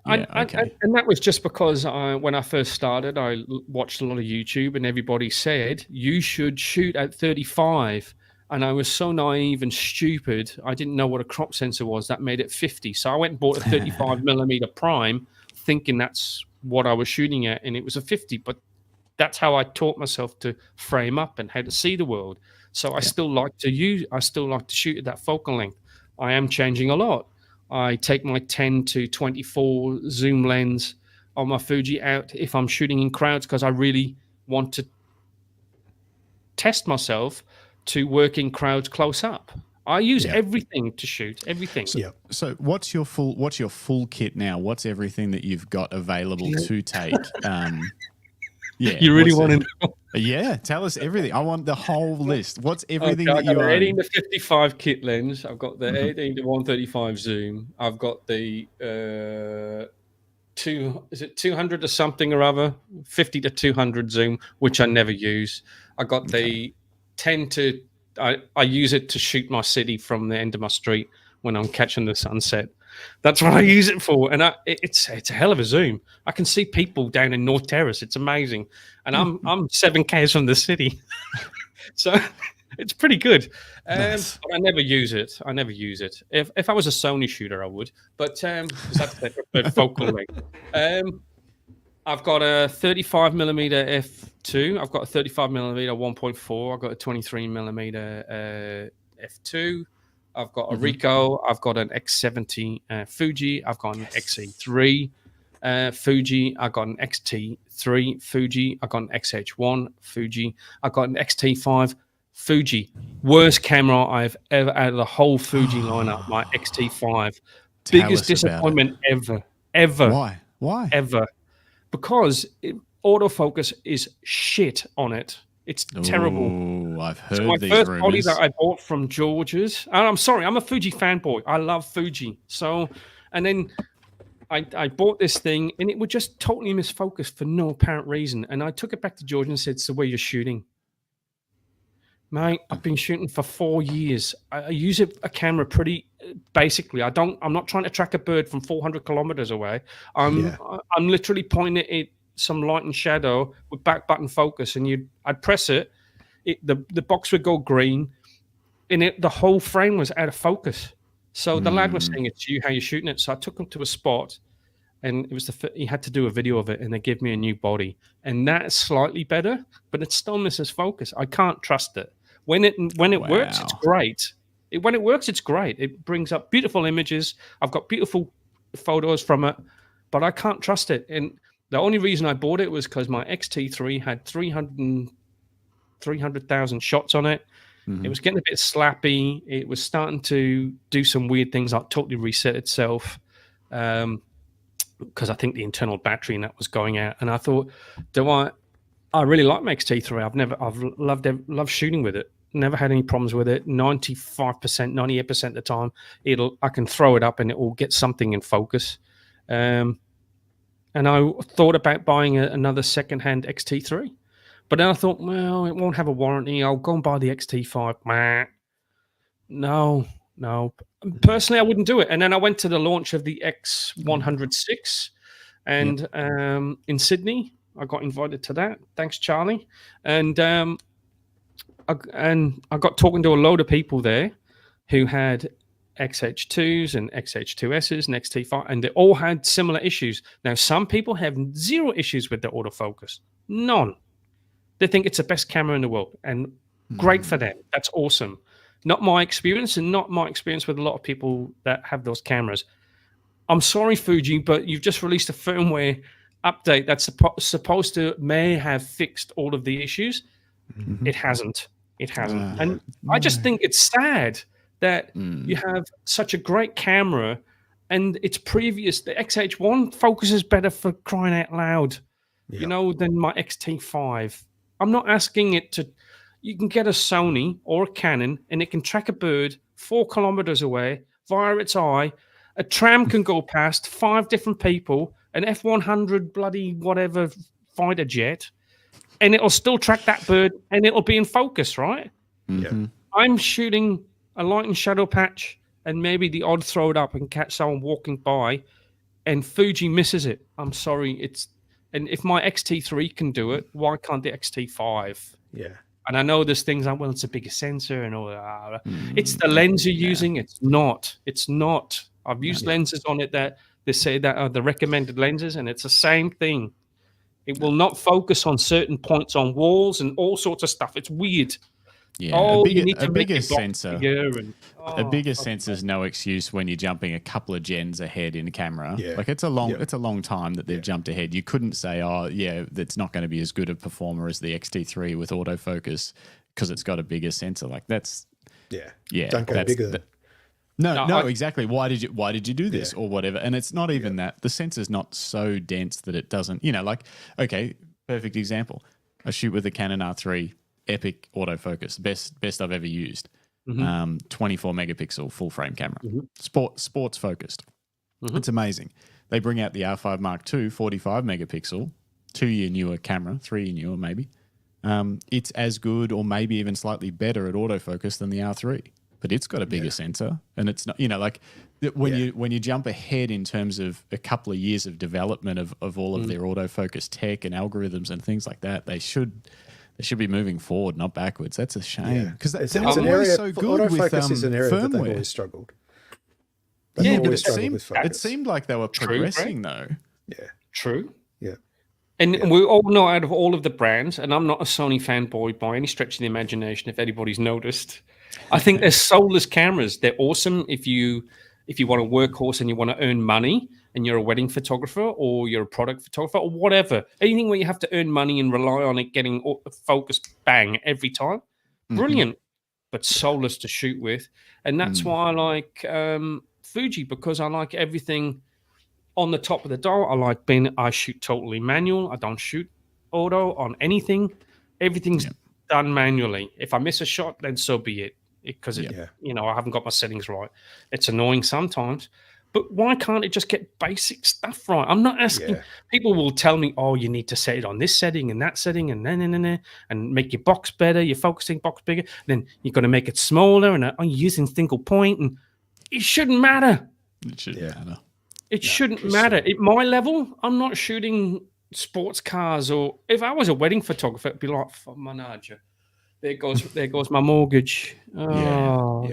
Okay. And that was just because when I first started, I watched a lot of YouTube, and everybody said, you should shoot at 35. And I was so naive and stupid, I didn't know what a crop sensor was. That made it 50. So I went and bought a 35mm prime, thinking that's what I was shooting at, and it was a 50. But that's how I taught myself to frame up and how to see the world. So I still like to shoot at that focal length. I am changing a lot. I take my 10 to 24 zoom lens on my Fuji out if I'm shooting in crowds, because I really want to test myself to work in crowds close up. I use everything to shoot, everything. So what's your full kit now? What's everything that you've got available to take? You really want to know? Yeah, tell us everything. I want the whole list. What's everything I've that got you the own? 18-55 kit lens. I've got the 18-135 zoom. I've got the 200 or something or other, 50-200 zoom, which I never use. I got the 10 to. I use it to shoot my city from the end of my street when I'm catching the sunset. That's what I use it for, and it's a hell of a zoom. I can see people down in North Terrace. It's amazing, and I'm 7 k's from the city, so it's pretty good. Nice. But I never use it. If I was a Sony shooter, I would, but that's their preferred focal length. I've got a 35mm f2. I've got a 35mm 1.4. I've got a 23mm f2. I've got a Ricoh. I've got an X70 Fuji. I've got an XE3 Fuji. I've got an XT3 Fuji. I've got an XH1 Fuji. I've got an XT5 Fuji. Worst camera I've ever out of the whole Fuji lineup. My XT5. Biggest disappointment ever. Why? Ever. Because autofocus is shit on it. It's terrible. Oh, I've heard my these first rumors. body that I bought from George's. And I'm sorry, I'm a Fuji fanboy. I love Fuji. So, and then I bought this thing, and it would just totally misfocus for no apparent reason. And I took it back to George and said, "It's the way you're shooting, mate. I've been shooting for 4 years. I use a camera pretty basically. I'm not trying to track a bird from 400 kilometers away. I'm literally pointing it at some light and shadow with back button focus, and I'd press it. The box would go green, and the whole frame was out of focus. So the lad was saying, "It's you, how you're shooting it." So I took him to a spot, and it was he had to do a video of it, and they gave me a new body, and that's slightly better, but it still misses focus. I can't trust it. When it works, it's great. When it works, it's great. It brings up beautiful images. I've got beautiful photos from it, but I can't trust it. And the only reason I bought it was because my XT3 had 300,000 shots on it. It was getting a bit slappy. It was starting to do some weird things, like totally reset itself, because I think the internal battery and that was going out. And I thought, I really like my XT3. I've loved shooting with it. Never had any problems with it. 95%, 98% of the time, I can throw it up and it will get something in focus. And I thought about buying another secondhand XT3, but then I thought, well, it won't have a warranty. I'll go and buy the XT5. No. Personally, I wouldn't do it. And then I went to the launch of the X106, and in Sydney. I got invited to that. Thanks, Charlie. And I got talking to a load of people there who had XH2s and XH2Ss and XT5, and they all had similar issues. Now, some people have zero issues with the autofocus. None. They think it's the best camera in the world, and great for them. That's awesome. Not my experience, and not my experience with a lot of people that have those cameras. I'm sorry, Fuji, but you've just released a firmware update that's supposed to may have fixed all of the issues. It hasn't. And I just think it's sad that you have such a great camera, and it's previous. The XH1 focuses better, for crying out loud, than my XT5. I'm not asking it to. You can get a Sony or a Canon, and it can track a bird 4 kilometers away via its eye. A tram can go past 5 different people, an F-100 bloody whatever fighter jet, and it'll still track that bird, and it'll be in focus, right? I'm shooting a light and shadow patch, and maybe the odd throw it up and catch someone walking by, and Fuji misses it. I'm sorry. And if my XT3 can do it, why can't the XT5? Yeah. And I know there's things like, well, it's a bigger sensor and all that. It's the lens you're using. It's not. I've used lenses on it that they say that are the recommended lenses, and it's the same thing. It will not focus on certain points on walls and all sorts of stuff. It's weird. Yeah, a bigger sensor. A bigger sensor is no excuse when you're jumping a couple of gens ahead in camera. Yeah. Like it's a long time that they've jumped ahead. You couldn't say, that's not going to be as good a performer as the XT3 with autofocus because it's got a bigger sensor. Like Yeah, Don't go bigger. No, exactly. Why did you do this or whatever? And it's not even that. The sensor's not so dense that it doesn't, like, okay, perfect example. I shoot with a Canon R3 epic autofocus, best I've ever used. 24 megapixel full frame camera. Sports focused. It's amazing. They bring out the R5 Mark II 45 megapixel, 2-year newer camera, 3-year newer maybe. It's as good or maybe even slightly better at autofocus than the R3. But it's got a bigger sensor, and it's not, when you jump ahead in terms of a couple of years of development of all of their autofocus tech and algorithms and things like that, they should be moving forward, not backwards. That's a shame because it's an area. So good autofocus with, is an area that they've always struggled. But it seemed like they were progressing though. Yeah, true. Yeah. And we all know out of all of the brands, and I'm not a Sony fanboy by any stretch of the imagination, if anybody's noticed. I think they're soulless cameras. They're awesome if you want a workhorse and you want to earn money and you're a wedding photographer or you're a product photographer or whatever. Anything where you have to earn money and rely on it getting focused bang every time. Brilliant, but soulless to shoot with. And that's why I like Fuji, because I like everything on the top of the dial. I shoot totally manual. I don't shoot auto on anything. Everything's done manually. If I miss a shot, then so be it. Because I haven't got my settings right. It's annoying sometimes. But why can't it just get basic stuff right? I'm not asking. People will tell me, oh, you need to set it on this setting and that setting and and make your box better, your focusing box bigger. Then you've got to make it smaller and I'm using single point, and it shouldn't matter. It shouldn't matter. It shouldn't matter. At my level, I'm not shooting sports cars, or if I was a wedding photographer, it'd be like, fuck my naja. There goes my mortgage. Because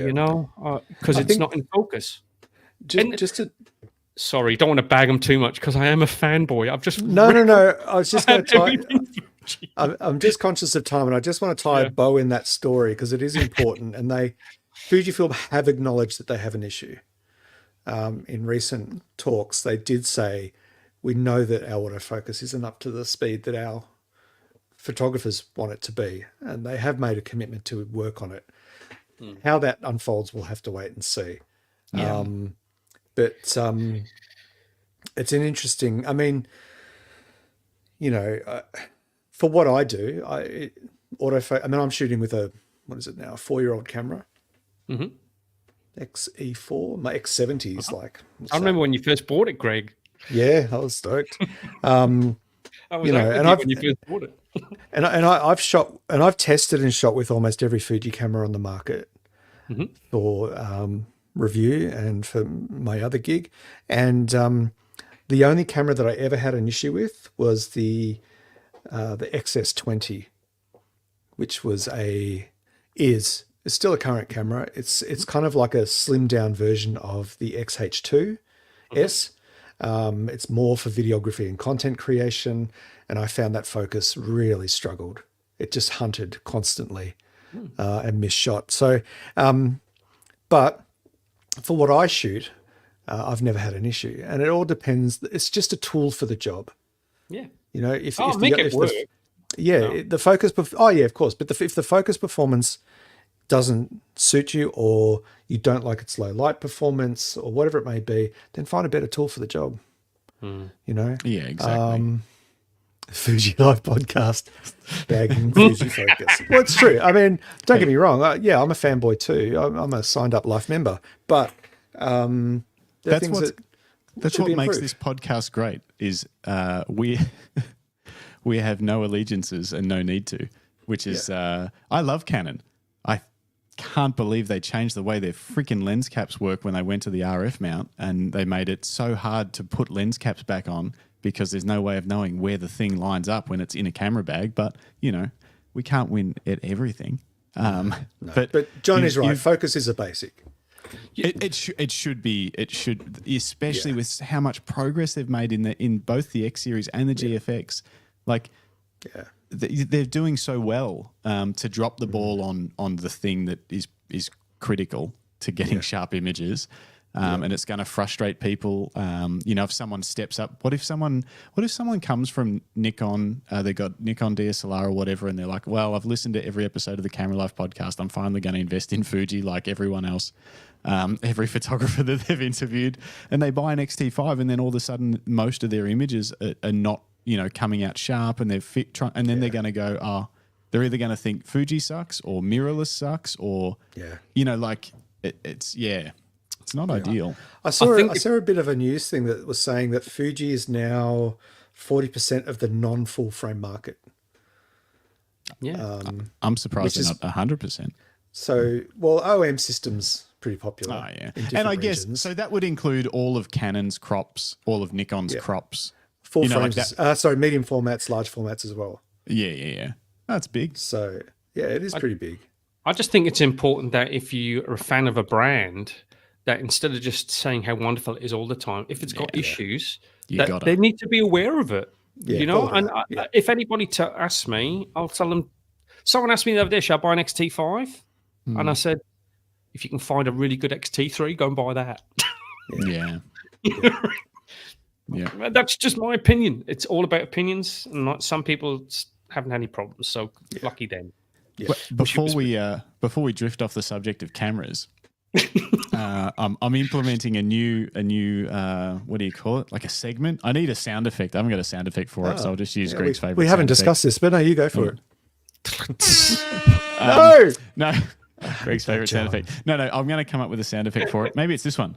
it's not in focus. Sorry, don't want to bag them too much because I am a fanboy. I've just no. I was just going to tie. I'm just conscious of time, and I just want to tie a bow in that story because it is important. And Fujifilm have acknowledged that they have an issue. In recent talks, they did say, we know that our autofocus isn't up to the speed that our photographers want it to be, and they have made a commitment to work on it. How that unfolds, we'll have to wait and see. But it's an interesting, for what I do, I'm shooting with a 4-year-old camera. XE4, my X70 is I remember when you first bought it, Greg. Yeah, I was stoked. When you first bought it. and I've shot and I've tested and shot with almost every Fuji camera on the market for review and for my other gig. And the only camera that I ever had an issue with was the XS20, which is still a current camera. It's kind of like a slimmed down version of the XH2S. It's more for videography and content creation, and I found that focus really struggled. It just hunted constantly and misshot. So, but for what I shoot, I've never had an issue, and it all depends. It's just a tool for the job. Yeah, if the focus. Of course. But if the focus performance doesn't suit you, or you don't like its low light performance, or whatever it may be, then find a better tool for the job. Yeah, exactly. Fuji Live podcast, bagging Fuji Focus. Well, it's true. Don't get me wrong. I'm a fanboy too. I'm a signed up life member, but that's what makes this podcast great. Is we have no allegiances and no need to, which is I love Canon. I can't believe they changed the way their freaking lens caps work when they went to the RF mount, and they made it so hard to put lens caps back on because there's no way of knowing where the thing lines up when it's in a camera bag. But, we can't win at everything. No. But John is right. Focus is a basic. It should be, especially with how much progress they've made in both the X series and the GFX. They're doing so well to drop the ball on the thing that is critical to getting sharp images. And it's going to frustrate people. If someone steps up, what if someone comes from Nikon, they got Nikon DSLR or whatever, and they're like, well, I've listened to every episode of the Camera Life podcast. I'm finally going to invest in Fuji like everyone else, every photographer that they've interviewed, and they buy an X-T5, and then all of a sudden most of their images are not, coming out sharp, and and then they're going to go, they're either going to think Fuji sucks or mirrorless sucks, or it's not ideal. I saw a bit of a news thing that was saying that Fuji is now 40% of the non-full frame market. Yeah, I'm surprised they're not 100%. So, OM systems pretty popular. Oh yeah, and I guess so that would include all of Canon's crops, all of Nikon's crops, full frames. Medium formats, large formats as well. Yeah. That's big. So it is pretty big. I just think it's important that if you are a fan of a brand, that instead of just saying how wonderful it is all the time, if it's got issues, they need to be aware of it. If anybody asks me, I'll tell them. Someone asked me the other day, should I buy an XT5? And I said, if you can find a really good XT3, go and buy that. Yeah. That's just my opinion. It's all about opinions, and some people haven't had any problems, so lucky them. Yeah. Before we drift off the subject of cameras, I'm implementing a new what do you call it? Like a segment. I need a sound effect. I haven't got a sound effect for it, so I'll just use Greg's favorite. We haven't discussed this, but no, you go for it. No. Greg's favorite sound effect. No, I'm going to come up with a sound effect for it. Maybe it's this one.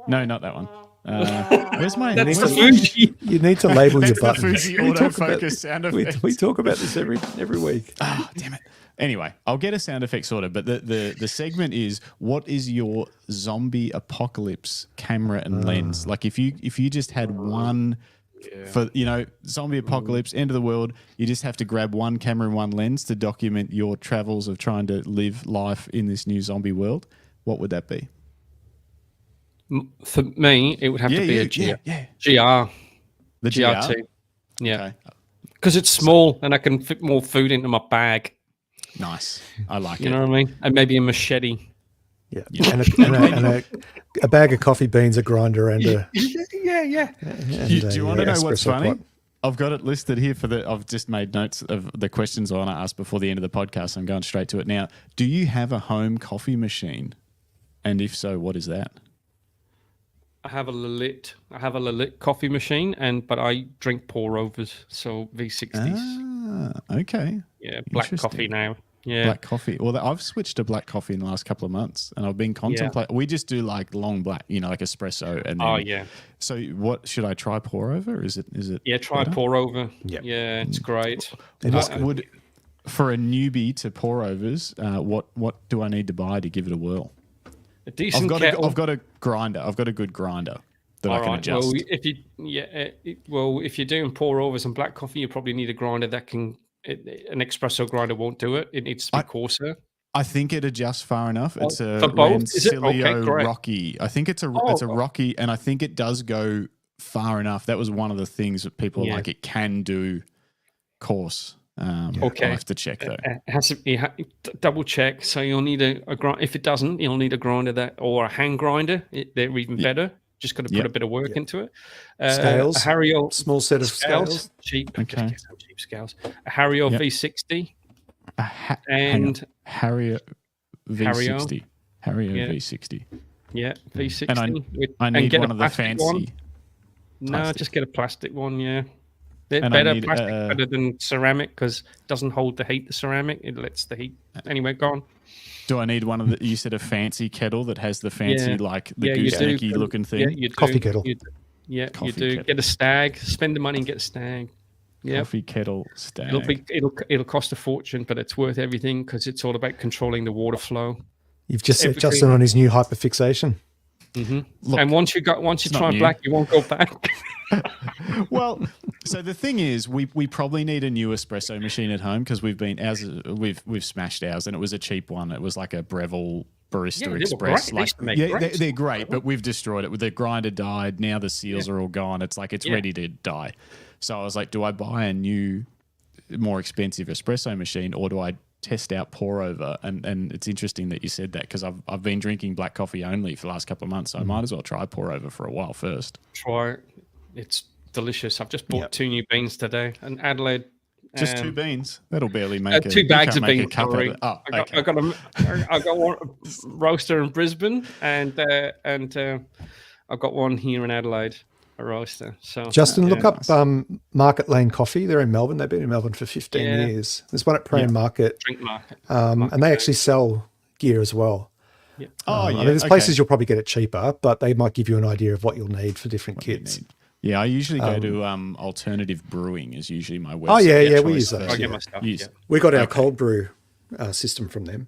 No, not that one. Where's my? That's the Fuji. You need to label your buttons. The Fuji autofocus sound effect. We talk about this every week. Oh, damn it. Anyway, I'll get a sound effect sorted, but the segment is, what is your zombie apocalypse camera and lens? Like if you just had one for zombie apocalypse, end of the world, you just have to grab one camera and one lens to document your travels of trying to live life in this new zombie world. What would that be? For me, it would have to be a GR. The GR2. Yeah. Because it's small and I can fit more food into my bag. Nice. I like it. You know what I mean? And maybe a machete. Yeah. And a bag of coffee beans, a grinder, and a... Yeah. Do you want to know what's funny? Pot. I've got it listed here I've just made notes of the questions I want to ask before the end of the podcast. I'm going straight to it now. Do you have a home coffee machine? And if so, what is that? I have a Lilith coffee machine, but I drink pour overs, so V60s. Okay. Yeah, black coffee now. Yeah, black coffee. Well, I've switched to black coffee in the last couple of months, and I've been contemplating. We just do like long black, like espresso, and then, So, what should I try? Pour over? Is it? Yeah, try better? pour over. Yep. Yeah, it's great. Would for a newbie to pour overs, what do I need to buy to give it a whirl? A decent kettle. I've got a grinder. I've got a good grinder that I can adjust. Well, if you're doing pour overs and black coffee, you probably need a grinder that can. An espresso grinder won't do it. It needs to be coarser. I think it adjusts far enough. It's a for both? Rancilio Rocky. I think it's a Rocky, and I think it does go far enough. That was one of the things that people are like, it can do coarse. I'll have to check though. Double check. So you'll need a grind. If it doesn't, you'll need a grinder or a hand grinder. They're even better. Just got to put a bit of work into it. Scales. A Hario, small set of scales. Cheap. Okay. Just get some cheap scales. A Hario V60. And Hario V60. Hario V60. Yeah, V60. And I need one of the fancy. One. No, just get a plastic one. Yeah. Plastic better than ceramic because it doesn't hold the heat. The ceramic, it lets the heat. Anyway, go on. Do I need one of you said a fancy kettle that has the fancy goosenecky looking thing? Yeah, you do. Coffee kettle. You do. Get a stag. Spend the money and get a stag. Yeah. Coffee kettle stag. It'll cost a fortune, but it's worth everything because it's all about controlling the water flow. You've just set Justin on his new hyperfixation. Mm-hmm. Look, and once you try black, you won't go back. Well, so the thing is, we probably need a new espresso machine at home because we've smashed ours, and it was a cheap one. It was like a Breville Barista Express. They're great, but we've destroyed it. The grinder died. Now the seals are all gone. It's like it's ready to die. So I was like, do I buy a new, more expensive espresso machine, or do I test out pour over, and it's interesting that you said that because I've been drinking black coffee only for the last couple of months, so I might as well try pour over for a while first. Try it. It's delicious. I've just bought 2 new beans today, and Adelaide. Just 2 beans. That'll barely make 2 bags of beans. Okay. I got one roaster in Brisbane, and I've got one here in Adelaide, a roaster. So Justin, look up Market Lane Coffee. They're in Melbourne. They've been in Melbourne for 15 years. There's one at Prahran Market. Drink Market. And they actually sell gear as well. Yeah. I mean, there's places you'll probably get it cheaper, but they might give you an idea of what you'll need for different kits. Yeah, I usually go to Alternative Brewing is usually my website. Oh, yeah, we use those. I get my stuff. We got our cold brew system from them.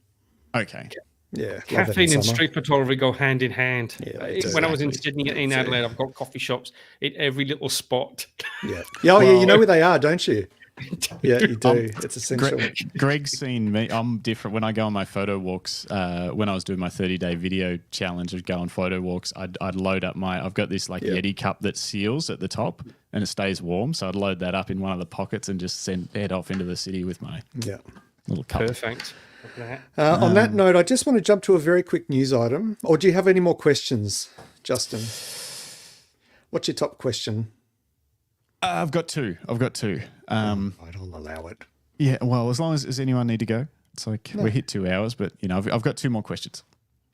Okay. Yeah. Caffeine and street photography go hand in hand. Yeah, when I was in Sydney, in Adelaide, I've got coffee shops in every little spot. Yeah. Yeah, you know where they are, don't you? Yeah, you do. It's essential. Greg's seen me. I'm different. When I go on my photo walks, when I was doing my 30-day video challenge, I'd go on photo walks. I'd load up I've got this Yeti cup that seals at the top and it stays warm. So I'd load that up in one of the pockets and just head off into the city with my little cup. Perfect. On that note, I just want to jump to a very quick news item. Or do you have any more questions, Justin? What's your top question? I've got 2. I don't allow it. Yeah, well, as long as does anyone need to go? It's like we hit 2 hours, but I've got 2 more questions.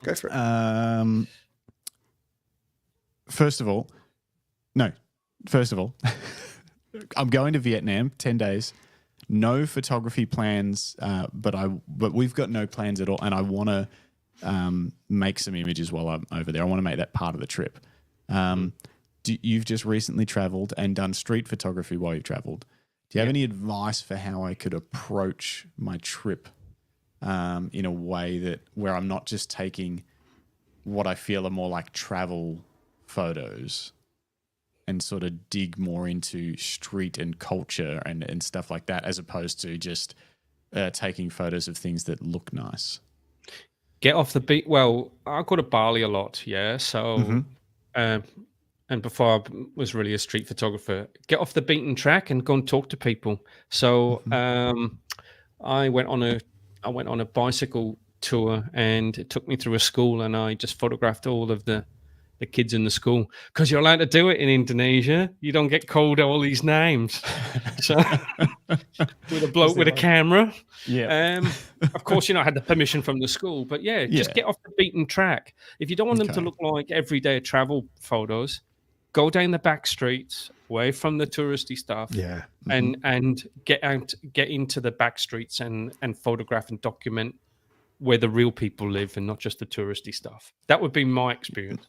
Go for it. First of all, I'm going to Vietnam 10 days. No photography plans, but we've got no plans at all, and I want to make some images while I'm over there. I want to make that part of the trip. You've just recently traveled and done street photography while you've traveled. Do you have any advice for how I could approach my trip in a way where I'm not just taking what I feel are more like travel photos and sort of dig more into street and culture and stuff like that, as opposed to just taking photos of things that look nice? Get off the beat. Well, I go to Bali a lot, so and before I was really a street photographer, get off the beaten track and go and talk to people. So I went on a bicycle tour, and it took me through a school, and I just photographed all of the kids in the school, because you're allowed to do it in Indonesia. You don't get called all these names. So with a bloke with a camera. Yeah. Of course, I had the permission from the school, but just get off the beaten track. If you don't want them to look like everyday travel photos, go down the back streets, away from the touristy stuff, and get into the back streets and photograph and document where the real people live and not just the touristy stuff. That would be my experience.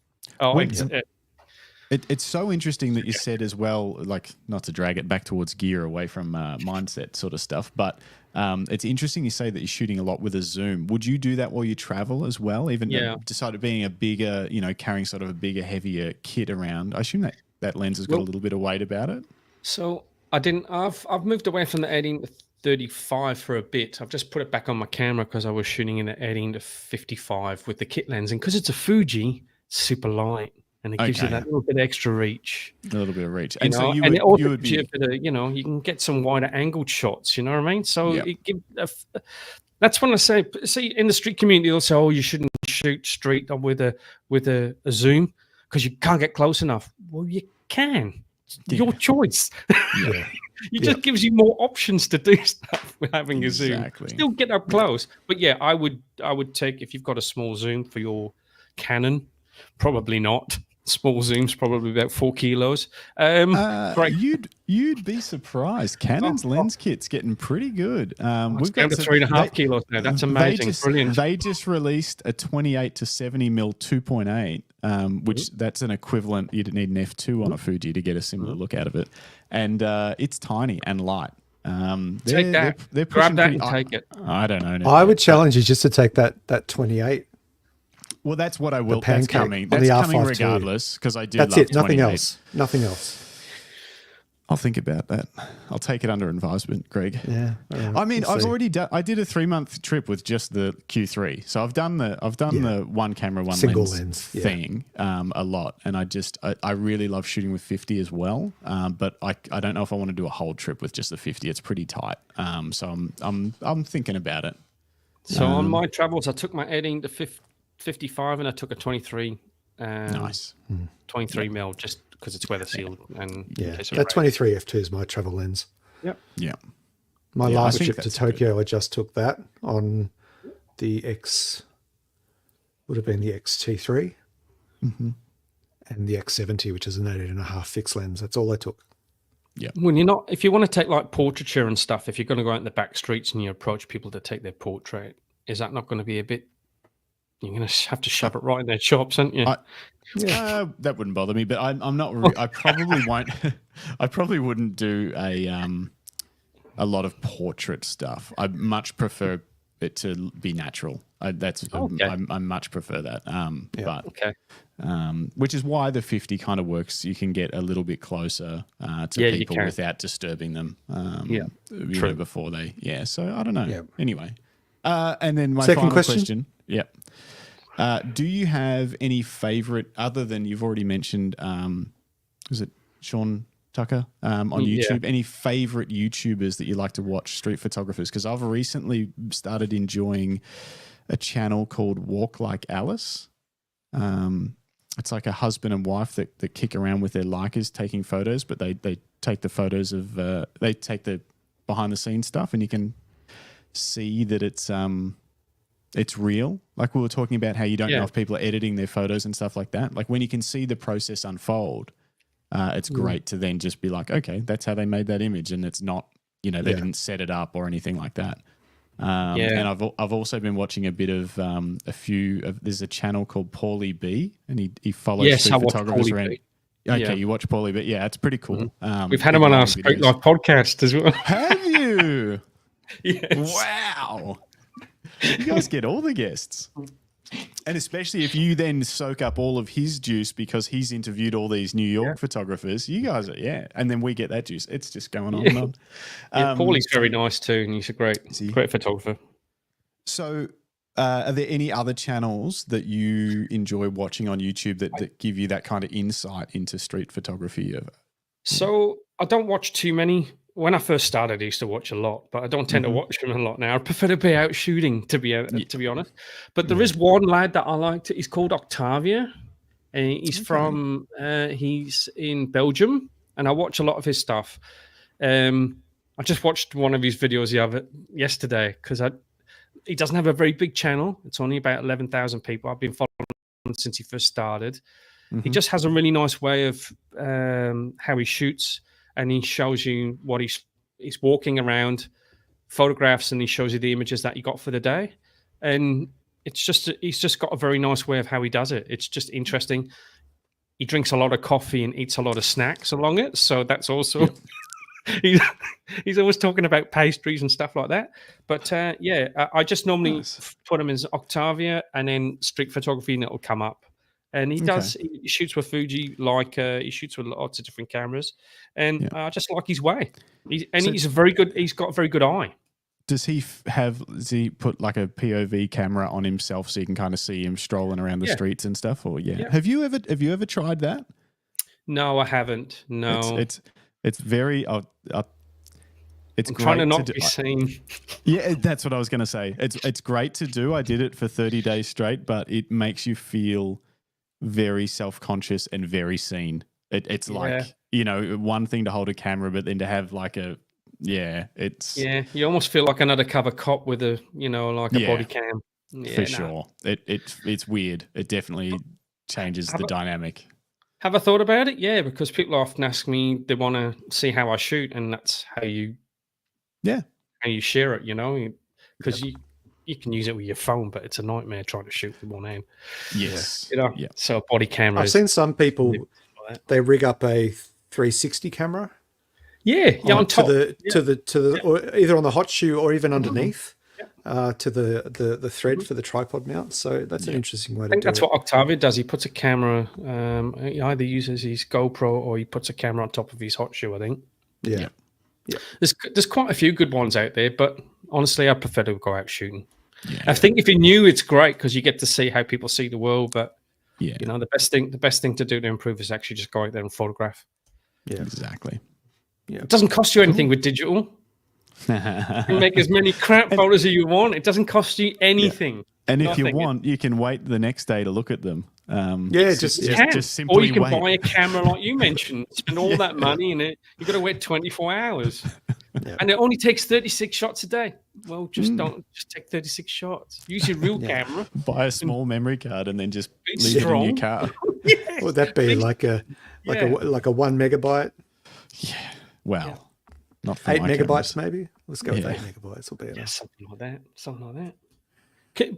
It's so interesting that you said as well, like, not to drag it back towards gear away from mindset sort of stuff, but it's interesting you say that you're shooting a lot with a zoom. Would you do that while you travel as well? Even decided being a bigger, carrying sort of a bigger, heavier kit around. I assume that lens has got a little bit of weight about it. So I didn't. I've moved away from the 18-35 for a bit. I've just put it back on my camera because I was shooting in the 18-55 with the kit lens, and because it's a Fuji, it's super light. And it gives you that little bit extra reach. A little bit of reach. And so it also gives you a bit of, you can get some wider angled shots, you know what I mean? So that's when I say, see, in the street community, they'll say, oh, you shouldn't shoot street with a zoom because you can't get close enough. Well, you can. Your choice. It just gives you more options to do stuff with having a zoom. Still get up close. But I would take, if you've got a small zoom for your Canon, probably not. Small zoom's probably about 4 kilos. You'd be surprised. Canon's lens kit's getting pretty good. We've got 3.5 kilos now. That's amazing. Brilliant. They just released a 28 to 70 mil 2.8, which that's an equivalent. You'd need an f2 on a Fuji to get a similar look out of it, and it's tiny and light. Take that. They're grab that and take it. I don't know. I would challenge you just to take that 28. Well, that's what I will. That's coming. That's coming regardless, because I do. That's love it. Nothing 28. else. Nothing else. I'll think about that. I'll take it under advisement, Greg. Yeah. I mean, I've already done. I did a 3-month trip with just the Q3, so I've done the one camera, one single lens thing a lot, and I really love shooting with 50 as well. But I don't know if I want to do a whole trip with just the 50. It's pretty tight. So I'm thinking about it. So on my travels, I took my editing to 55, and I took a 23. Nice. 23 mil just because it's weather sealed and that 23 f2 is my travel lens. Yeah. My last trip to Tokyo, I just took that on the would have been the XT3 and the X70, which is an 18.5 fixed lens. That's all I took. Yeah. If you want to take like portraiture and stuff, if you're going to go out in the back streets and you approach people to take their portrait, is that not going to be a bit? You're going to have to shove it right in their chops, aren't you? That wouldn't bother me, but I'm not. I probably won't. I probably wouldn't do a lot of portrait stuff. I much prefer it to be natural. I much prefer that. Which is why the 50 kind of works. You can get a little bit closer to people without disturbing them. Before they. Yeah. So I don't know. Yeah. Anyway, and then my second final question. Yeah. Do you have any favorite, other than you've already mentioned, is it Sean Tucker on YouTube? Any favorite YouTubers that you like to watch, street photographers? Because I've recently started enjoying a channel called Walk Like Alice. It's like a husband and wife that kick around with their Leicas taking photos, but they take the photos of, they take the behind the scenes stuff, and you can see that it's real. Like we were talking about how you don't know if people are editing their photos and stuff like that. Like when you can see the process unfold, it's great to then just be like, okay, that's how they made that image, and it's not, they didn't set it up or anything like that. And I've also been watching a bit of there's a channel called Paulie B, and he follows street photographers around. Okay, you watch Paulie B. Yeah, it's pretty cool. We've had him on our Street Life podcast as well. Have you? Yes. Wow. You guys get all the guests. And especially if you then soak up all of his juice because he's interviewed all these New York photographers, you guys are, and then we get that juice. It's just going on and on. Paulie's very nice too, and he's a great photographer. So are there any other channels that you enjoy watching on YouTube that give you that kind of insight into street photography? So I don't watch too many. When I first started, I used to watch a lot, but I don't tend to watch them a lot now. I prefer to be out shooting, to be honest. But there is one lad that I liked. He's called Octavia, and he's from he's in Belgium, and I watch a lot of his stuff. I just watched one of his videos yesterday because he doesn't have a very big channel. It's only about 11,000 people. I've been following him since he first started. He just has a really nice way of how he shoots. And he shows you what he's walking around, photographs, and he shows you the images that he got for the day. And he's just got a very nice way of how he does it. It's just interesting. He drinks a lot of coffee and eats a lot of snacks along it. So that's also, he's always talking about pastries and stuff like that. But I just normally put him as Octavia and then street photography, and it'll come up. And he he shoots with Fuji, he shoots with lots of different cameras. And I just like his way. He's got a very good eye. Does he put like a POV camera on himself so you can kind of see him strolling around the streets and stuff? Or have you ever tried that? No, I haven't. No. It's very it's I'm great trying to not do. be seen. Yeah, that's what I was going to say. It's great to do. I did it for 30 days straight, but it makes you feel very self-conscious and very seen. It's like, one thing to hold a camera, but then to have like you almost feel like an undercover cop with a body cam. Sure. It's weird. It definitely changes the dynamic. Have I thought about it? Yeah, because people often ask me, they want to see how I shoot, and that's how you share it, because you can use it with your phone, but it's a nightmare trying to shoot with one hand. Yes. So a body camera. I've seen some people, they rig up a 360 camera. On top. To the or either on the hot shoe or even underneath to the thread for the tripod mount. So that's an interesting way to do it. That's what Octavia does. He puts a camera, he either uses his GoPro or he puts a camera on top of his hot shoe, I think. Yeah. There's quite a few good ones out there, but honestly, I prefer to go out shooting. Yeah. I think if you're new, it's great because you get to see how people see the world. But Yeah. you know, the best thing to do to improve is actually just go out there and photograph. Yeah. Exactly. Yeah. It doesn't cost you anything with digital. You can make as many crap photos as you want. It doesn't cost you anything. And if you want, you can wait the next day to look at them. Just simply or you can wait. buy a camera like you mentioned, spend all that money in it. You've got to wait 24 hours. And it only takes 36 shots a day. Well, just take 36 shots. Use your real camera. Buy a small memory card and then just leave it in your car. Would that be like a 1 megabyte? Yeah. Well, not for 8 my megabytes, cameras. maybe. Let's go with 8 megabytes. Will be enough. Yeah, something like that. Something like that.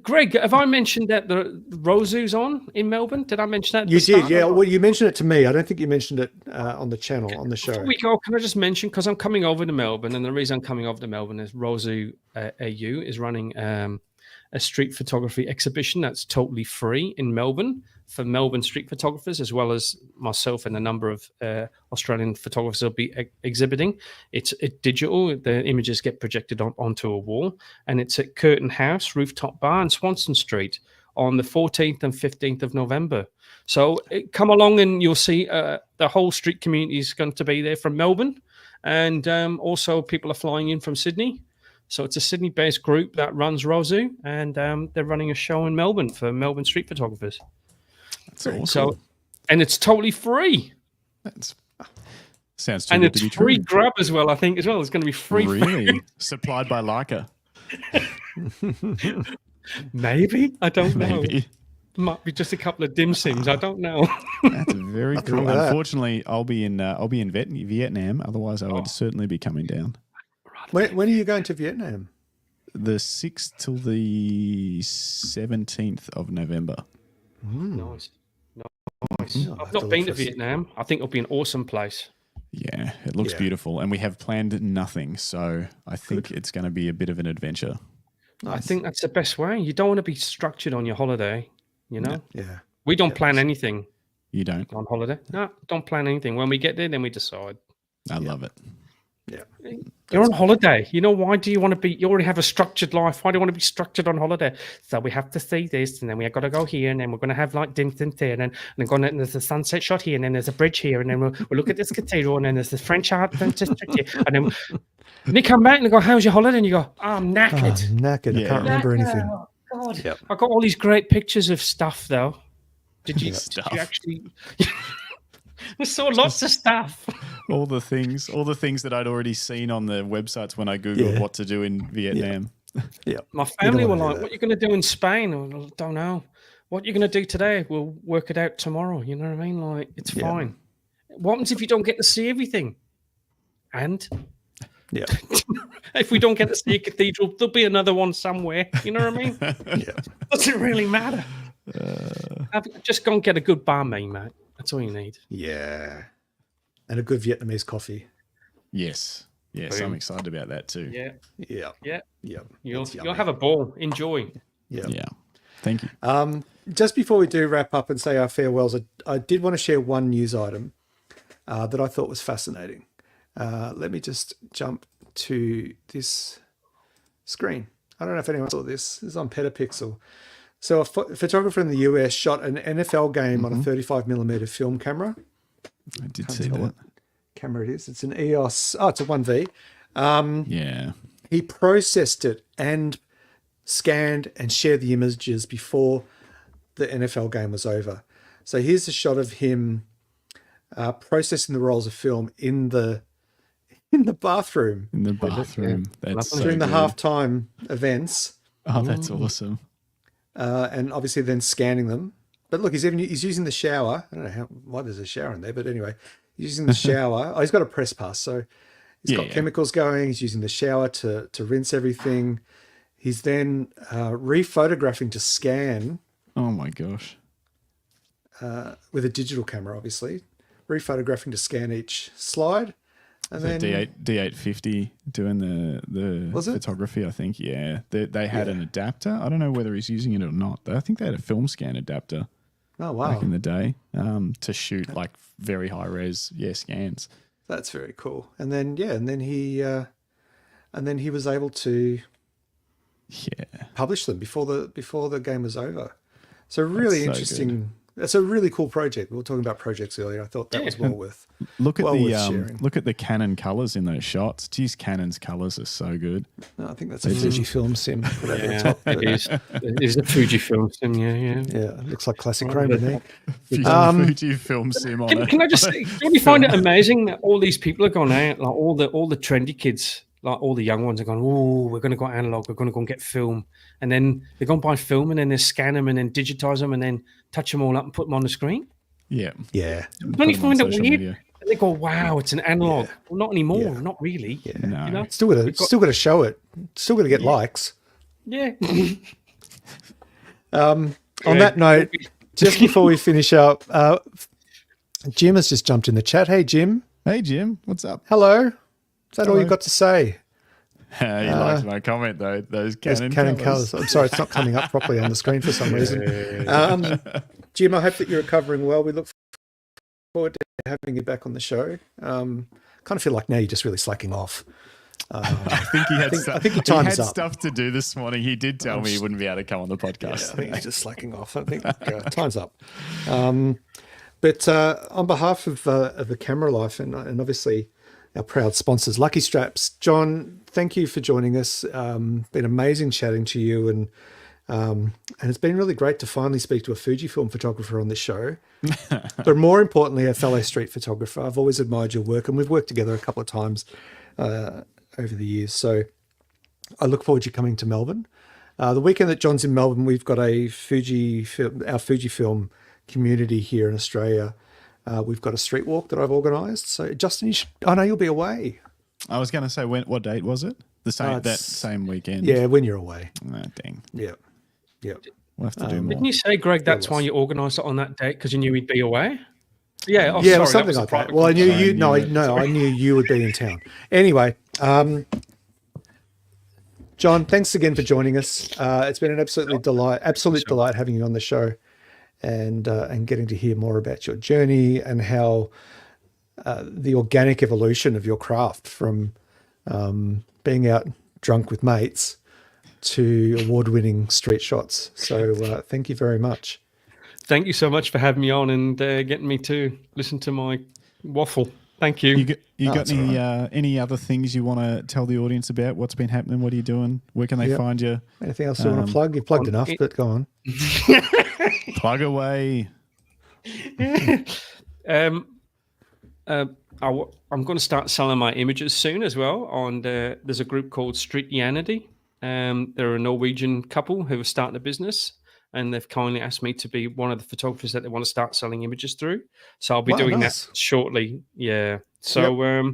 Greg, have I mentioned that the Rosu's on in Melbourne? Did I mention that? You did, yeah. Well, you mentioned it to me. I don't think you mentioned it on the channel, on the show. Before we go, can I just mention, because I'm coming over to Melbourne, and the reason I'm coming over to Melbourne is Rosu AU is running a street photography exhibition that's totally free in Melbourne for Melbourne street photographers, as well as myself and a number of Australian photographers will be exhibiting. It's digital. The images get projected onto a wall, and it's at Curtin House Rooftop Bar in Swanston Street on the 14th and 15th of November. So come along and you'll see the whole street community is going to be there from Melbourne, and also people are flying in from Sydney. So it's a Sydney-based group that runs Rosu, and they're running a show in Melbourne for Melbourne street photographers. That's awesome. So, and it's totally free. That sounds too and good it's to be free true. grab as well, I think, as well. It's going to be free. Really? Supplied by Leica. Maybe. I don't know. Maybe. Might be just a couple of dim sims. I don't know. That's very Nothing cool. wrong with that. Unfortunately, I'll be in Vietnam. Otherwise, I would certainly be coming down. When are you going to Vietnam? The 6th till the 17th of November. Nice. Nice. Yeah, I'll I've have not to been look to for Vietnam. I think it'll be an awesome place. Yeah, it looks beautiful. And we have planned nothing. So I think it's going to be a bit of an adventure. Nice. I think that's the best way. You don't want to be structured on your holiday, you know? Yeah. We don't plan anything You don't? on holiday. No, don't plan anything. When we get there, then we decide. I love it. Yeah. You're on holiday. You know, why do you want to be? You already have a structured life. Why do you want to be structured on holiday? So we have to see this, and then we've got to go here, and then we're going to have like dim there, and then there's a sunset shot here, and then there's a bridge here, and then we'll look at this cathedral, and then there's the French art district here, and then they come back and they go, "How's your holiday?" And you go, "Oh, I'm knackered. Knackered. I can't remember anything. Oh, God, Yep. I got all these great pictures of stuff though. Did you Stuff. actually? We saw lots of stuff. All the things that I'd already seen on the websites when I Googled what to do in Vietnam. Yeah. My family were wanna do like, that. "What are you going to do in Spain?" I don't know. What you're going to do today? We'll work it out tomorrow. You know what I mean? Like, it's fine. What happens if you don't get to see everything? And Yeah. if we don't get to see a cathedral, there'll be another one somewhere. You know what I mean? Yeah. Doesn't really matter. Just go and get a good barmaid, mate. That's all you need. Yeah. And a good Vietnamese coffee. Yes. Yes, I'm excited about that too. Yeah, Yeah. yeah. Yeah. You'll That's yummy. have a ball. Enjoy. Yeah. Yeah. Thank you. Just before we do wrap up and say our farewells, I did want to share one news item that I thought was fascinating. Let me just jump to this screen. I don't know if anyone saw this. This is on Petapixel. So a photographer in the US shot an NFL game on a 35mm film camera. I did Can't see tell that. what camera it is. It's an EOS. Oh, it's a 1V. Yeah. He processed it and scanned and shared the images before the NFL game was over. So here's a shot of him processing the rolls of film in the bathroom In the bathroom. That's so during the good. halftime events, Oh, that's awesome. and obviously then scanning them. But look, he's using the shower. I don't know why there's a shower in there, but anyway, he's using the shower. Oh, he's got a press pass, so he's got chemicals going. He's using the shower to rinse everything. He's then rephotographing to scan Oh my gosh. with a digital camera, obviously. Rephotographing to scan each slide. And The then D850 doing the Was it? photography, I think. Yeah. They had an adapter. I don't know whether he's using it or not. I think they had a film scan adapter oh wow, back in the day to shoot like very high res scans. That's very cool. And then and then he was able to publish them before the game was over. So really interesting. That's a really cool project. We were talking about projects earlier. I thought that was well worth. Look at sharing. Look at the Canon colors in those shots. Geez, Canon's colors are so good. No, I think that's a Fujifilm sim. It is a Fujifilm sim. Yeah. It looks like classic Chrome to me. Fujifilm sim on Can I just say? Don't you find it amazing that all these people are going out, like all the trendy kids, like all the young ones are going, oh, we're going to go analog, we're going to go and get film, and then they're going to buy film, and then they scan them and then digitize them and then touch them all up and put them on the screen. Yeah. Don't you find it weird? Media. And they go, wow, it's an analog. Yeah. Well, not anymore. Yeah. Not really. Yeah. No. You know? Still got to show it. Still got to get likes. Yeah. On that note, just before we finish up, Jim has just jumped in the chat. Hey, Jim. Hey, Jim. What's up? Hello. Is that all you've got to say? You liked my comment, though. Those Canon colours. I'm sorry, it's not coming up properly on the screen for some reason. Jim, I hope that you're recovering well. We look forward to having you back on the show. Kind of feel like now you're just really slacking off. I think he had, I think your time's up. Stuff to do this morning. He did tell me he wouldn't be able to come on the podcast. Yeah, I think he's just slacking off. I think time's up. But on behalf of the Camera Life and obviously our proud sponsors, Lucky Straps, John, thank you for joining us. Been amazing chatting to you, and it's been really great to finally speak to a Fujifilm photographer on this show. But more importantly, a fellow street photographer. I've always admired your work, and we've worked together a couple of times over the years. So I look forward to you coming to Melbourne. The weekend that John's in Melbourne, we've got our Fujifilm community here in Australia. We've got a street walk that I've organised. So Justin, I know you'll be away. I was going to say, what date was it? That same weekend. Yeah, when you're away. Oh, dang. Yeah. We'll have to do more. Didn't you say, Greg, that's why you organised it on that date because you knew he'd be away? Yeah. Oh, yeah, sorry, something like that. Well, I knew you. No, I knew you would be in town. Anyway, John, thanks again for joining us. It's been an absolute delight having you on the show. And getting to hear more about your journey and how the organic evolution of your craft from being out drunk with mates to award-winning street shots. So thank you very much. Thank you so much for having me on and getting me to listen to my waffle. Thank you. You got any other things you want to tell the audience about? What's been happening? What are you doing? Where can they find you? Anything else you want to plug? You've plugged enough, but go on. Plug away. I'm going to start selling my images soon as well. There's a group called Street Yanity. They're a Norwegian couple who are starting a business, and they've kindly asked me to be one of the photographers that they want to start selling images through. So I'll be doing that shortly. Yeah. So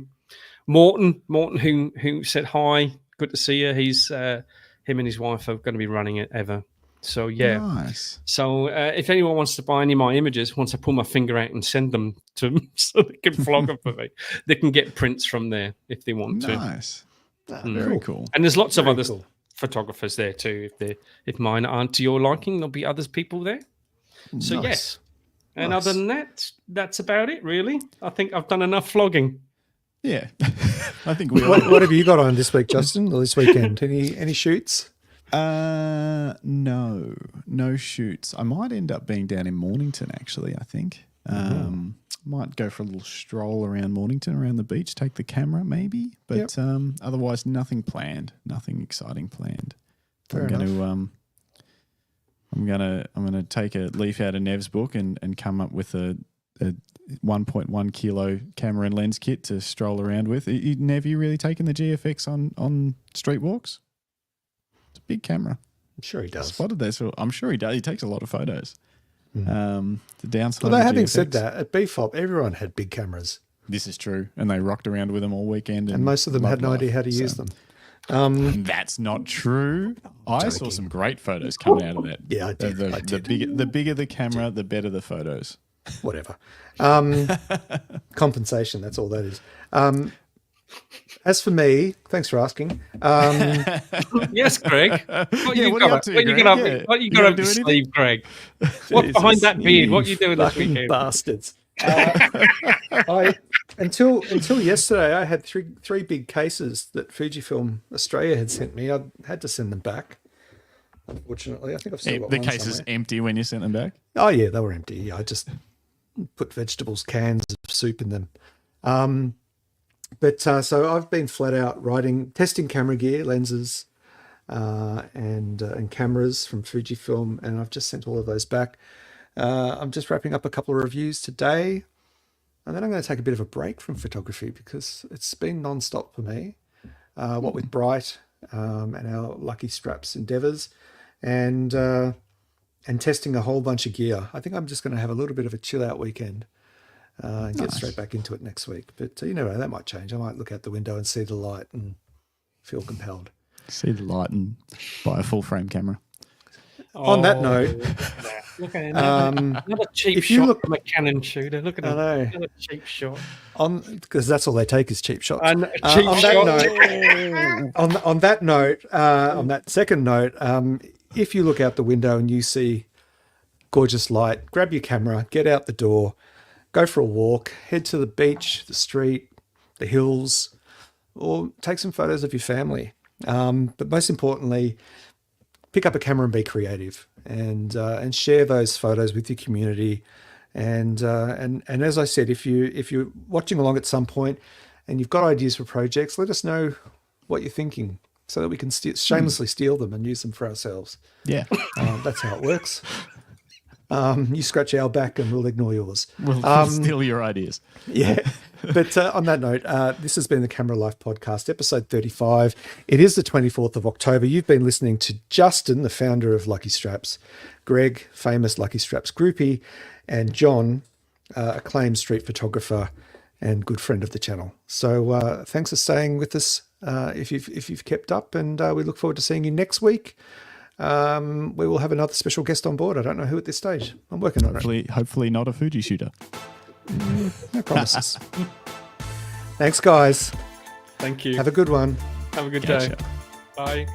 Morton, who said hi, good to see you. He's him and his wife are going to be running it ever. So yeah. Nice. So if anyone wants to buy any of my images, once I pull my finger out and send them to them so they can flog them for me, they can get prints from there if they want to. Nice. Very cool. And there's lots of other photographers there too. If mine aren't to your liking, there'll be other people there. So yes. And other than that, that's about it really. I think I've done enough flogging. Yeah. I think we What have you got on this week, Justin, or this weekend? Any shoots? No shoots. I might end up being down in Mornington actually, I think. Might go for a little stroll around Mornington, around the beach, take the camera maybe, but otherwise nothing planned, nothing exciting planned. I'm gonna take a leaf out of Nev's book and come up with a 1.1 kilo camera and lens kit to stroll around with. Nev, you really taking the GFX on street walks? It's a big camera. I'm sure he does. I spotted that, so I'm sure he does. He takes a lot of photos. The downside. Although having said that, at BFOP, everyone had big cameras. This is true, and they rocked around with them all weekend. And most of them had no idea how to use them. That's not true. I saw some great photos coming out of that. Yeah, I did. The bigger the camera, the better the photos. Whatever. Compensation, that's all that is. As for me, thanks for asking. Yes, Greg. What you got up your sleeve, Greg? What's behind that beard? What are you doing this weekend? Bastards. Until yesterday, I had three big cases that Fujifilm Australia had sent me. I had to send them back. Unfortunately, I think I've still got The one case somewhere. is empty when you sent them back. Oh yeah, they were empty. Yeah, I just put vegetables, cans of soup in them. So I've been flat out testing camera gear, lenses, and cameras from Fujifilm, and I've just sent all of those back. I'm just wrapping up a couple of reviews today, and then I'm going to take a bit of a break from photography because it's been non-stop for me. What with Bright and our Lucky Straps endeavors, and testing a whole bunch of gear. I think I'm just going to have a little bit of a chill out weekend and get straight back into it next week. But you know, that might change. I might look out the window and see the light and feel compelled. See the light and buy a full frame camera. On that note, look at another cheap shot from a Canon shooter. Look at another cheap shot. Because that's all they take is cheap shots. On that second note, if you look out the window and you see gorgeous light, grab your camera, get out the door, go for a walk, head to the beach, the street, the hills, or take some photos of your family. But most importantly, pick up a camera and be creative, and share those photos with your community. And as I said, if you're watching along at some point and you've got ideas for projects, let us know what you're thinking so that we can shamelessly steal them and use them for ourselves. Yeah, that's how it works. You scratch our back and we'll ignore yours. We'll steal your ideas. Yeah. But on that note, this has been the Camera Life Podcast, episode 35. It is the 24th of October. You've been listening to Justin, the founder of Lucky Straps, Greg, famous Lucky Straps groupie, and John, acclaimed street photographer and good friend of the channel. So thanks for staying with us if you've kept up, and we look forward to seeing you next week. We will have another special guest on board. I don't know who at this stage. I'm working on it. Hopefully not a Fuji shooter. No promises. Thanks, guys. Thank you. Have a good one. Have a good day. Bye.